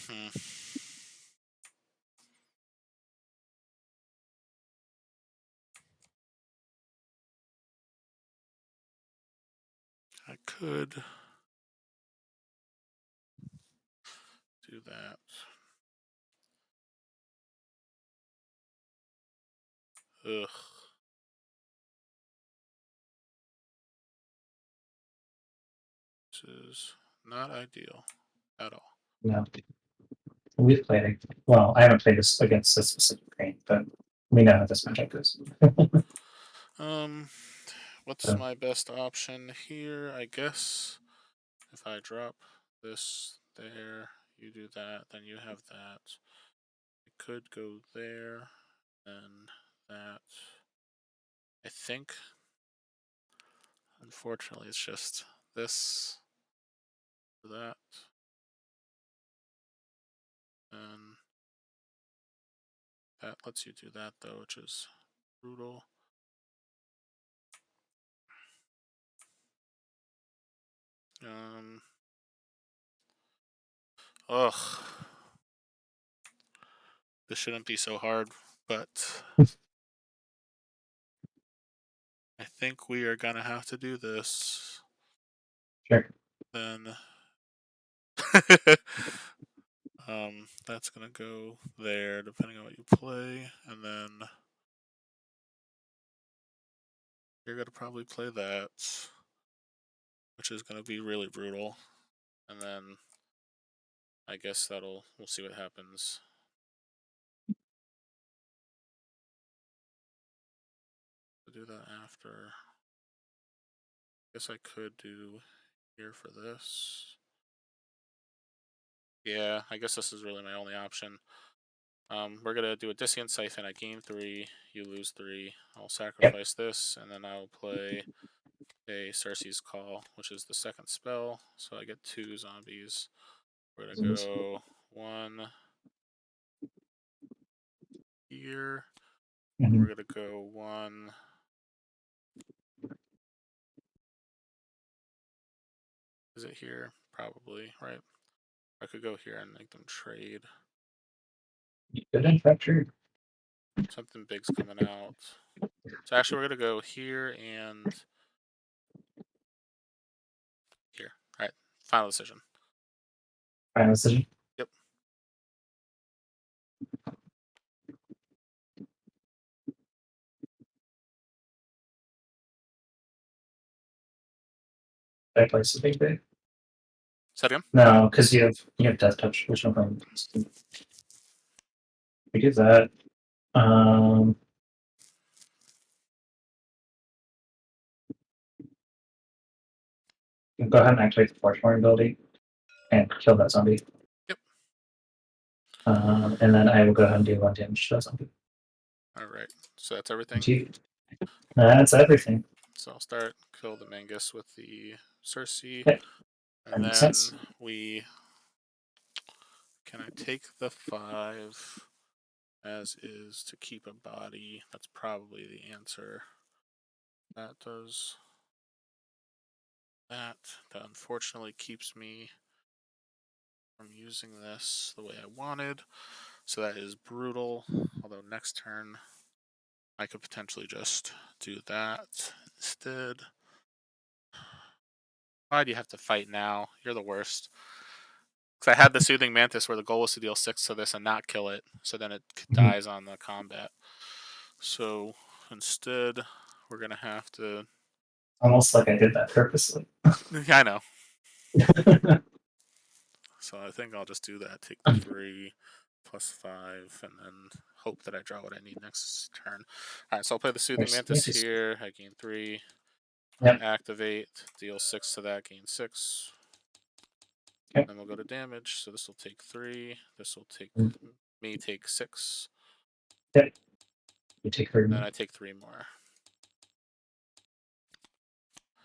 Hmm. I could do that. Ugh. This is not ideal at all. No. We've played it. Well, I haven't played this against this specific game, but we know how this matchup goes. What's my best option here? I guess if I drop this there, you do that, then you have that. It could go there, then that. I think, unfortunately, it's just this, that, and that lets you do that though, which is brutal. Ugh. This shouldn't be so hard, but I think we are gonna have to do this. Sure. Then that's gonna go there depending on what you play, and then you're gonna probably play that, which is gonna be really brutal, and then I guess we'll see what happens. I'll do that after. I guess I could do here for this. Yeah, I guess this is really my only option. We're gonna do a Discient Siphon. I gain 3, you lose 3. I'll sacrifice this, and then I'll play a Cersei's Call, which is the second spell. So I get 2 zombies. We're gonna go 1 here. And we're gonna go 1. Is it here? probably, right? I could go here and make them trade. Good infector. Something big's coming out. So actually, we're gonna go here and here. All right, final decision. Final decision. Yep. I place a big big. Set again? No, because you have death touch. There's no problem. We do that. You can go ahead and activate the Forge ability and kill that zombie. Yep. And then I will go ahead and do 1 damage to that zombie. All right. So that's everything. That's everything. So I'll start kill the Mangus with the Cersei, Okay. and Makes then sense. can I take the 5 as is to keep a body? That's probably the answer. That does that. That unfortunately keeps me from using this the way I wanted. So that is brutal. Although next turn I could potentially just do that instead. Why do you have to fight now? You're the worst. Because I had the Soothing Mantis where the goal was to deal 6 to this and not kill it. So then it dies on the combat. So instead, we're going to have to... Almost like I did that purposely. Yeah, I know. So I think I'll just do that. Take the 3 plus 5 and then hope that I draw what I need next turn. Alright, so I'll play the Soothing Mantis here. I gain 3. Yep. Activate. Deal 6 to that. Gain 6. Yep. Then we'll go to damage. So this will take 3. This will take me take 6. Yep. You take 3 And then more. I take 3 more.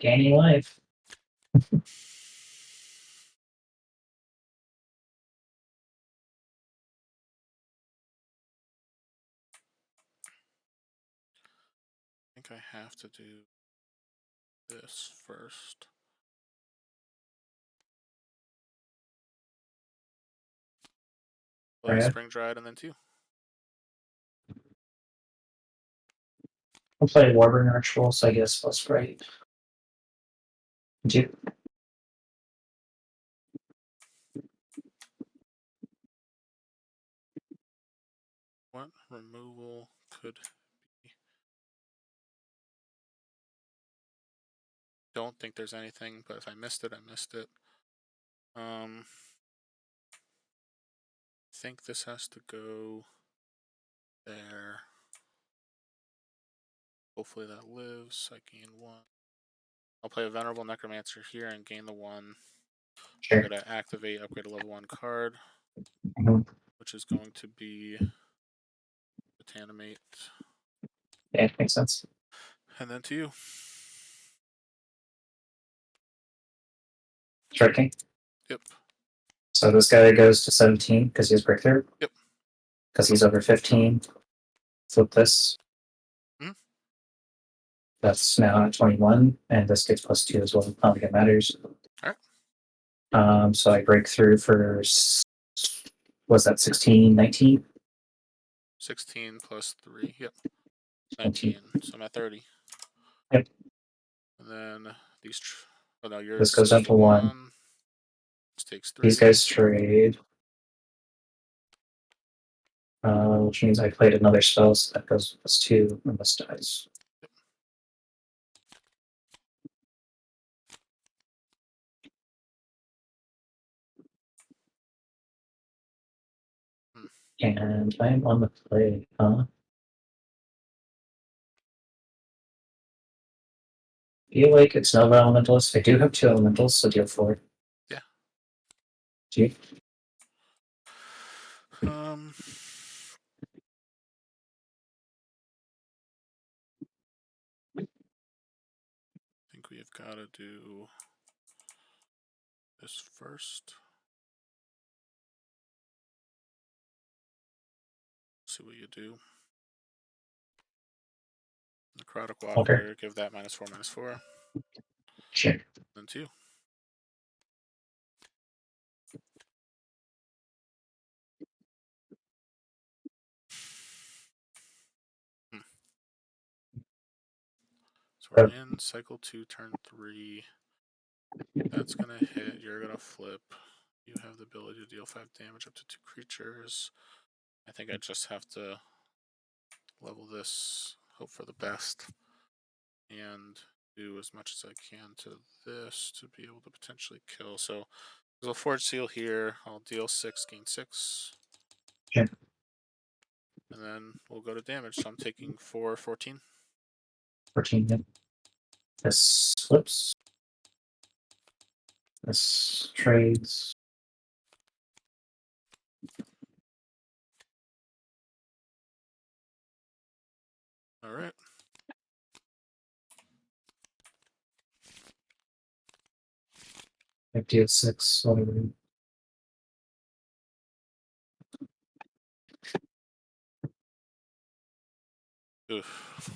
Gaining life. I think I have to do this first. Play Right. Spring Dried and then 2. I'll play Warburn Ritual, so I guess plus right. 2. What removal could be? Don't think there's anything, but if I missed it, I missed it. I think this has to go there. Hopefully that lives. I gain 1. I'll play a Venerable Necromancer here and gain the 1. Sure. I'm going to activate, upgrade a level 1 card, which is going to be Botanimate. Yeah, it makes sense. And then to you. Striking. Yep. So this guy goes to 17 because he has breakthrough. Yep. Because he's over 15. Flip this. That's now at 21, and this gets plus 2 as well. I don't think it matters. Alright. So I break through for, was that 16, 19? 16 plus 3, yep. 19, so I'm at 30. Yep. And then these, oh no, yours This goes is up to 1. This takes 3. These guys trade. Which means I played another spell, so that goes plus 2, and this dies. And I'm on the play, huh? Feel like it's Nova Elementals. I do have 2 Elementals, so deal 4. Yeah. Do you? I think we've got to do this first. See what you do. Necrotic Walker, give that -4/-4. Sure. Then 2. So we're in cycle 2, turn 3. That's gonna hit. You're gonna flip. You have the ability to deal 5 damage up to 2 creatures. I think I just have to level this, hope for the best, and do as much as I can to this to be able to potentially kill. So there's a Forge Seal here. I'll deal 6, gain 6. Okay. And then we'll go to damage. So I'm taking 4, 14. 14, yep. This flips. This trades. All right. I deal 6. Whatever. Oof.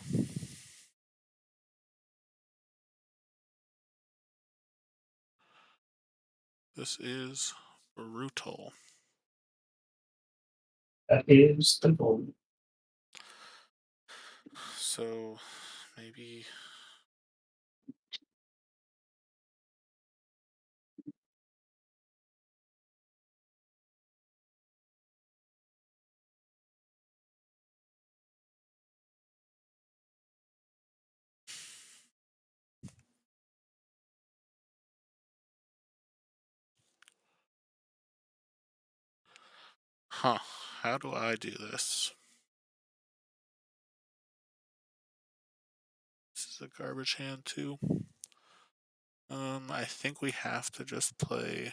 This is brutal. That is the goal. So maybe. Huh. How do I do this? This is a garbage hand too. I think we have to just play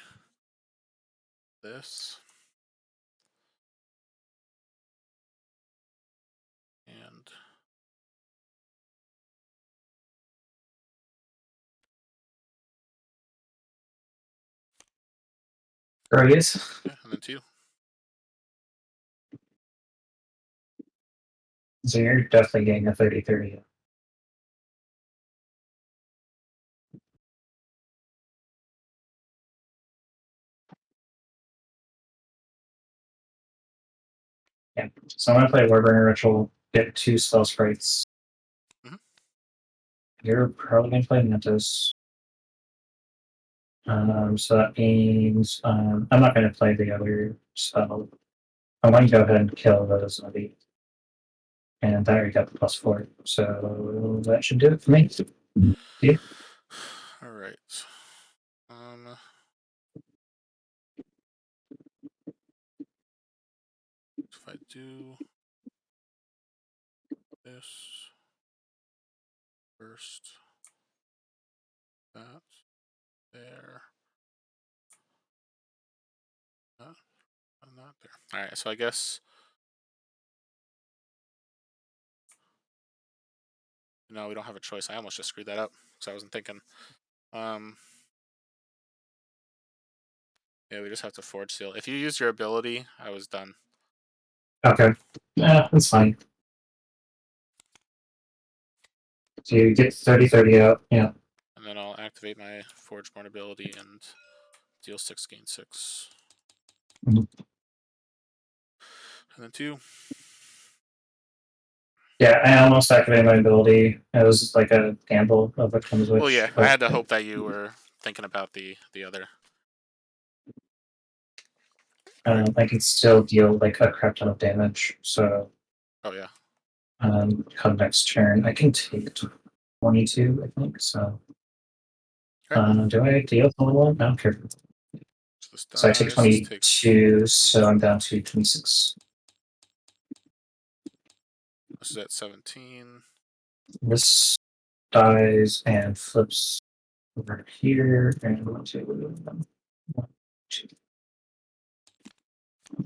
this. And There he is. yeah, and then 2. So you're definitely getting a 30-30. Yeah. So I'm gonna play Warbringer Ritual, get 2 spell sprites. Mhm. You're probably gonna play Mentos. So that means I'm not gonna play the other spell. I'm going to go ahead and kill the zombie. And there you got the +4. So that should do it for me. Yeah. All right. If I do this first, that there, that, and that there. All right. So I guess. No, we don't have a choice. I almost just screwed that up because I wasn't thinking. Yeah, we just have to Forge Seal. If you use your ability, I was done. Okay. Yeah, that's fine. So you get 30-30 out. Yeah. And then I'll activate my Forgeborn ability and deal 6, gain 6. Mm-hmm. And then 2. Yeah, I almost activated my ability. It was like a gamble of what comes with. Well, yeah, I had to hope that you were thinking about the other. I can still deal like a crap ton of damage. So. Oh yeah. Come next turn, I can take 22. I think so. Do I deal 21? No, care. So I take 22. So I'm down to 26. This is at 17. This dies and flips over here, and 1, 2, 1, 2.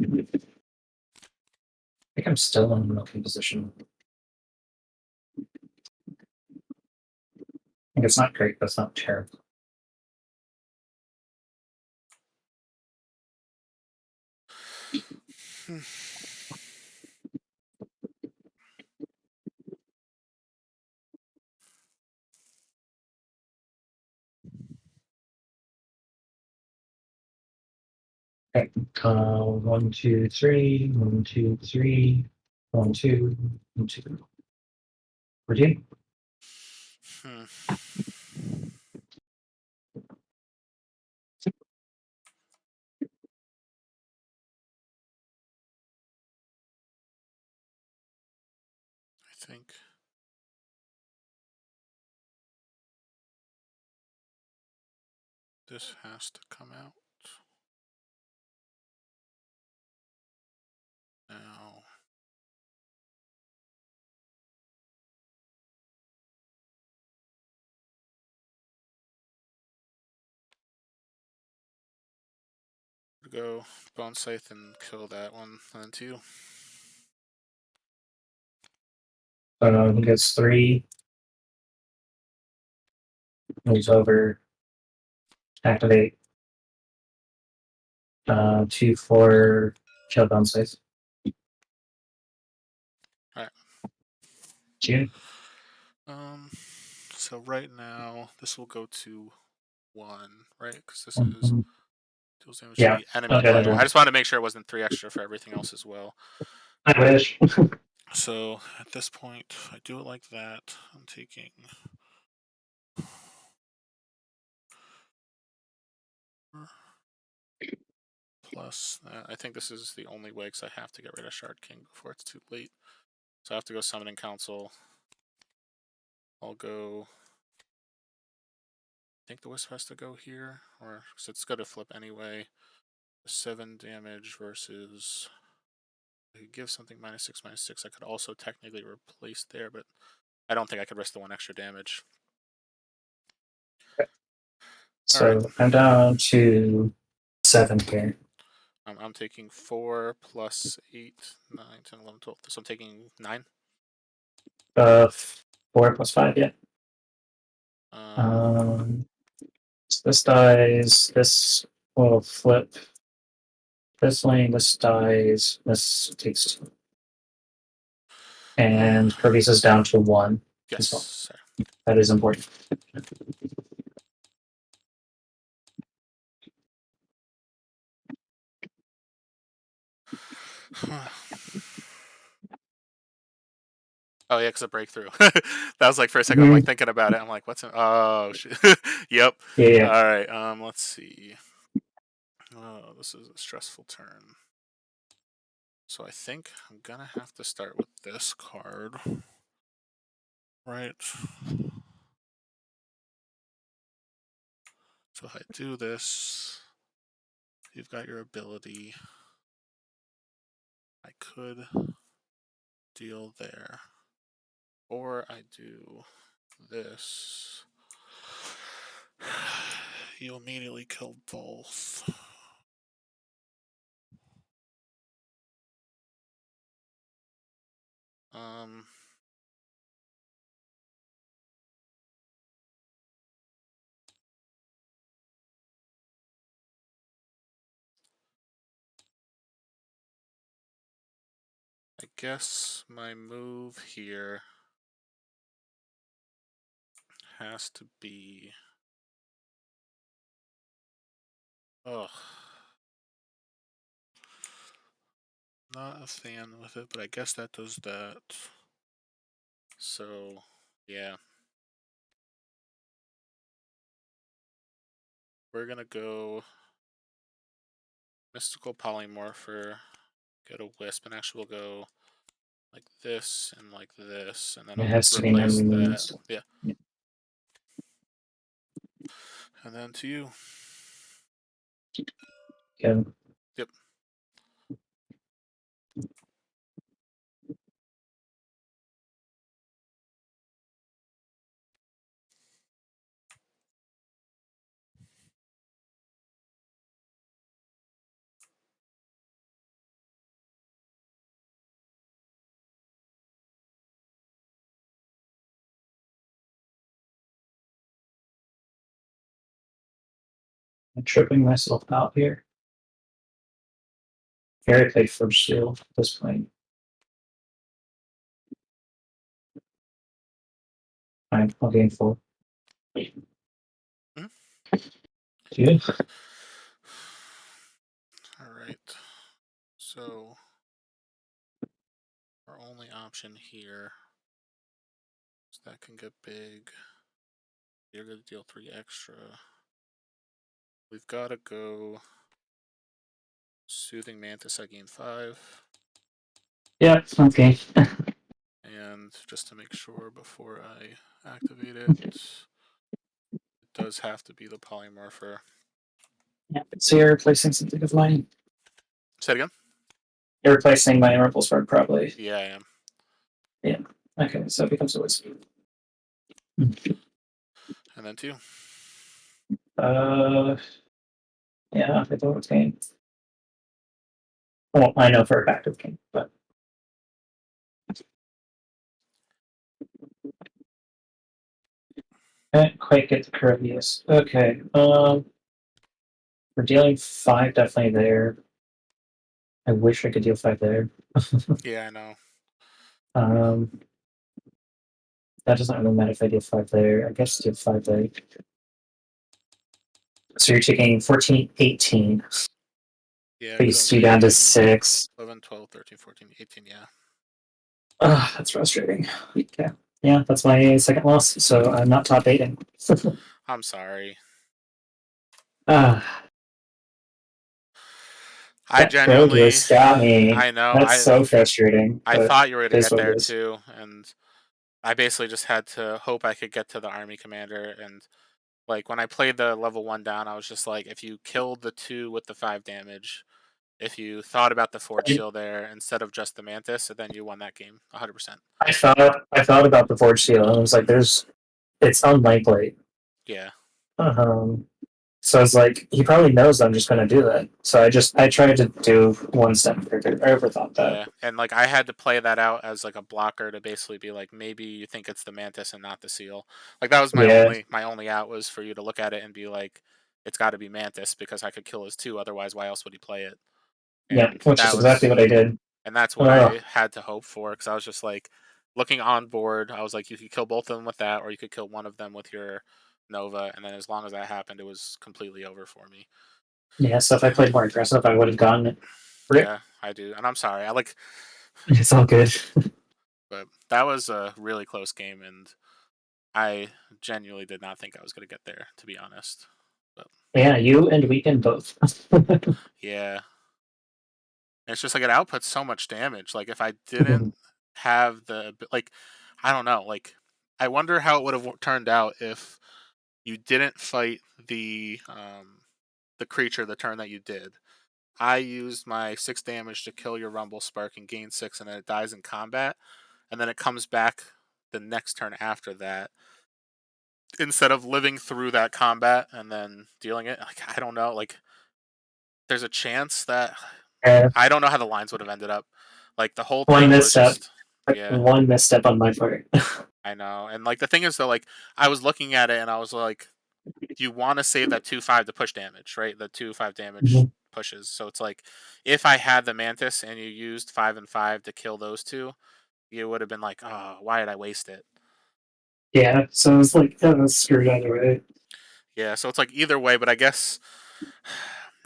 I think I'm still in the position. I think it's not great, but it's not terrible. Okay, 1, 2, 3, 1, 2, 3, 1, 2, 1, 2. We're good. Hmm. I think. This has to come out. Now. Go Bone Scythe and kill that one, and then 2. He gets 3. Moves over. Activate. 2 for kill Bone Scythe. Alright. June. So right now, this will go to 1, right? Because this Mm-hmm. is deals damage Yeah. to the enemy Okay, player. I just wanted to make sure it wasn't 3 extra for everything else as well. I wish. So at this point, I do it like that. I'm taking. Plus, I think this is the only way because I have to get rid of Shard King before it's too late. So I have to go Summoning Council. I'll go. I think the Wisp has to go here, or because it's going to flip anyway. 7 damage versus. I could give something -6/-6. I could also technically replace there, but I don't think I could risk the 1 extra damage. So right. I'm down to 7 here. I'm taking 4 plus 8, 9, 10, 11, 12. So I'm taking 9. 4 plus 5, yeah. So this dies. This will flip. This lane, this dies. This takes 2. And Kirby's is down to 1. Yes, as well. sir. That is important. Oh yeah, because a breakthrough. That was like for a second. I'm like thinking about it. I'm like, what's? Oh shit. Yep. Yeah. All right. Let's see. Oh, this is a stressful turn. So I think I'm gonna have to start with this card. Right. So if I do this, you've got your ability. I could deal there. Or I do this. You immediately kill both. I guess my move here has to be. Ugh. Not a fan with it, but I guess that does that. So, yeah. We're gonna go Mystical Polymorpher, get a Wisp, and actually we'll go like this and like this, and then It I'll has to be replace that. memories. Yeah. And then to you. Yeah. Yep. I'm tripping myself out here. Very played for still at this point. Fine, I'll gain 4. Good. All right. So our only option here, so that can get big. You're gonna deal 3 extra. We've got to go Soothing Mantis at gain 5. Yeah, okay. And just to make sure before I activate it, it does have to be the polymorpher. Yeah, so you're replacing something of mine. Say it again? You're replacing my Oracle Spark, probably. Yeah, I am. Yeah. Okay, so it becomes a whisper. And then 2. Yeah, I thought it was game. Well, I know for a fact it's game, but can't quite get the Caribbeans. Okay. We're dealing 5 definitely there. I wish I could deal 5 there. Yeah, I know. That doesn't really matter if I deal 5 there. I guess deal 5 there. So you're taking 14, 18. Yeah, Takes you down to 6. 11, 12, 13, 14, 18, yeah. That's frustrating. Okay. Yeah, that's my second loss, so I'm not top 8. I'm sorry. I genuinely just got me. I know. That's so frustrating. I thought you were gonna get what it there is. too, and I basically just had to hope I could get to the army commander. And like when I played the level 1 down, I was just like, if you killed the 2 with the 5 damage, if you thought about the Forge Seal there instead of just the Mantis, then you won that game 100%. I thought about the Forge Seal, and I was like, it's unlikely. Yeah. So I was like, he probably knows I'm just going to do that. So I tried to do one step further. I overthought that. Yeah, and like I had to play that out as like a blocker to basically be like, maybe you think it's the Mantis and not the Seal. Like that was my only out was for you to look at it and be like, it's got to be Mantis because I could kill his 2. Otherwise, why else would he play it? Yeah, which is exactly what I did. And that's what I had to hope for, because I was just like looking on board. I was like, you could kill both of them with that, or you could kill one of them with your Nova, and then as long as that happened, it was completely over for me. Yeah, so if I played more aggressive, I would have gotten it. Yeah, I do, and I'm sorry. It's all good. But that was a really close game, and I genuinely did not think I was going to get there, to be honest. But yeah, you and Weekend both. yeah. And it's just like it outputs so much damage. Like if I didn't have I don't know. Like I wonder how it would have turned out if you didn't fight the creature the turn that you did. I used my 6 damage to kill your Rumble Spark and gain 6, and then it dies in combat, and then it comes back the next turn after that. Instead of living through that combat and then dealing it, like I don't know, like there's a chance that I don't know how the lines would have ended up. Like the whole thing was just one misstep on my part. I know, and like the thing is though, like I was looking at it and I was like, you want to save that 2/5 to push damage, right? The 2/5 damage pushes. So it's like if I had the Mantis and you used 5 and 5 to kill those 2, you would have been like, oh, why did I waste it? Yeah, so it's like screwed either way. Yeah, so it's like either way, but I guess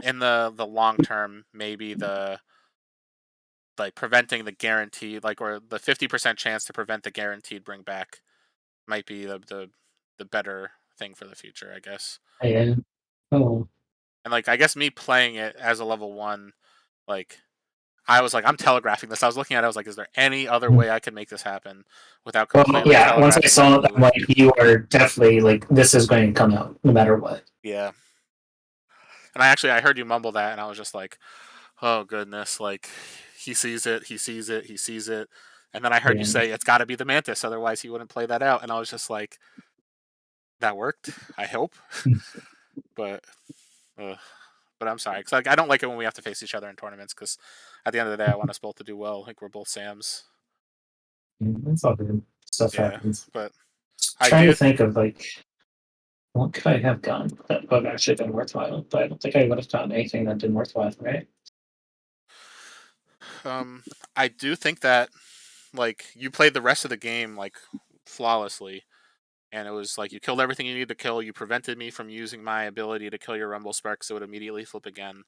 in the long term, maybe the like preventing the guaranteed, like, or the 50% chance to prevent the guaranteed bring back might be the better thing for the future, I guess. Yeah. Oh. And like I guess me playing it as a level 1, like I was like, I'm telegraphing this. I was looking at it, I was like, is there any other way I can make this happen without completely telegraphing? Once I saw that, I'm like, you are definitely like, this is going to come out no matter what. Yeah. And I heard you mumble that, and I was just like, oh goodness, like he sees it, he sees it, he sees it. And then I heard you say it's got to be the Mantis, otherwise he wouldn't play that out. And I was just like, that worked. I hope. But I'm sorry, because like I don't like it when we have to face each other in tournaments. Because at the end of the day, I want us both to do well. Like we're both Sams. It's all good. Stuff happens. But I'm trying to think of like, what could I have done that would have actually been worthwhile? But I don't think I would have done anything that didn't worthwhile, right? I do think that like you played the rest of the game like flawlessly, and it was like you killed everything you needed to kill. You prevented me from using my ability to kill your Rumble Spark, so it would immediately flip again.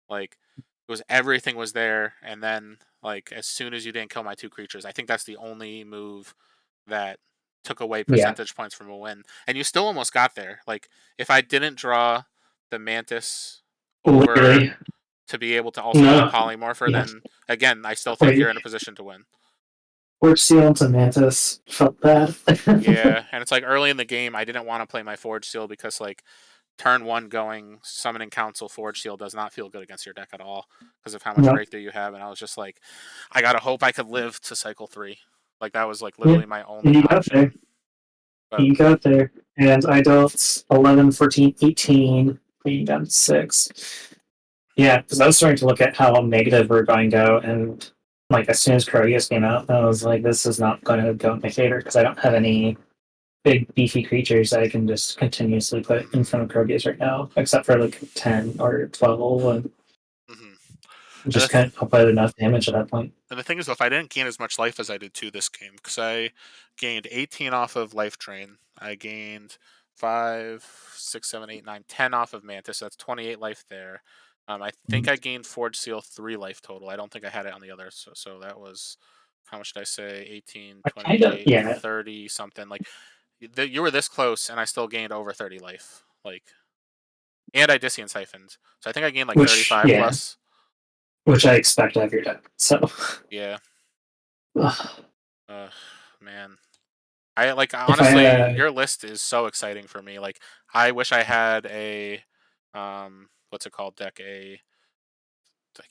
Like it was everything was there, and then like as soon as you didn't kill my 2 creatures, I think that's the only move that took away percentage points from a win, and you still almost got there. Like if I didn't draw the Mantis over Literally. to be able to also get a No. polymorpher, Yeah. then again, I still think Wait. you're in a position to win. Forge Seal into Mantis felt bad. Yeah, and it's like early in the game, I didn't want to play my Forge Seal because like turn 1 going Summoning Council Forge Seal does not feel good against your deck at all because of how much breakthrough you have, and I was just like, I gotta hope I could live to cycle 3. Like that was like literally my only you got option. there. But, You got there. And I dealt 11, 14, 18, being down to 6. Yeah, because I was starting to look at how negative we're going to go, and like as soon as Proteus came out, I was like, this is not going to go in my favor because I don't have any big beefy creatures that I can just continuously put in front of Proteus right now, except for like 10 or 12, and just can't put enough damage at that point. And the thing is, if I didn't gain as much life as I did to this game, because I gained 18 off of Life Drain, I gained 5, 6, 7, 8, 9, 10 off of Mantis, so that's 28 life there. I think I gained Forge Seal 3 life total. I don't think I had it on the others, so that was, how much did I say? 18, 28, 30 something. Like you were this close, and I still gained over 30 life. Like, and I Discian siphoned, so I think I gained like 35 plus. Which I expect out of your deck. So yeah. Man. I like honestly your list is so exciting for me. Like I wish I had a what's it called deck, I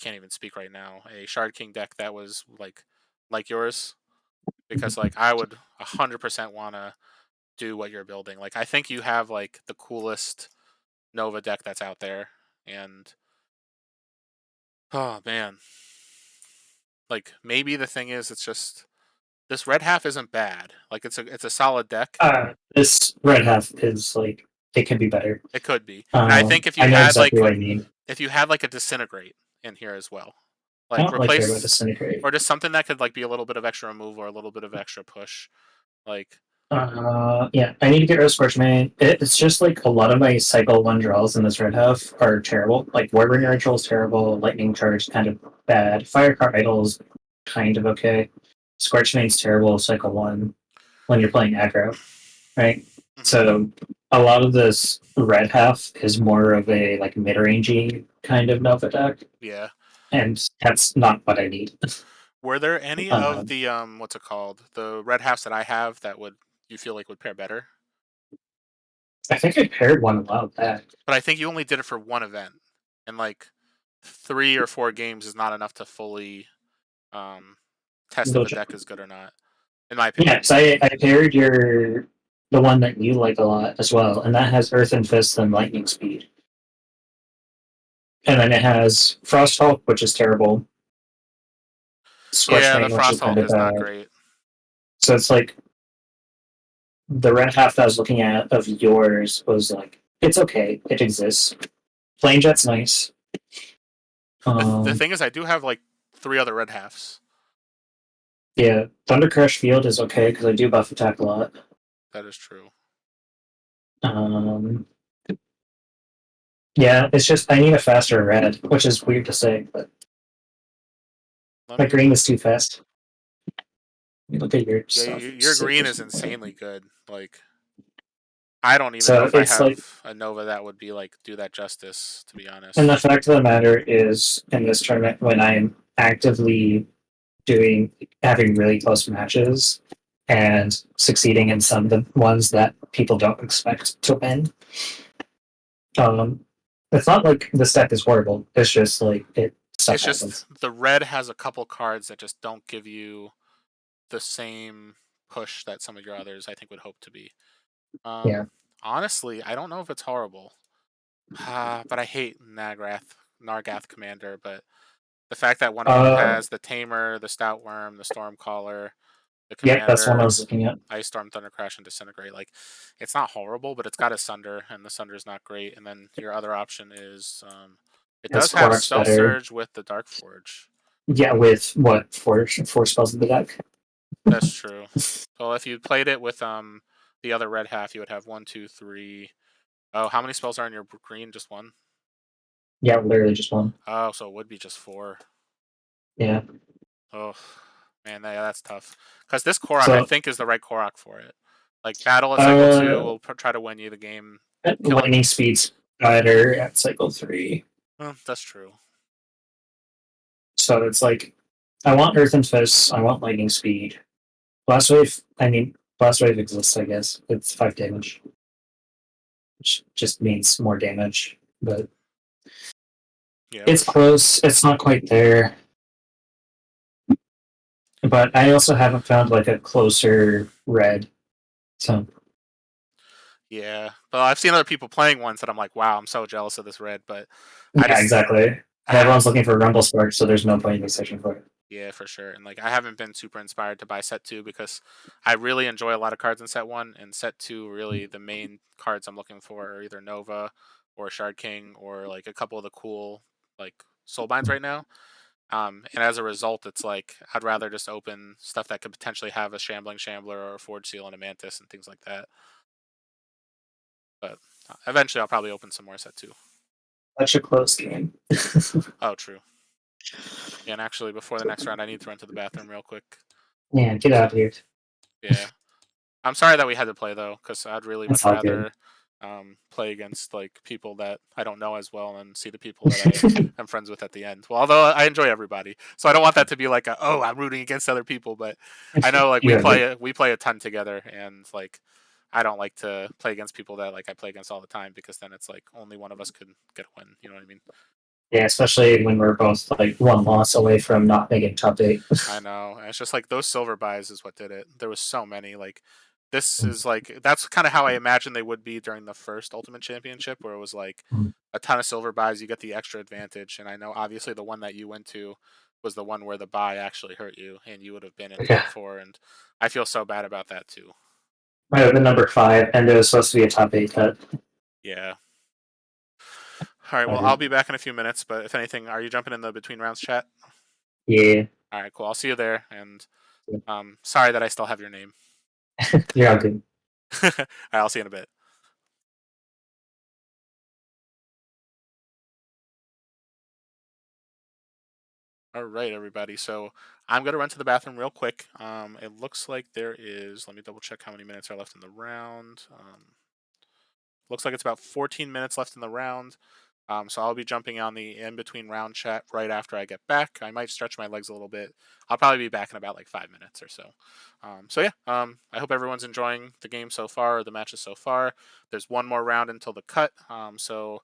can't even speak right now. A Shard King deck that was like yours, because like I would 100% want to do what you're building. Like I think you have like the coolest Nova deck that's out there, and oh man. Like maybe the thing is it's just this red half isn't bad. Like it's a solid deck. This red half is like it could be better. It could be. And I think if you I know had exactly like what I mean. if you had like a Disintegrate in here as well, I like don't like care about replace Disintegrate. or just something that could like be a little bit of extra remove or a little bit of extra push, like. Yeah, I need to get rid of Scorchmane. It's just like a lot of my cycle 1 draws in this red half are terrible. Like Warbringer Ritual is terrible, Lightning Charge kind of bad, Firecar Idol is kind of okay. Scorchmane's terrible cycle 1 when you're playing aggro, right? So a lot of this red half is more of a like mid-rangey kind of Nova deck. Yeah. And that's not what I need. Were there any of the what's it called? The red halves that I have that would you feel like would pair better? I think I paired one a while back. But I think you only did it for one event. And like 3 or 4 games is not enough to fully test if the deck is good or not. In my opinion. Yeah, so I paired the one that you like a lot as well, and that has Earth and Fist and Lightning Speed. And then it has Frosthawk, which is terrible. Yeah, the Scorchmane, which is kind Frosthawk of is not bad. great. So it's like the red half that I was looking at of yours was like it's okay, it exists. Flame Jet's nice. The thing is, I do have like 3 other red halves. Yeah, Thunder Crush Field is okay because I do buff attack a lot. That is true. Yeah, it's just I need a faster red, which is weird to say, but my green is too fast. Look at your stuff. Your green is insanely good. Like, I don't even So know if I it's have like- a Nova that would be like do that justice. To be honest. And the fact of the matter is, in this tournament, when I'm actively having really close matches and succeeding in some of the ones that people don't expect to win, it's not like this deck is horrible. It's just like stuff happens. Just the red has a couple cards that just don't give you the same push that some of your others I think would hope to be. Yeah. Honestly, I don't know if it's horrible. But I hate Nargath Commander, but the fact that one of them has the Tamer, the Stoutworm, the Stormcaller, the Commander, Yeah, that's one I was looking at. Ice Storm, Thunder Crash, and Disintegrate. Like, it's not horrible, but it's got a Sunder, and the Sunder is not great. And then your other option is it does have Spell Surge with the Dark Forge. Yeah, with what four spells in the deck. That's true. Well, if you played it with the other red half, you would have 1, 2, 3. Oh, how many spells are in your green? Just 1? Yeah, literally just 1. Oh, so it would be just 4. Yeah. Oh, man, that's tough. Because this Korok, I think, is the right Korok for it. Like battle at cycle 2 will try to win you the game. Lightning speed's better at cycle 3. Well, that's true. So it's like, I want Earth and Fist, I want Lightning Speed. Blast Wave exists, I guess. It's 5 damage. Which just means more damage. But yeah, it's close, it's not quite there. But I also haven't found like a closer red. So yeah. But I've seen other people playing ones that I'm like, wow, I'm so jealous of this red, but yeah, exactly. And everyone's looking for Rumble Spark, so there's no point in searching for it. Yeah, for sure. And like I haven't been super inspired to buy set 2 because I really enjoy a lot of cards in set 1, and set 2 really the main cards I'm looking for are either Nova or Shard King or like a couple of the cool like soulbinds right now. And as a result, it's like I'd rather just open stuff that could potentially have a Shambling Shambler or a Forge Seal and a Mantis and things like that. But eventually I'll probably open some more set 2. Such a close game. Oh, true. Yeah, and actually before the next round I need to run to the bathroom real quick. Yeah, get out of here. Yeah. I'm sorry that we had to play though, because I'd really That's much all good. rather play against like people that I don't know as well and see the people that I am friends with at the end. Well, although I enjoy everybody, so I don't want that to be like oh, I'm rooting against other people. But I know like we play a ton together, and like I don't like to play against people that like I play against all the time, because then it's like only one of us could get a win. You know what I mean? Yeah, especially when we're both like one loss away from not making top 8. I know. And it's just like those silver buys is what did it. There was so many. Like this is like that's kind of how I imagined they would be during the first Ultimate Championship, where it was like a ton of silver buys, you get the extra advantage. And I know obviously the one that you went to was the one where the buy actually hurt you and you would have been in top 4, and I feel so bad about that too. Might have been number 5, and it was supposed to be a top 8 cut. Yeah. All right, well, I'll be back in a few minutes, but if anything, are you jumping in the between rounds chat? Yeah. All right, cool. I'll see you there, and sorry that I still have your name. You're all good. All right, I'll see you in a bit. All right, everybody. So I'm going to run to the bathroom real quick. It looks like there is, let me double check how many minutes are left in the round. Looks like it's about 14 minutes left in the round. So I'll be jumping on the in-between round chat right after I get back. I might stretch my legs a little bit. I'll probably be back in about like 5 minutes or so. So yeah, I hope everyone's enjoying the game so far, or the matches so far. There's one more round until the cut. So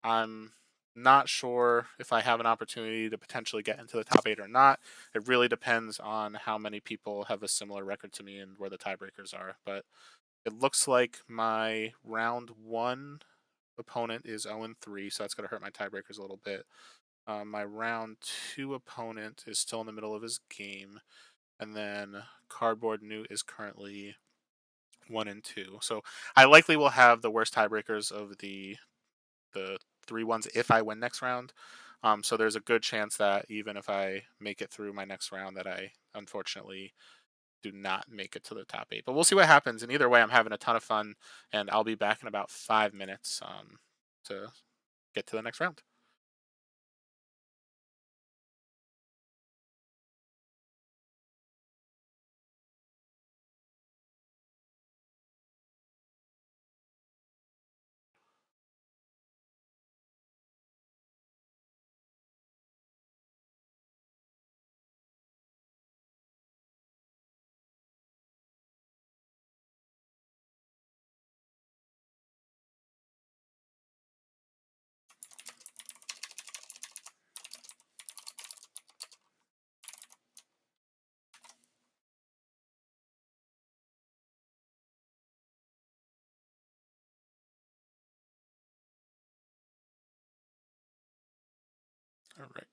I'm not sure if I have an opportunity to potentially get into the top 8 or not. It really depends on how many people have a similar record to me and where the tiebreakers are. But it looks like my round 1 opponent is 0-3, so that's going to hurt my tiebreakers a little bit. My round 2 opponent is still in the middle of his game, and then Cardboard Newt is currently 1-2. So I likely will have the worst tiebreakers of the 3 ones if I win next round. So there's a good chance that even if I make it through my next round, that I unfortunately do not make it to the top 8. But we'll see what happens. And either way, I'm having a ton of fun, and I'll be back in about 5 minutes to get to the next round. All right.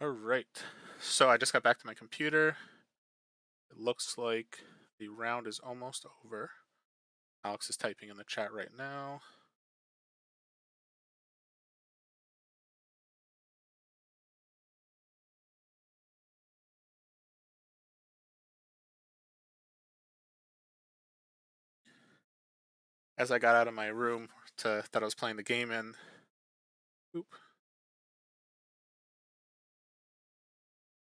All right. So I just got back to my computer. It looks like the round is almost over. Alex is typing in the chat right now. As I got out of my room that I was playing the game in,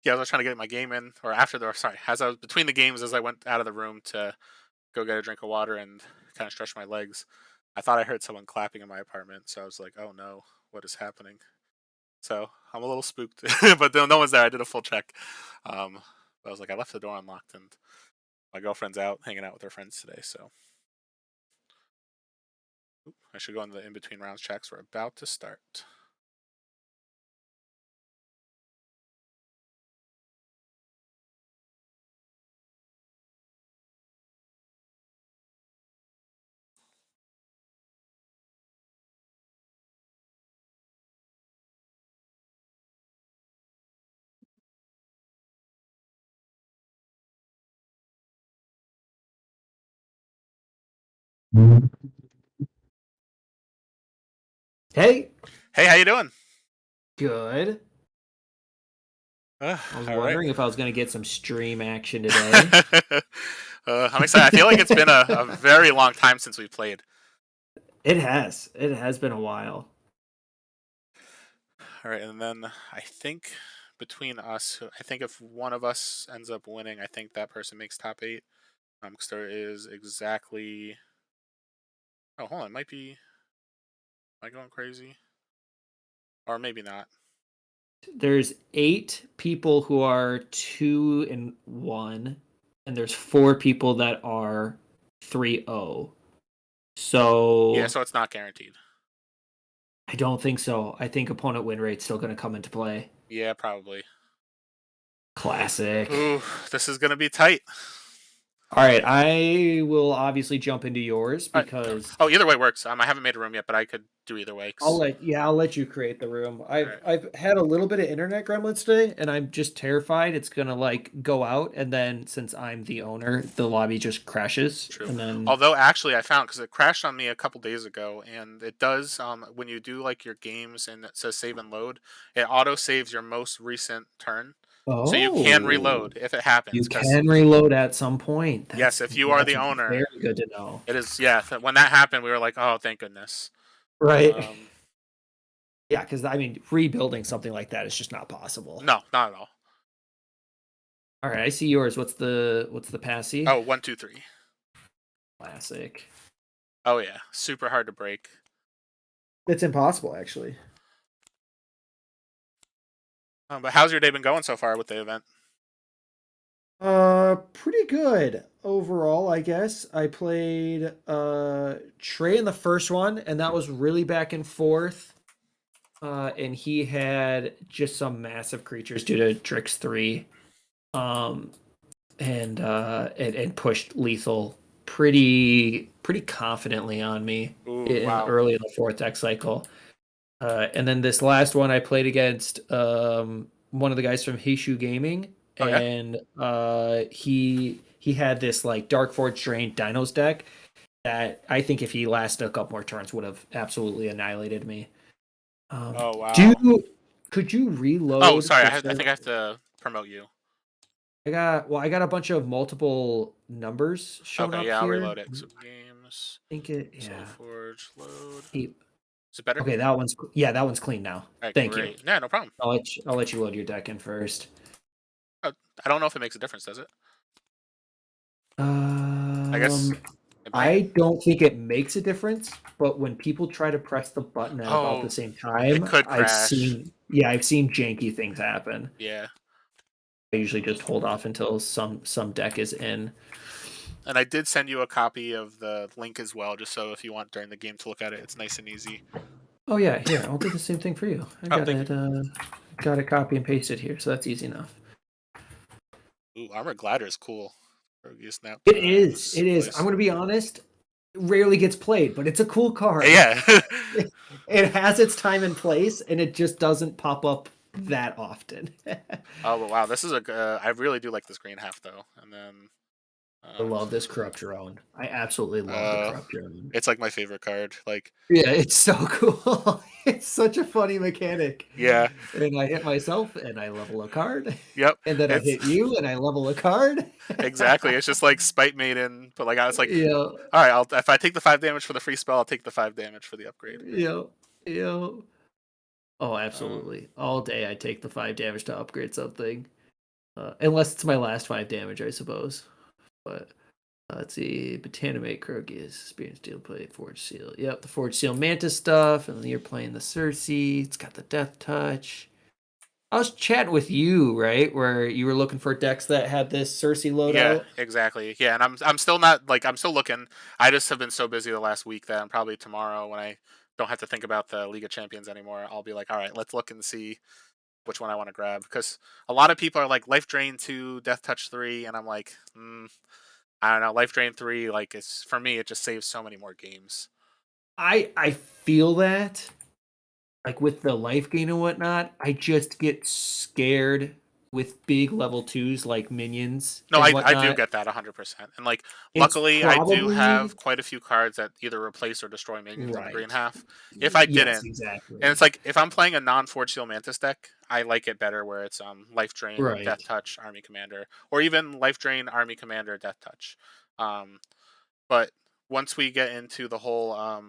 I was trying to get my game in, or as I was between the games, as I went out of the room to go get a drink of water and kind of stretch my legs, I thought I heard someone clapping in my apartment. So I was like, "Oh no, what is happening?" So I'm a little spooked, but no one's there. I did a full check. I was like, I left the door unlocked, and my girlfriend's out hanging out with her friends today. So I should go into the in-between rounds checks. We're about to start. Hey. Hey, how you doing? Good. I was wondering if I was going to get some stream action today. I'm excited. I feel like it's been a very long time since we played. It has. It has been a while. All right, and then I think between us, I think if one of us ends up winning, I think that person makes top 8. Because there is exactly. Oh, hold on, it might be. Am I going crazy? Or maybe not. There's 8 people who are 2 and 1, and there's 4 people that are 3-0. So Yeah, so it's not guaranteed. I don't think so. I think opponent win rate's still going to come into play. Yeah, probably. Classic. Ooh, this is gonna be tight. All right, I will obviously jump into yours because either way works. I haven't made a room yet, but I could do either way. I'll let you create the room. I've had a little bit of internet gremlins today, and I'm just terrified it's gonna like go out, and then since I'm the owner, the lobby just crashes. True. And then Although actually, I found because it crashed on me a couple days ago, and it does when you do like your games and it says save and load, it auto saves your most recent turn. So you can reload if it happens. You can reload at some point. Yes, if you are the owner. Very good to know. It is, yeah. When that happened, we were like, oh, thank goodness. Right. Yeah, because I mean, rebuilding something like that is just not possible. No, not at all. All right, I see yours. What's the passy? Oh, 1, 2, 3. Classic. Oh yeah, super hard to break. It's impossible, actually. But how's your day been going so far with the event? Pretty good overall, I guess. I played Trey in the first one, and that was really back and forth. And he had just some massive creatures due to Drix 3. And pushed lethal pretty confidently on me early in the 4th deck cycle. And then this last one I played against one of the guys from Heishu Gaming, and he had this like Dark Forge Drain Dinos deck that I think if he lasted a couple more turns would have absolutely annihilated me. Oh wow! Could you reload? Oh, sorry. I think I have to promote you. I got a bunch of multiple numbers showing up here. I'll reload it. So games. I think SolForge load. Is it better? Okay, that one's clean now. Right, Thank great. you. Yeah, no problem. I'll let you load your deck in first. I don't know if it makes a difference, does it? I guess. I don't think it makes a difference, but when people try to press the button at about the same time, it could crash. I've seen janky things happen. Yeah. I usually just hold off until some deck is in. And I did send you a copy of the link as well, just so if you want during the game to look at it, it's nice and easy. Oh yeah, here, I'll do the same thing for you. Got it copy and pasted here, so that's easy enough. Ooh, Armored Glider is cool. It is. I'm gonna be honest. It rarely gets played, but it's a cool card. Yeah. It has its time and place, and it just doesn't pop up that often. Oh, but wow, this is I really do like this green half though. And then I love this corrupt drone. I absolutely love the corrupt drone. it's like my favorite card. Like, yeah, it's so cool. It's such a funny mechanic. yeah, And I hit myself and I level a card. yep. And then I It's hit you and I level a card. exactly. It's just like Spite Maiden, but like I was like, Yeah. all right, if I take the 5 damage for the free spell, I'll take the 5 damage for the upgrade. Yeah. Yeah. Oh, absolutely. All day I take the 5 damage to upgrade something. Unless it's my last 5 damage, I suppose. But let's see. Botanimate, Crogus, Experience Steel Plate, Forge Seal. Yep, the Forge Seal Mantis stuff. And then you're playing the Cersei. It's got the Death Touch. I was chatting with you, right? Where you were looking for decks that had this Cersei loadout. Yeah, exactly. Yeah, and I'm still not like I'm still looking. I just have been so busy the last week that I'm probably tomorrow when I don't have to think about the League of Champions anymore, I'll be like, all right, let's look and see which one I want to grab, because a lot of people are like Life Drain 2, Death Touch 3, and I'm like, I don't know, Life Drain 3, like it's for me it just saves so many more games. I feel that, like with the life gain and whatnot, I just get scared with big level 2s like minions. No, and I do whatnot. get that 100%. And like It's luckily I do probably have quite a few cards that either replace or destroy minions on the green Right. half. If I Yes, didn't, exactly. and it's like if I'm playing a non-Forge Seal Mantis deck, I like it better where it's Life Drain, Right. Death Touch, Army Commander, or even Life Drain, Army Commander, Death Touch. But once we get into the whole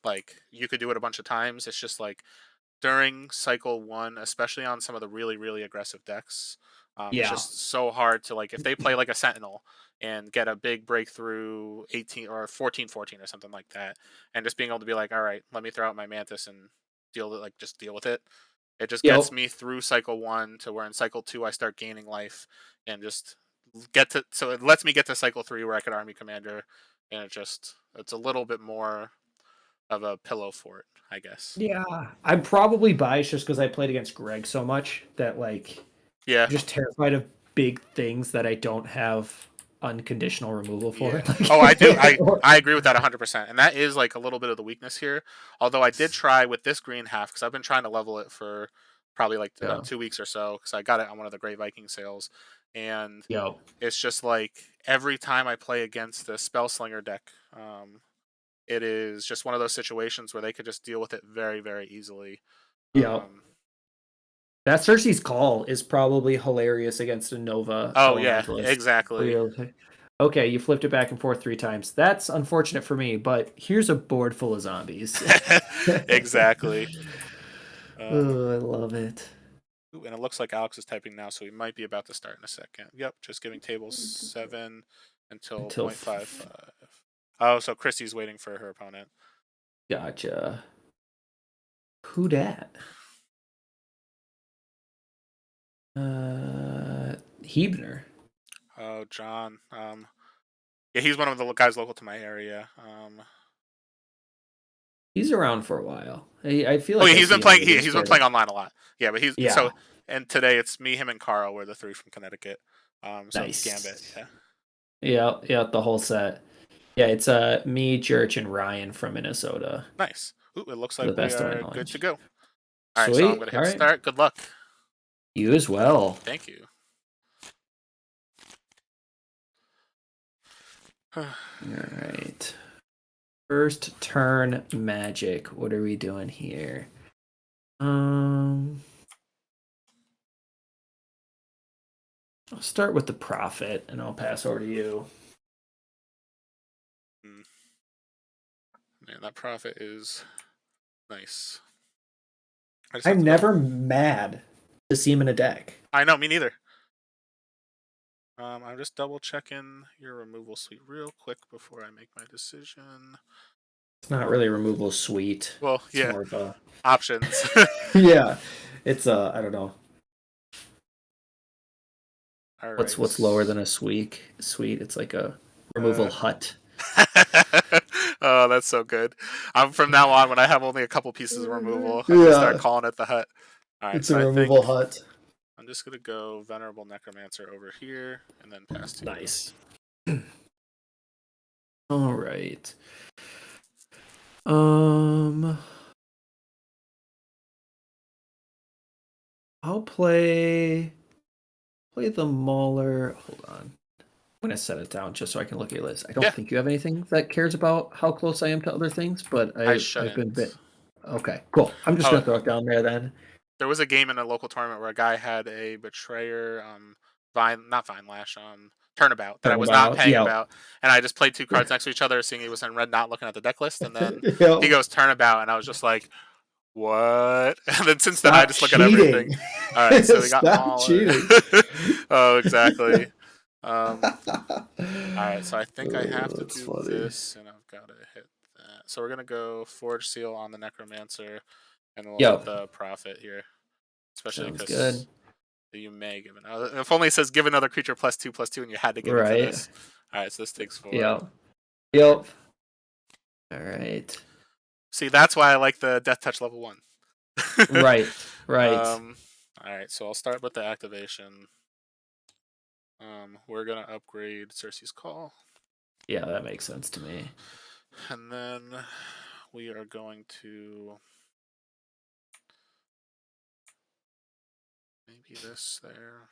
like you could do it a bunch of times, it's just like during cycle 1, especially on some of the really, really aggressive decks, it's Yeah. just so hard to, like, if they play like a Sentinel and get a big breakthrough 18 or 14-14 or something like that, and just being able to be like, all right, let me throw out my Mantis and just deal with it. It just gets Yep. me through cycle 1 to where in cycle 2 I start gaining life and just so it lets me get to cycle 3 where I could Army Commander, and it's a little bit more of a pillow fort, I guess. Yeah, I'm probably biased just because I played against Greg so much that like, yeah, I'm just terrified of big things that I don't have unconditional removal for. Yeah. Like, Oh, I do. I agree with that 100%, and that is like a little bit of the weakness here. Although I did try with this green half because I've been trying to level it for probably like Yeah. 2 weeks or so because I got it on one of the Great Viking sales, and Yo. it's just like every time I play against the Spellslinger deck, it is just one of those situations where they could just deal with it very, very easily. Yeah. That Cersei's Call is probably hilarious against a Nova Elementalist. Exactly. Okay, you flipped it back and forth 3 times. That's unfortunate for me, but here's a board full of zombies. Exactly. Oh, I love it. And it looks like Alex is typing now, so we might be about to start in a second. Yep, just giving table 7 until 0.55. Oh, so Christy's waiting for her opponent. Gotcha. Who dat? Hebner. Oh, John. Yeah, he's one of the guys local to my area. He's around for a while. I feel like. Oh, yeah, he's been playing. He's been playing online a lot. Yeah, but so. And today it's me, him, and Carl. We're the 3 from Connecticut. So Nice. Gambit. Yeah. Yeah, the whole set. Yeah, it's me, Church, and Ryan from Minnesota. Nice. Ooh, it looks like we are good to go. All right, Sweet. so I'm gonna hit start. Good luck. You as well. Thank you. All right. First turn magic. What are we doing here? I'll start with the Prophet, and I'll pass over to you. Man, that Prophet is nice. I'm never mad to see him in a deck. I know, me neither. I'm just double checking your removal suite real quick before I make my decision. It's not really removal suite. Well, it's yeah, more of a... options. Yeah, it's I don't know. All right. What's lower than a suite? It's like a removal hut. Oh, that's so good. From now on, when I have only a couple pieces of removal, I can start calling it the hut. All right, it's a removal hut. I'm just gonna go Venerable Necromancer over here and then pass to Nice. All right. I'll play the Mauler. Hold on. I'm gonna set it down just so I can look at your list. I don't think you have anything that cares about how close I am to other things, but I've been bit. Okay, cool. I'm just gonna throw it down there then. There was a game in a local tournament where a guy had a Betrayer, not Vinelash, Turnabout that I was not paying about, and I just played 2 cards next to each other, seeing he was in red, not looking at the deck list, and then he goes Turnabout, and I was just like, "What?" And then since then, I just look at everything. All right, so we got Mauler. Oh, exactly. All right, so I think I have to do this, and I've got to hit that. So we're gonna go Forge Seal on the Necromancer, and we'll hit the Prophet here, especially because you may give another. If only it says give another creature +2/+2, and you had to give it to this. All right, so this takes 4. Yep. All right. See, that's why I like the Death Touch level 1. Right. All right, so I'll start with the activation. We're gonna upgrade Circe's Call. Yeah, that makes sense to me. And then we are going to maybe this there.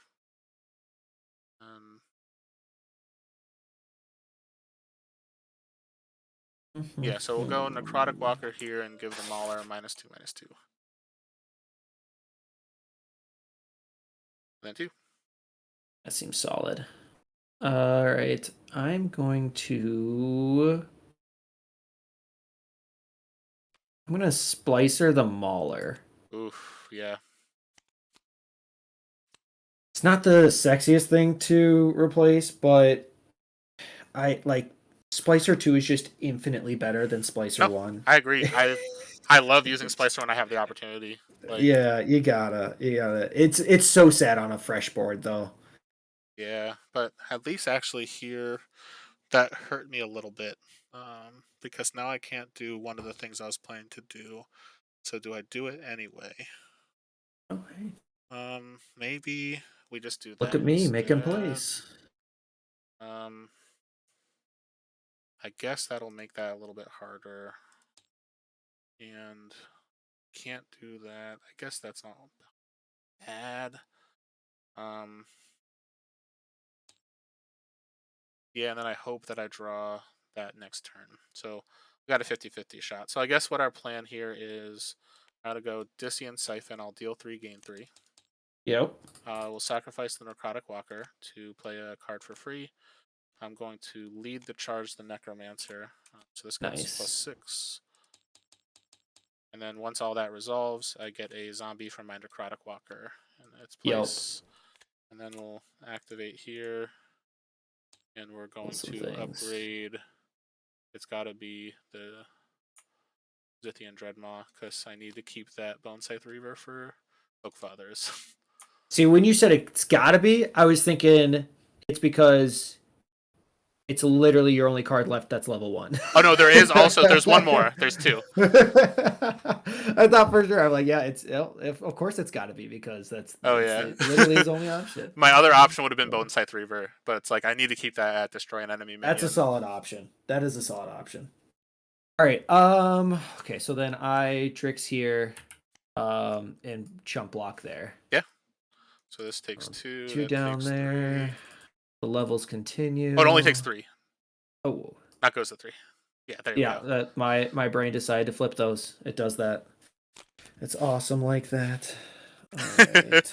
Yeah, so we'll go Necrotic Walker here and give the Mauler a -2/-2. Then 2. That seems solid. All right, I'm gonna Splicer the Mauler. Oof, yeah. It's not the sexiest thing to replace, but I like Splicer 2 is just infinitely better than Splicer 1. I agree. I love using Splicer when I have the opportunity. Like, yeah, you gotta. It's so sad on a fresh board though. Yeah, but at least actually here, that hurt me a little bit. Because now I can't do one of the things I was planning to do. So do I do it anyway? Okay. Maybe we just do that. Look at me making plays. I guess that'll make that a little bit harder. And can't do that. I guess that's not bad. Yeah, and then I hope that I draw that next turn. So we got a 50-50 shot. So I guess what our plan here is I'm going to go Disian Siphon. I'll deal 3, gain 3. Yep. We'll sacrifice the Necrotic Walker to play a card for free. I'm going to lead the charge the Necromancer. So this goes +6. And then once all that resolves, I get a zombie from my Necrotic Walker in its place. Yep. And then we'll activate here. And we're going to upgrade. It's got to be the Zithian Dreadmaw, because I need to keep that Bone Scythe Reaver for Oakfathers. See, when you said it's got to be, I was thinking it's because it's literally your only card left that's level 1. Oh, no, there's one more. There's 2. I thought for sure. I'm like, yeah, of course it's got to be because that's literally his only option. My other option would have been Bone Scythe Reaver, but it's like I need to keep that at destroy an enemy minion. That's a solid option. That is a solid option. All right. Okay, so then I tricks here, and chump block there. Yeah. So this takes 2. 2 down there. 3. The levels continue. Oh, it only takes 3. Oh. That goes to 3. Yeah, there you go. Yeah, my brain decided to flip those. It does that. It's awesome like that. All right.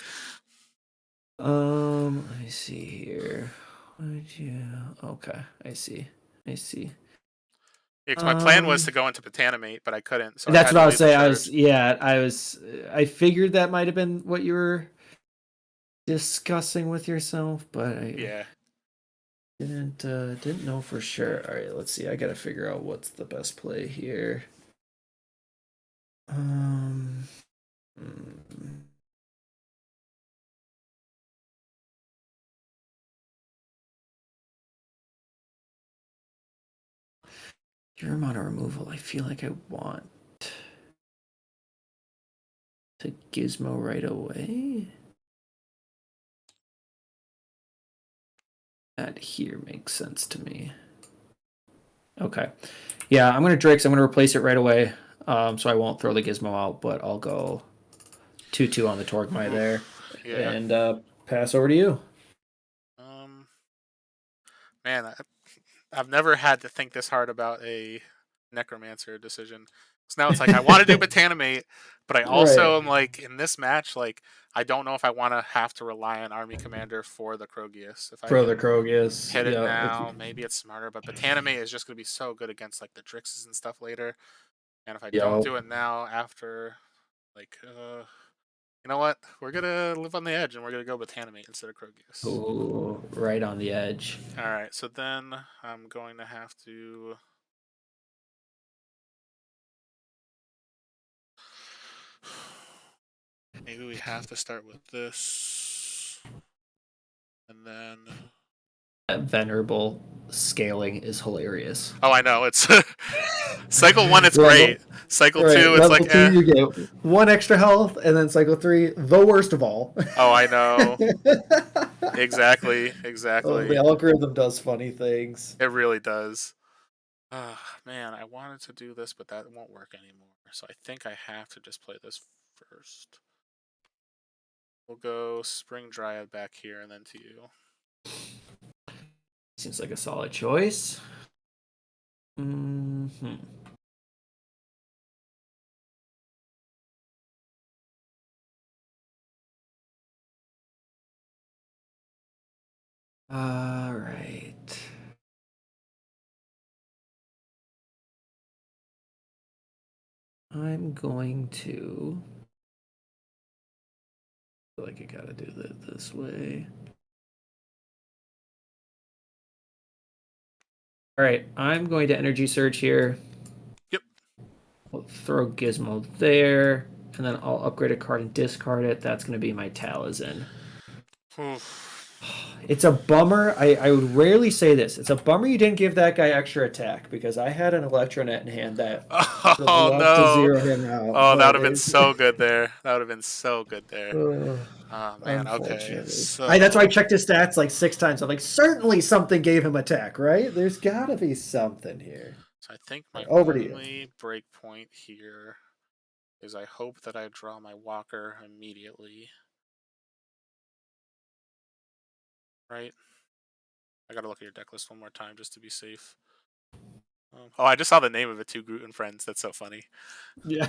Let me see here. Okay, I see. Yeah, because my plan was to go into Botanimate, but I couldn't. So that's what I was saying. I figured that might have been what you were discussing with yourself, but I didn't know for sure. All right, let's see. I gotta figure out what's the best play here. Your amount of removal, I feel like I want to Gizmo right away. That here makes sense to me. Okay. Yeah, I'm going to Drix. I'm going to replace it right away. So I won't throw the Gizmo out, but I'll go 2/2 on the Torgmai there. Yeah. And pass over to you. Man, I've never had to think this hard about a Necromancer decision. So now it's like I want to do Botanimate, but I also am like in this match, like I don't know if I want to have to rely on Army Commander for the Krogius. If I For can the Krogius, hit it yeah, now, maybe it's smarter. But Botanimate is just going to be so good against like the Drixes and stuff later. And if I don't do it now, after like you know what? We're gonna live on the edge and we're gonna go Botanimate instead of Krogius. Ooh, right on the edge. Alright, so then I'm going to have to maybe we have to start with this. And then That venerable scaling is hilarious. oh, I know. It's cycle 1 it's great. Cycle 2 it's level like 2 you get 1 extra health, and then cycle 3 the worst of all. Oh, I know. Exactly. Oh, the algorithm does funny things. It really does. Man, I wanted to do this, but that won't work anymore. So I think I have to just play this first. We'll go Spring Dryad back here and then to you. Seems like a solid choice. All right. I'm going to feel like I gotta do that this way. All right, I'm going to Energy Surge here. Yep. We'll throw Gizmo there, and then I'll upgrade a card and discard it. That's going to be my Talazin. It's a bummer. I would rarely say this. It's a bummer you didn't give that guy extra attack, because I had an Electronet in hand that oh love no to zero him out. Oh, that would have been so good there. That would have been so good there. Oh man, okay. So that's why I checked his stats like 6 times. I'm like, certainly something gave him attack, right? There's gotta be something here. So I think my Over to you. only break point here is I hope that I draw my Walker immediately. Right? I gotta look at your deck list one more time just to be safe. Oh, I just saw the name of it too, Groot and Friends. That's so funny. Yeah.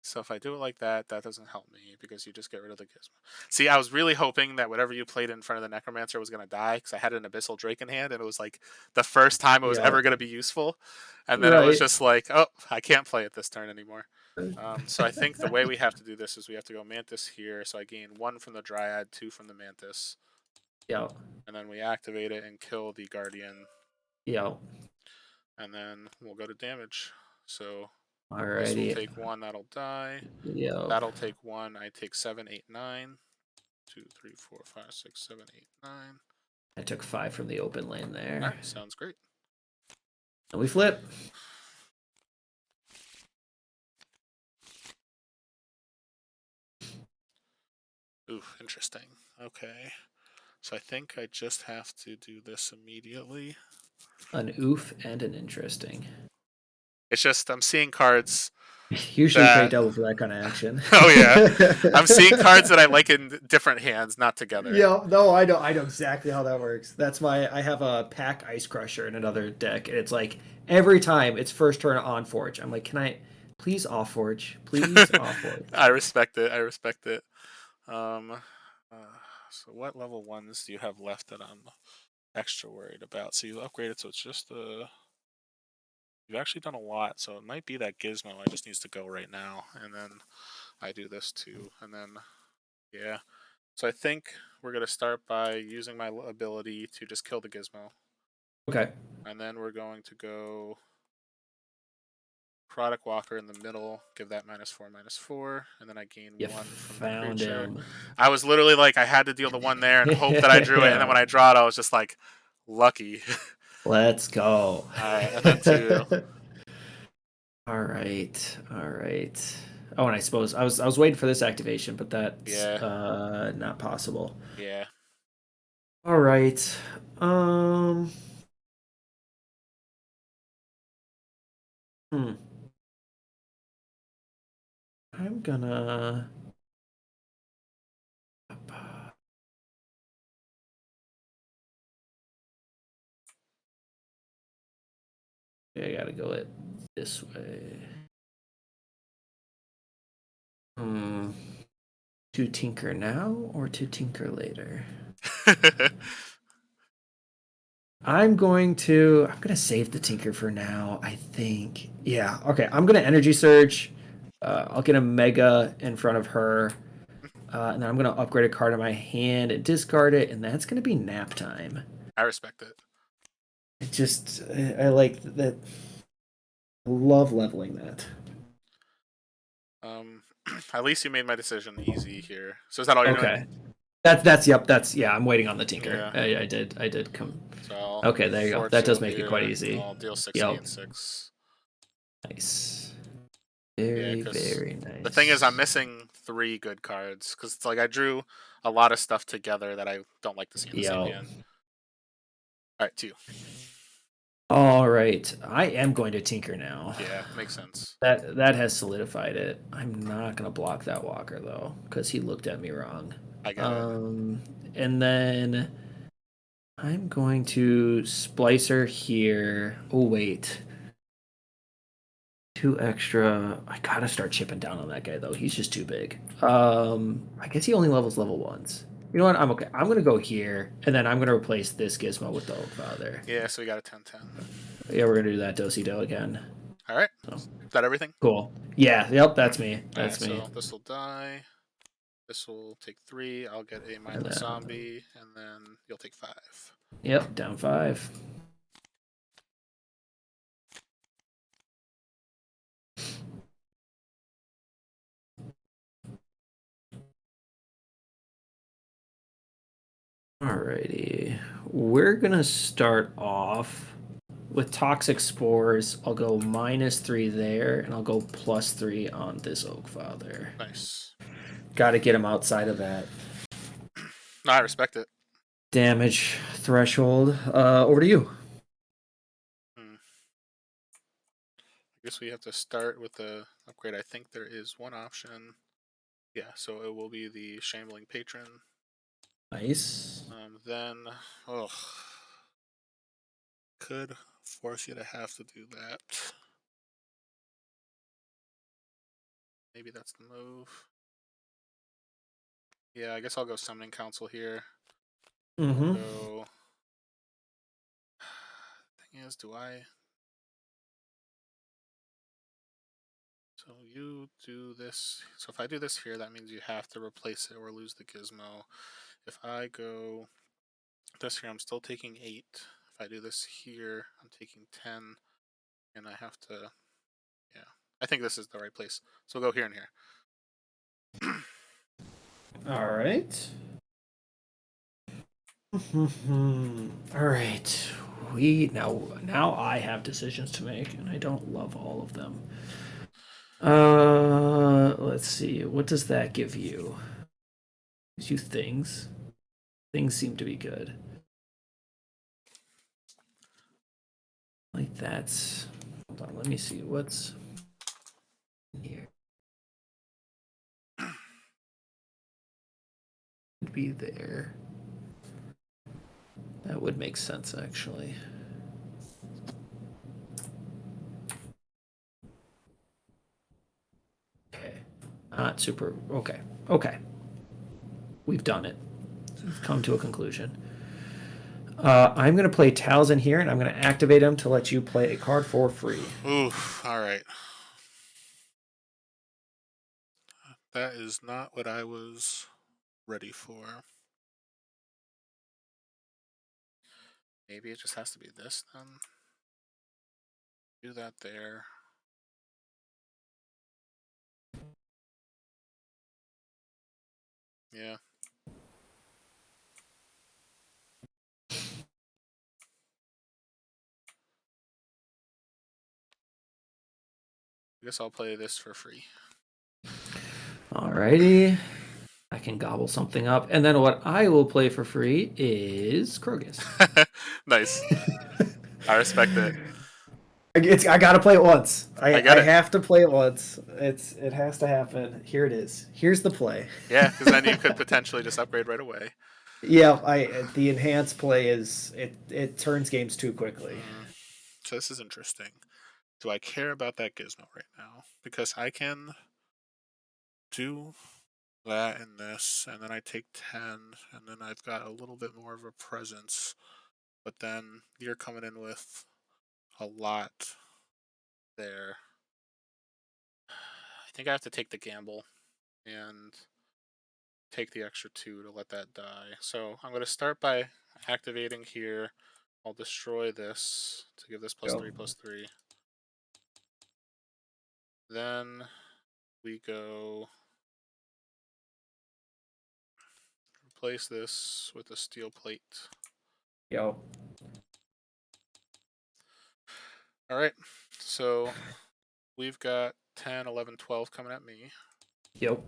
So if I do it like that, that doesn't help me because you just get rid of the Gizmo. See, I was really hoping that whatever you played in front of the Necromancer was going to die because I had an Abyssal Drake in hand and it was like the first time it was ever going to be useful. And then it was just like, oh, I can't play it this turn anymore. So I think the way we have to do this is we have to go Mantis here. So I gain 1 from the Dryad, 2 from the Mantis. Yeah. And then we activate it and kill the Guardian. Yeah. And then we'll go to damage. So alrighty. This will take 1, that'll die. Yeah. That'll take 1. I take 7, 8, 9. 2, 3, 4, 5, 6, 7, 8, 9. I took 5 from the open lane there. Alright, sounds great. And we flip. Ooh, interesting. Okay. So I think I just have to do this immediately. An oof and an interesting. It's just I'm seeing cards. Usually pay double for that kind of action. Oh yeah, I'm seeing cards that I like in different hands, not together. Yeah, no, I know exactly how that works. That's I have a Pack Ice Crusher in another deck, and it's like every time it's first turn on Forge, I'm like, can I please off Forge? Please off Forge. I respect it. I respect it. So what level 1s do you have left that I'm extra worried about? So you upgraded, so it's just the. You've actually done a lot, so it might be that Gizmo I just needs to go right now, and then I do this too, and then, yeah. So I think we're going to start by using my ability to just kill the Gizmo. Okay. And then we're going to go Product Walker in the middle, give that -4, -4, and then I gain 1 from the creature. Him. I was literally like, I had to deal the 1 there and hope that I drew it, and then when I draw it, I was just like, lucky. Let's go. Alright, and then 2. All right. Oh, and I suppose I was waiting for this activation, but that's not possible. Yeah. All right. I'm gonna. I gotta go it this way. To tinker now or to tinker later? I'm gonna save the tinker for now, I think. Yeah, okay. I'm gonna energy surge. I'll get a mega in front of her. And then I'm gonna upgrade a card in my hand and discard it, and that's gonna be nap time. I respect it. I like that. I love leveling that. At least you made my decision easy here. So is that all you're doing? That's I'm waiting on the tinker. Yeah. I did come. So Okay, there you go. That does make it quite easy. I'll deal 16 6. Nice. Very nice. The thing is, I'm missing 3 good cards because it's like I drew a lot of stuff together that I don't like to see in the same hand. All right, 2. All right, I am going to tinker now. Yeah, makes sense. That has solidified it. I'm not gonna block that walker though, because he looked at me wrong. I get it. And then I'm going to splicer here. Oh wait. 2 extra. I gotta start chipping down on that guy though. He's just too big. I guess he only levels level 1s. You know what? I'm okay. I'm gonna go here, and then I'm gonna replace this gizmo with the Oak Father. Yeah, so we got a 10-10. Yeah, we're gonna do that do-si-do again. All right. Is that everything? Cool. Yeah. Yep. That's me. That's me. So this will die. This will take 3. I'll get a mindless zombie, and then you'll take 5. Yep. Down 5. Alrighty, we're gonna start off with Toxic Spores. I'll go -3 there, and I'll go +3 on this Oak Father. Nice. Got to get him outside of that. No, I respect it. Damage threshold. Over to you. I guess we have to start with the upgrade. I think there is one option. Yeah, so it will be the Shambling Patron. Nice. Then, could force you to have to do that. Maybe that's the move. Yeah, I guess I'll go Summoning Council here. Mm-hmm. So, thing is, do I? So you do this. So if I do this here, that means you have to replace it or lose the gizmo. If I go this here, I'm still taking 8. If I do this here, I'm taking 10. And I have to, yeah. I think this is the right place. So we'll go here and here. All right. All right. Now I have decisions to make, and I don't love all of them. Let's see. What does that give you? Gives you things. Things seem to be good. Like that's. Hold on. Let me see what's here. Could be there. That would make sense, actually. Okay. Not super. Okay. Okay. We've done it. We've come to a conclusion. I'm going to play Tals in here, and I'm going to activate him to let you play a card for free. Oof. All right. That is not what I was ready for. Maybe it just has to be this then. Do that there. Yeah. I guess I'll play this for free. Alrighty. I can gobble something up. And then what I will play for free is Krogus. Nice. I respect it. I gotta play it once. I get it. have to play it once. It has to happen. Here it is. Here's the play. Yeah, because then you could potentially just upgrade right away. Yeah, the enhanced play is it turns games too quickly. So this is interesting. Do I care about that gizmo right now? Because I can do that and this, and then I take 10, and then I've got a little bit more of a presence. But then you're coming in with a lot there. I think I have to take the gamble and take the extra 2 to let that die. So I'm going to start by activating here. I'll destroy this to give this +3/+3. Then we go replace this with a steel plate. Yo. All right, so we've got 10, 11, 12 coming at me. Yep.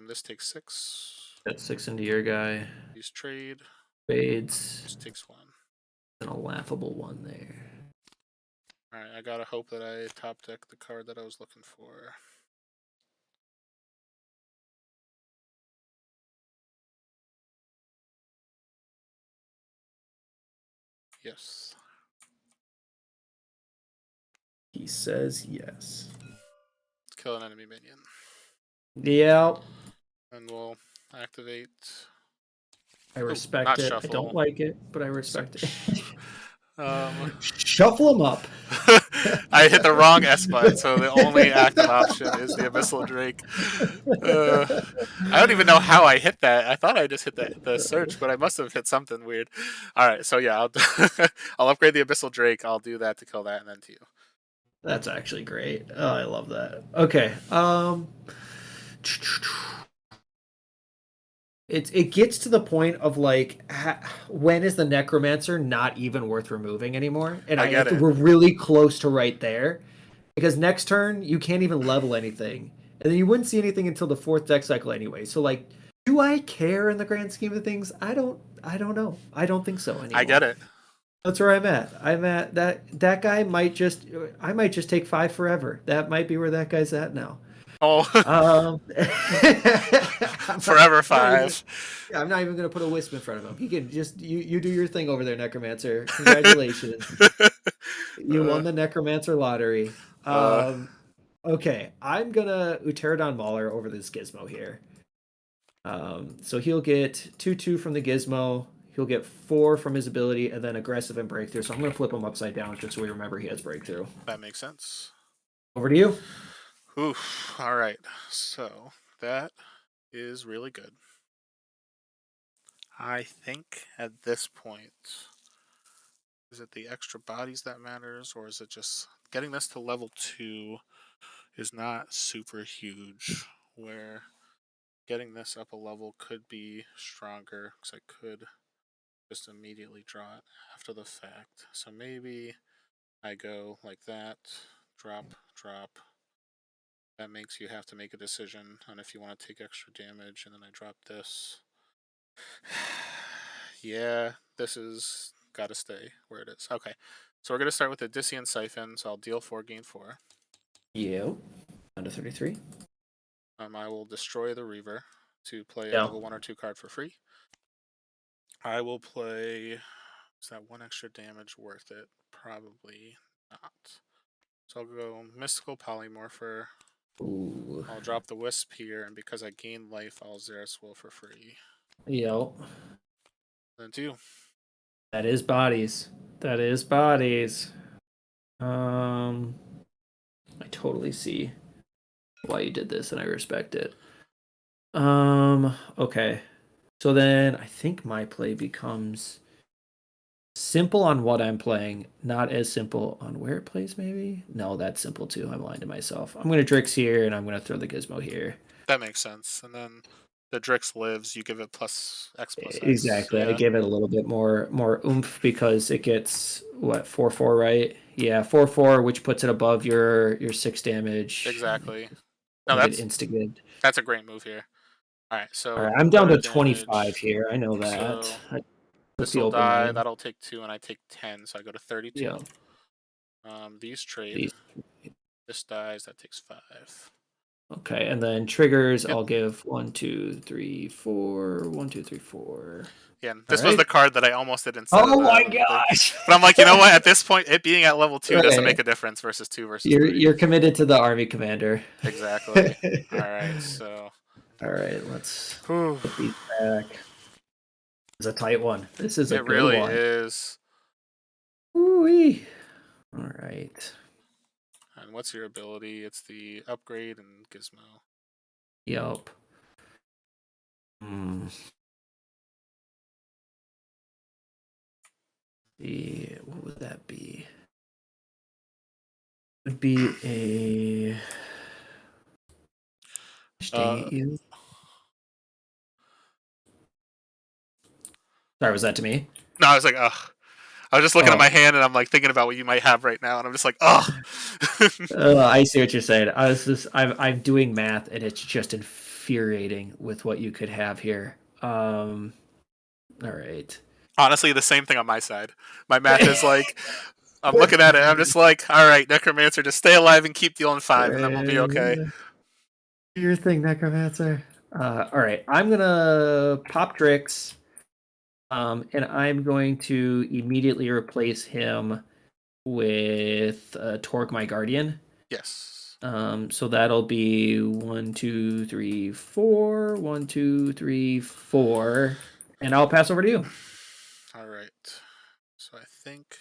This takes 6. Got 6 into your guy. Use trade. Fades. Just takes 1. And a laughable 1 there. All right, I gotta hope that I top deck the card that I was looking for. Yes. He says yes. Let's kill an enemy minion. Yeah. And we'll activate. I respect it. I don't like it, but I respect it. Shuffle them up. I hit the wrong S button, so the only active option is the Abyssal Drake. I don't even know how I hit that. I thought I just hit the search, but I must have hit something weird. All right, so yeah, I'll upgrade the Abyssal Drake. I'll do that to kill that, and then to you. That's actually great. Oh, I love that. Okay. It gets to the point of like, when is the Necromancer not even worth removing anymore? And I get it. We're really close to right there, because next turn you can't even level anything, and then you wouldn't see anything until the 4th deck cycle anyway. So like, do I care in the grand scheme of things? I don't know. I don't think so anymore. I get it. That's where I'm at. I'm at that guy might just. I might just take 5 forever. That might be where that guy's at now. Oh. Forever 5. I'm not even gonna put a wisp in front of him. He can just you do your thing over there, Necromancer. Congratulations. You won the Necromancer lottery. Okay, I'm gonna Uterodon Mauler over this Gizmo here. So he'll get 2/2 from the Gizmo. He'll get 4 from his ability, and then aggressive and breakthrough. So I'm gonna flip him upside down just so we remember he has breakthrough. That makes sense. Over to you. Oof. All right. So that is really good. I think at this point, is it the extra bodies that matters, or is it just getting this to level 2 is not super huge, where getting this up a level could be stronger, because I could just immediately draw it after the fact. So maybe I go like that, drop, drop. That makes you have to make a decision on if you want to take extra damage, and then I drop this. Yeah, this is got to stay where it is. Okay, so we're going to start with the Dissian Siphon, so I'll deal 4, gain 4. Yep. Under 33. I will destroy the Reaver to play a level 1 or 2 card for free. I will play... Is that 1 extra damage worth it? Probably not. So I'll go Mystical Polymorpher. Ooh. I'll drop the Wisp here, and because I gain life, I'll Xerath Will for free. Yep. Then 2. That is bodies. That is bodies. I totally see why you did this, and I respect it. Okay. So then I think my play becomes simple on what I'm playing, not as simple on where it plays, maybe? No, that's simple too. I'm lying to myself. I'm going to Drix here, and I'm going to throw the Gizmo here. That makes sense. And then the Drix lives, you give it +X +X. Exactly. Yeah. I give it a little bit more oomph because it gets, what, 4/4, right? Yeah, 4/4, which puts it above your 6 damage. Exactly. No, that's a great move here. All right, so all right, I'm down to 25 here. I know that. So With This the will open die. lane. That'll take 2, and I take 10, so I go to 32. Yeah. These trade. These. This dies. That takes 5. Okay, and then triggers, Yep. I'll give 1, 2, 3, 4. 1, 2, 3, 4. Yeah, this was the card that I almost did instead Oh of the my thing. gosh! But I'm like, you know what? At this point, it being at level 2 doesn't Right. make a difference versus 2 versus 3. You're committed to the army commander. Exactly. All right, so. All right, let's Whew. put these back. It's a tight one. This is a It good really one. is. Ooh-wee. All right. And what's your ability? It's the upgrade and gizmo. Yup. What would that be? It would be a Sorry, was that to me? No, I was like, ugh. I was just looking at my hand and I'm like thinking about what you might have right now, and I'm just like, ugh. I see what you're saying. I'm doing math and it's just infuriating with what you could have here. All right. Honestly, the same thing on my side. My math is like, I'm looking at it, I'm just like, all right, Necromancer, just stay alive and keep dealing 5, and then we'll be okay. Do your thing, Necromancer. All right, I'm gonna pop Drix, and I'm going to immediately replace him with Torque, my Guardian. Yes. So that'll be 1, 2, 3, 4. 1, 2, 3, 4, and I'll pass over to you. All right. So I think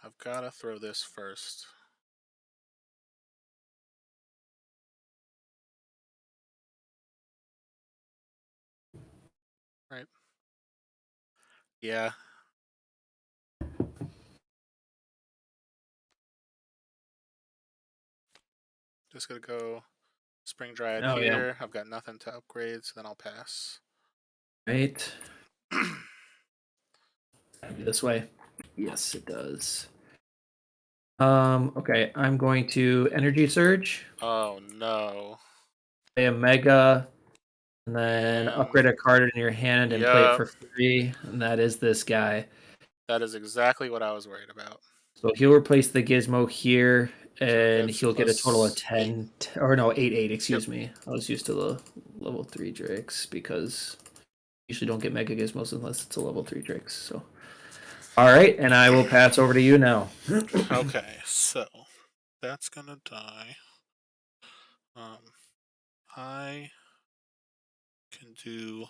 I've got to throw this first. Right. Yeah. Just gonna go Spring Dryad here. I've got nothing to upgrade, so then I'll pass. Right. This way. Yes, it does. Okay, I'm going to Energy Surge. Oh no. Play a Mega, and then upgrade a card in your hand and play it for free, and that is this guy. That is exactly what I was worried about. So he'll replace the Gizmo here, and he'll get a total of 10, or no, 8, excuse me. I was used to the level 3 Drix, because usually don't get Mega Gizmos unless it's a level 3 Drix, so. All right, and I will pass over to you now. Okay, so that's gonna die. I can do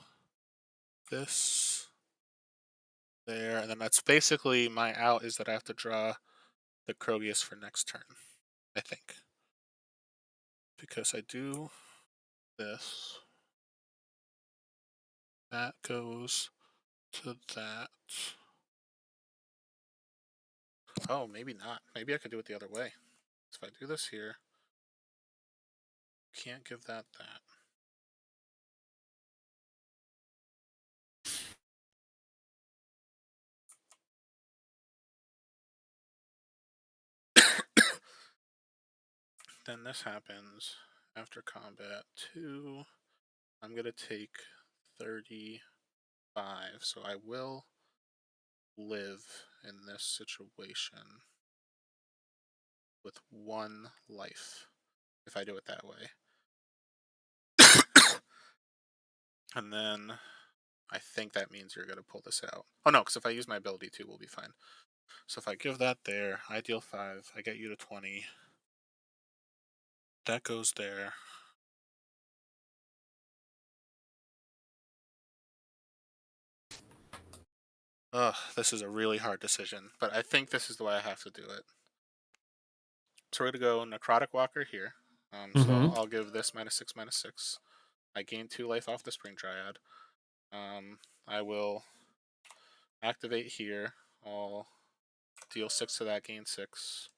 this there, and then that's basically my out, is that I have to draw the Krogius for next turn, I think. Because I do this. That goes to that. Oh, maybe not. Maybe I could do it the other way. If I do this here, can't give that that. Then this happens after combat 2. I'm going to take 35, so I will live in this situation with 1 life if I do it that way. And then I think that means you're going to pull this out. Oh no, because if I use my ability 2, we'll be fine. So if I give that there, I deal 5, I get you to 20. That goes there. Ugh, this is a really hard decision, but I think this is the way I have to do it. So we're going to go Necrotic Walker here. So I'll give this -6, -6. I gain 2 life off the Spring Dryad. I will activate here. I'll deal 6 to that, gain 6.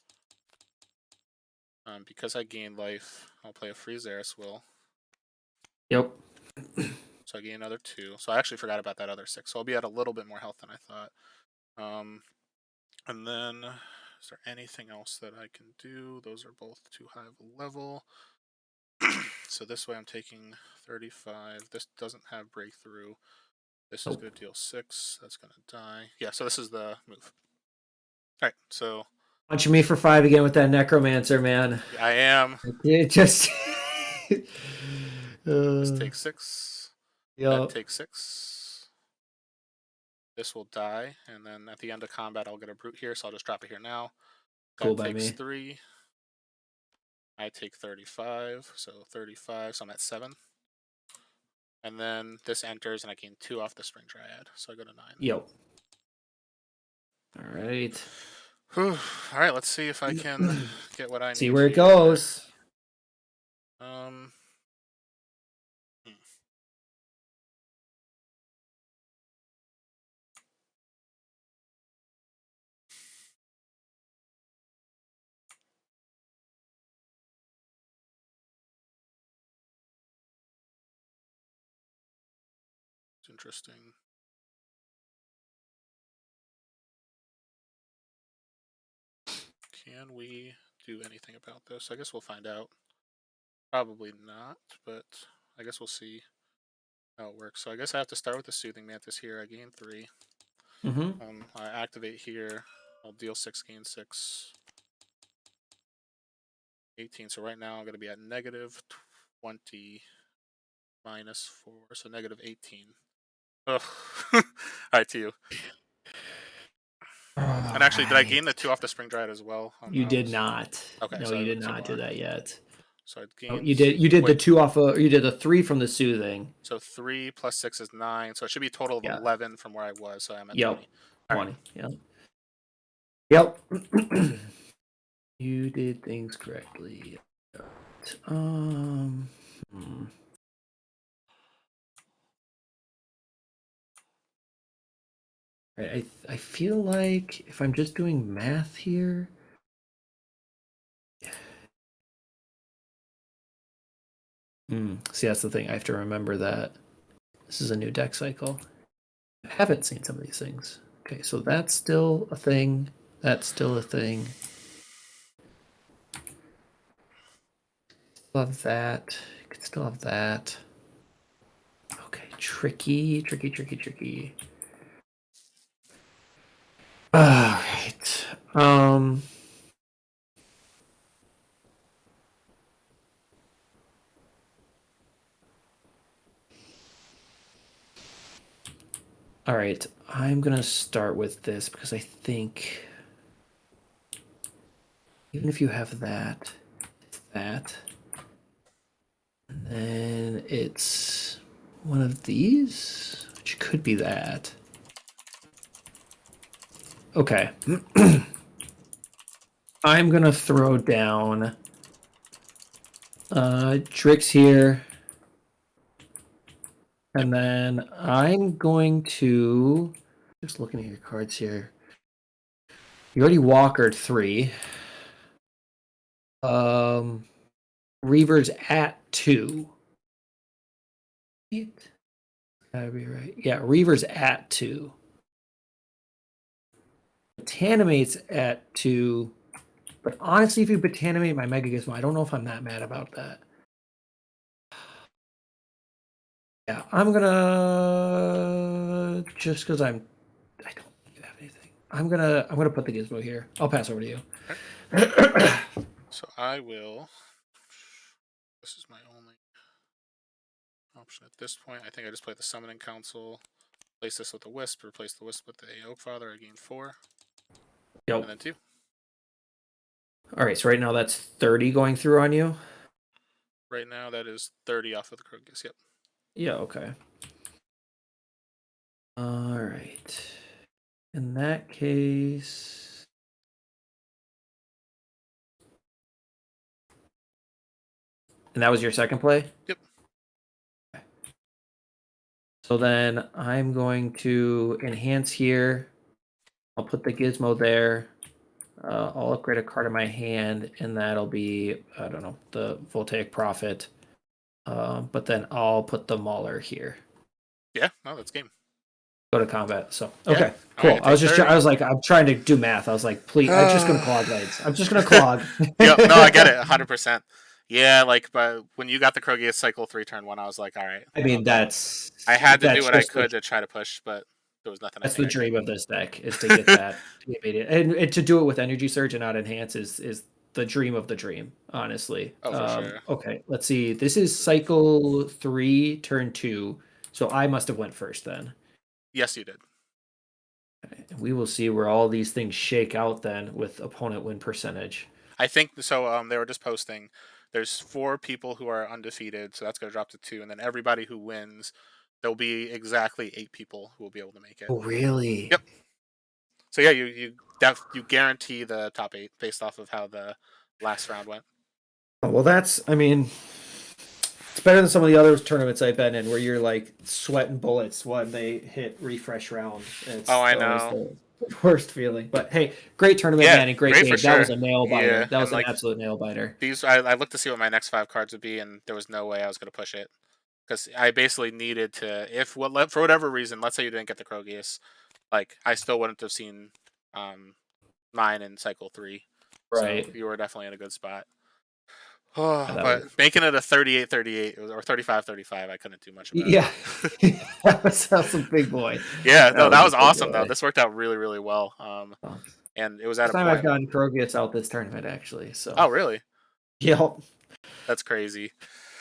Because I gain life, I'll play a free Xeris Will. Yep. So I gain another 2. So I actually forgot about that other 6. So I'll be at a little bit more health than I thought. And then, is there anything else that I can do? Those are both too high of a level. So this way I'm taking 35. This doesn't have breakthrough. This is going to deal 6. That's going to die. Yeah, so this is the move. All right, so Punching me for 5 again with that necromancer, man. I am. It just. This takes 6. Yeah. That takes 6. This will die, and then at the end of combat, I'll get a brute here, so I'll just drop it here now. Cool That by takes me. 3. I take 35, so 35, so I'm at 7. And then this enters, and I gain 2 off the Spring Dryad, so I go to 9. Yep. All right. All right, let's see if I can get what I need. See where it here. goes. It's interesting. Can we do anything about this? I guess we'll find out. Probably not, but I guess we'll see how it works. So I guess I have to start with the Soothing Mantis here. I gain 3. I activate here. I'll deal 6, gain 6. 18. So right now I'm going to be at negative 20 minus 4, so negative 18. Ugh. All right, to you. And actually, did I gain the 2 off the Spring Dryad as well? You did not. Okay, No, so you did not do that yet. So I'd Oh, gain. you did the 2 off of. You did the 3 from the Soothing. So 3 plus 6 is 9. So it should be a total of 11 from where I was. So I'm at 20. 20. 20. Yep. You did things correctly. I feel like if I'm just doing math here. See, that's the thing. I have to remember that this is a new deck cycle. I haven't seen some of these things. Okay, so that's still a thing. That's still a thing. Still have that. You could still have that. Okay, tricky. All right. All right, I'm gonna start with this because I think even if you have that, it's that, and then it's one of these, which could be that. Okay. I'm gonna throw down Drix here. And then I'm going to just looking at your cards here. You already walkered 3. Reaver's at 2. It gotta be right. Yeah, Reaver's at 2. Botanimate's at 2. But honestly, if you Botanimate my Mega Gizmo, I don't know if I'm that mad about that. Yeah, I'm gonna just because I don't have anything. I'm gonna put the Gizmo here. I'll pass over to you. So I will. This is my only option at this point. I think I just play the Summoning Council. Replace this with the Wisp. Replace the Wisp with the Oak Father. I gain 4. Yep. And then 2. All right, so right now that's 30 going through on you. Right now that is 30 off of the Crocus. Yep. Yeah. Okay. All right. In that case. And that was your second play? Yep. Okay. So then I'm going to enhance here. I'll put the gizmo there. I'll upgrade a card in my hand, and that'll be, I don't know, the Voltaic Prophet. But then I'll put the Mauler here. Yeah, no, that's game. Go to combat. So okay, Yeah. cool. Right, I was like, I'm trying to do math. I was like, please, I'm just gonna clog legs. I'm just gonna clog. Yep, no, I get it, 100%. Yeah, like, but when you got the Krogius cycle 3 turn 1, I was like, all right. I mean, I had to do that's what I just could to try to push, but there was nothing I that's think the I dream could. of this deck is to get that immediate, and to do it with Energy Surge and not Enhance is the dream of the dream, honestly. Oh, for sure. Okay, let's see. This is cycle 3, turn 2, so I must have went first then. Yes, you did. We will see where all these things shake out then with opponent win percentage. I think so. They were just posting. There's 4 people who are undefeated, so that's going to drop to 2, and then everybody who wins, there'll be exactly 8 people who will be able to make it. Oh, really? Yep. So yeah, you guarantee the top 8 based off of how the last round went. Oh, well, I mean, it's better than some of the other tournaments I've been in where you're like sweating bullets when they hit refresh round. It's I always know. the worst feeling. But hey, great tournament, man, and great game. for That sure. was a nail biter. Yeah, That was and an like absolute nail biter. I looked to see what my next 5 cards would be, and there was no way I was going to push it because I basically needed to. For whatever reason, let's say you didn't get the Krogius, like I still wouldn't have seen mine in cycle 3. Right. So you were definitely in a good spot. Oh, Yeah, but was... making it a 38-38 or 35-35, I couldn't do much about yeah. it. That was some big boy. Yeah, no, that was awesome boy. though. This worked out really, really well. And it was at First a time point. I've gotten Krogius out this tournament, actually. So. Oh, really? Yep. That's crazy.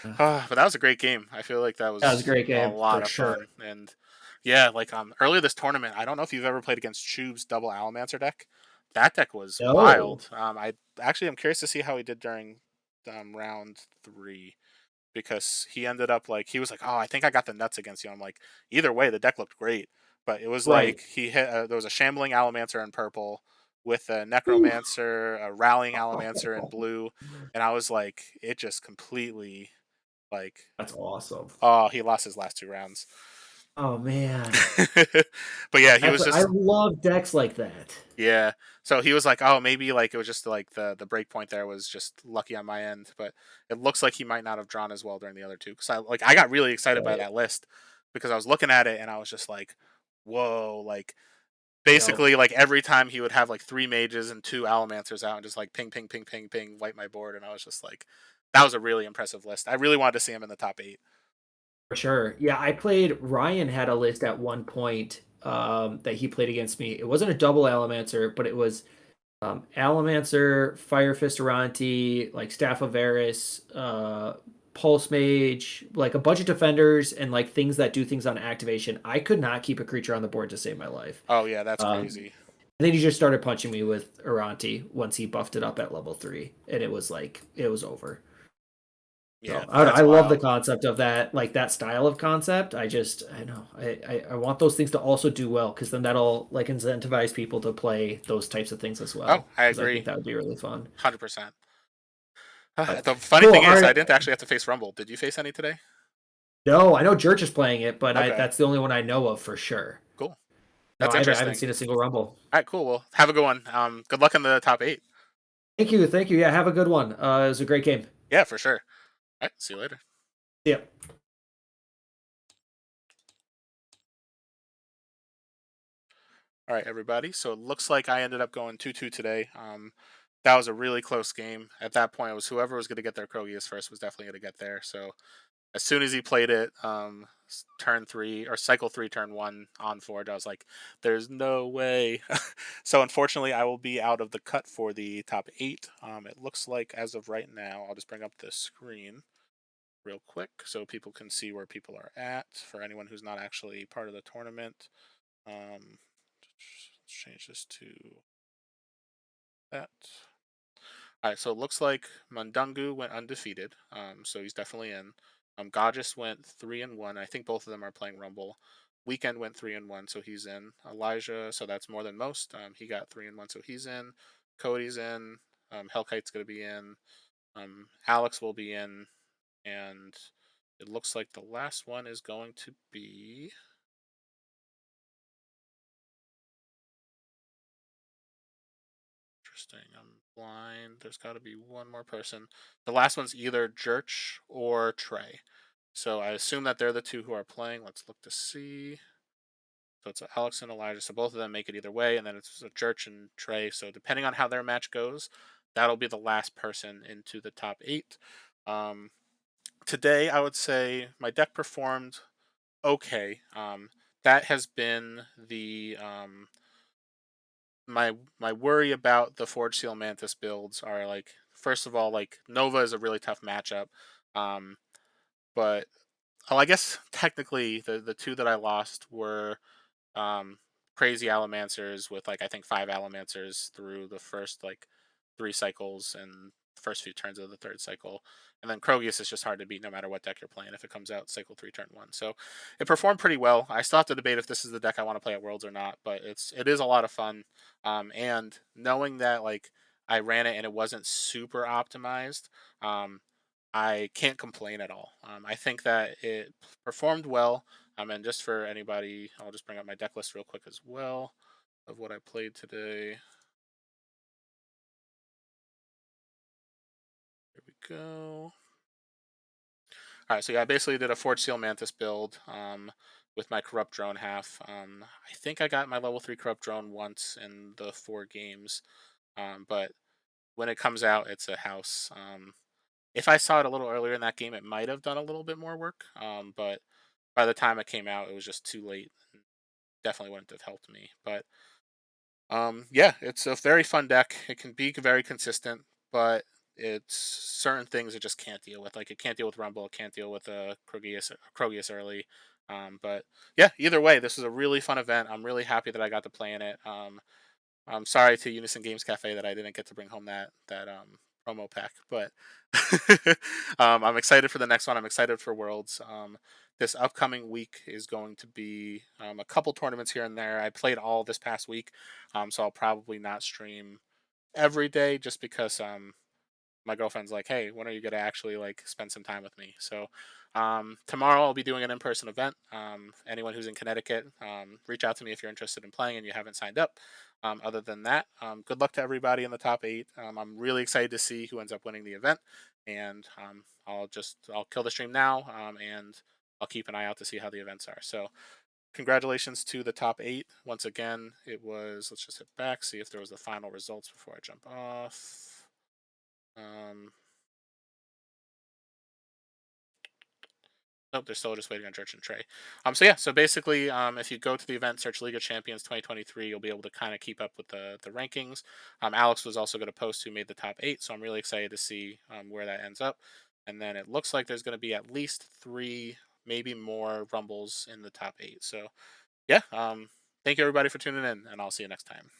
But that was a great game. I feel like that was a great game, a lot for of sure. fun. And yeah, like earlier this tournament, I don't know if you've ever played against Chube's double Alamancer deck. That deck was wild. I actually am curious to see how he did during round 3. Because he ended up he was like, oh, I think I got the nuts against you. I'm like, either way, the deck looked great, but it was like he hit. There was a shambling Alamancer in purple with a Necromancer, a rallying Alamancer in blue, and I was like, it just completely That's awesome. Oh, he lost his last 2 rounds. Oh man. But yeah, he was just. I love decks like that. Yeah. So he was like, oh, maybe it was just the break point there was just lucky on my end, but it looks like he might not have drawn as well during the other 2 because I got really excited by that list because I was looking at it and I was just like, whoa, basically every time he would have 3 mages and 2 Alamancers out and just ping ping ping ping ping wipe my board, and I was just like, that was a really impressive list. I really wanted to see him in the top 8. For sure. Yeah, Ryan had a list at one point that he played against me. It wasn't a double Alamancer, but it was Alamancer, Fire Fist Aranti, Staff of Varus, Pulse Mage, a bunch of defenders and things that do things on activation. I could not keep a creature on the board to save my life. Oh yeah, that's crazy. And then he just started punching me with Aranti once he buffed it up at level 3, and it was over. Yeah, so, I love the concept of that, that style of concept. I know I want those things to also do well because then that'll incentivize people to play those types of things as well. Oh, I agree. I think that would be really fun. 100%. The funny thing is, I didn't actually have to face Rumble. Did you face any today? No, I know Jurch is playing it, but that's the only one I know of for sure. Cool. That's interesting. I haven't seen a single Rumble. All right, cool. Well, have a good one. Good luck in the top 8. Thank you. Yeah, have a good one. It was a great game. Yeah, for sure. All right, see you later. Yep. All right, everybody. So it looks like I ended up going 2-2 today. That was a really close game. At that point, it was whoever was going to get their Krogius first was definitely going to get there. So as soon as he played it, turn 3 or cycle 3, turn 1 on Forge, I was like, "There's no way." So unfortunately, I will be out of the cut for the top 8. It looks like as of right now, I'll just bring up the screen real quick so people can see where people are at. For anyone who's not actually part of the tournament, let's change this to that. All right, so it looks like Mundungu went undefeated, so he's definitely in. Gajas went 3-1. I think both of them are playing Rumble. Weekend went 3-1, so he's in. Elijah, so that's more than most. He got 3-1, so he's in. Cody's in. Hellkite's gonna be in. Alex will be in, and it looks like the last one is going to be. Interesting. I'm blind. There's got to be one more person. The last one's either Jurch or Trey. So I assume that they're the 2 who are playing. Let's look to see. So it's Alex and Elijah. So both of them make it either way. And then it's a Jurch and Trey. So depending on how their match goes, that'll be the last person into the top 8. Today, I would say my deck performed okay. That has been the my worry about the Forge Seal Mantis builds are like, first of all, like Nova is a really tough matchup, but I guess technically the two that I lost were crazy Allomancers with like I think 5 Allomancers through the first like 3 cycles and first few turns of the 3rd cycle. And then Krogius is just hard to beat no matter what deck you're playing if it comes out cycle 3 turn 1. So it performed pretty well. I still have to debate if this is the deck I want to play at Worlds or not, but it is a lot of fun. And knowing that like I ran it and it wasn't super optimized, I can't complain at all. I think that it performed well. And just for anybody, I'll just bring up my deck list real quick as well of what I played today. Here we go. All right, so yeah, I basically did a Forge Seal Mantis build with my Corrupt Drone half. I think I got my level 3 Corrupt Drone once in the 4 games, but when it comes out, it's a house. If I saw it a little earlier in that game, it might have done a little bit more work, but by the time it came out, it was just too late. Definitely wouldn't have helped me, but yeah, it's a very fun deck. It can be very consistent, but it's certain things it just can't deal with. Like it can't deal with Rumble, it can't deal with Krogius early. But yeah, either way, this was a really fun event. I'm really happy that I got to play in it. I'm sorry to Unison Games Cafe that I didn't get to bring home that promo pack, but I'm excited for the next one. I'm excited for Worlds. This upcoming week is going to be a couple tournaments here and there. I played all this past week, so I'll probably not stream every day just because my girlfriend's like, "Hey, when are you gonna actually like spend some time with me?" So tomorrow I'll be doing an in-person event. Anyone who's in Connecticut, reach out to me if you're interested in playing and you haven't signed up. Other than that, good luck to everybody in the top 8. I'm really excited to see who ends up winning the event, and I'll kill the stream now, and I'll keep an eye out to see how the events are. So congratulations to the top 8. Once again, it was, let's just hit back, see if there was the final results before I jump off. Nope, they're still just waiting on Church and Trey. So yeah, so basically, if you go to the event, search League of Champions 2023, you'll be able to kind of keep up with the rankings. Alex was also going to post who made the top 8, so I'm really excited to see where that ends up. And then it looks like there's going to be at least 3, maybe more Rumbles in the top 8. So yeah, thank you everybody for tuning in, and I'll see you next time.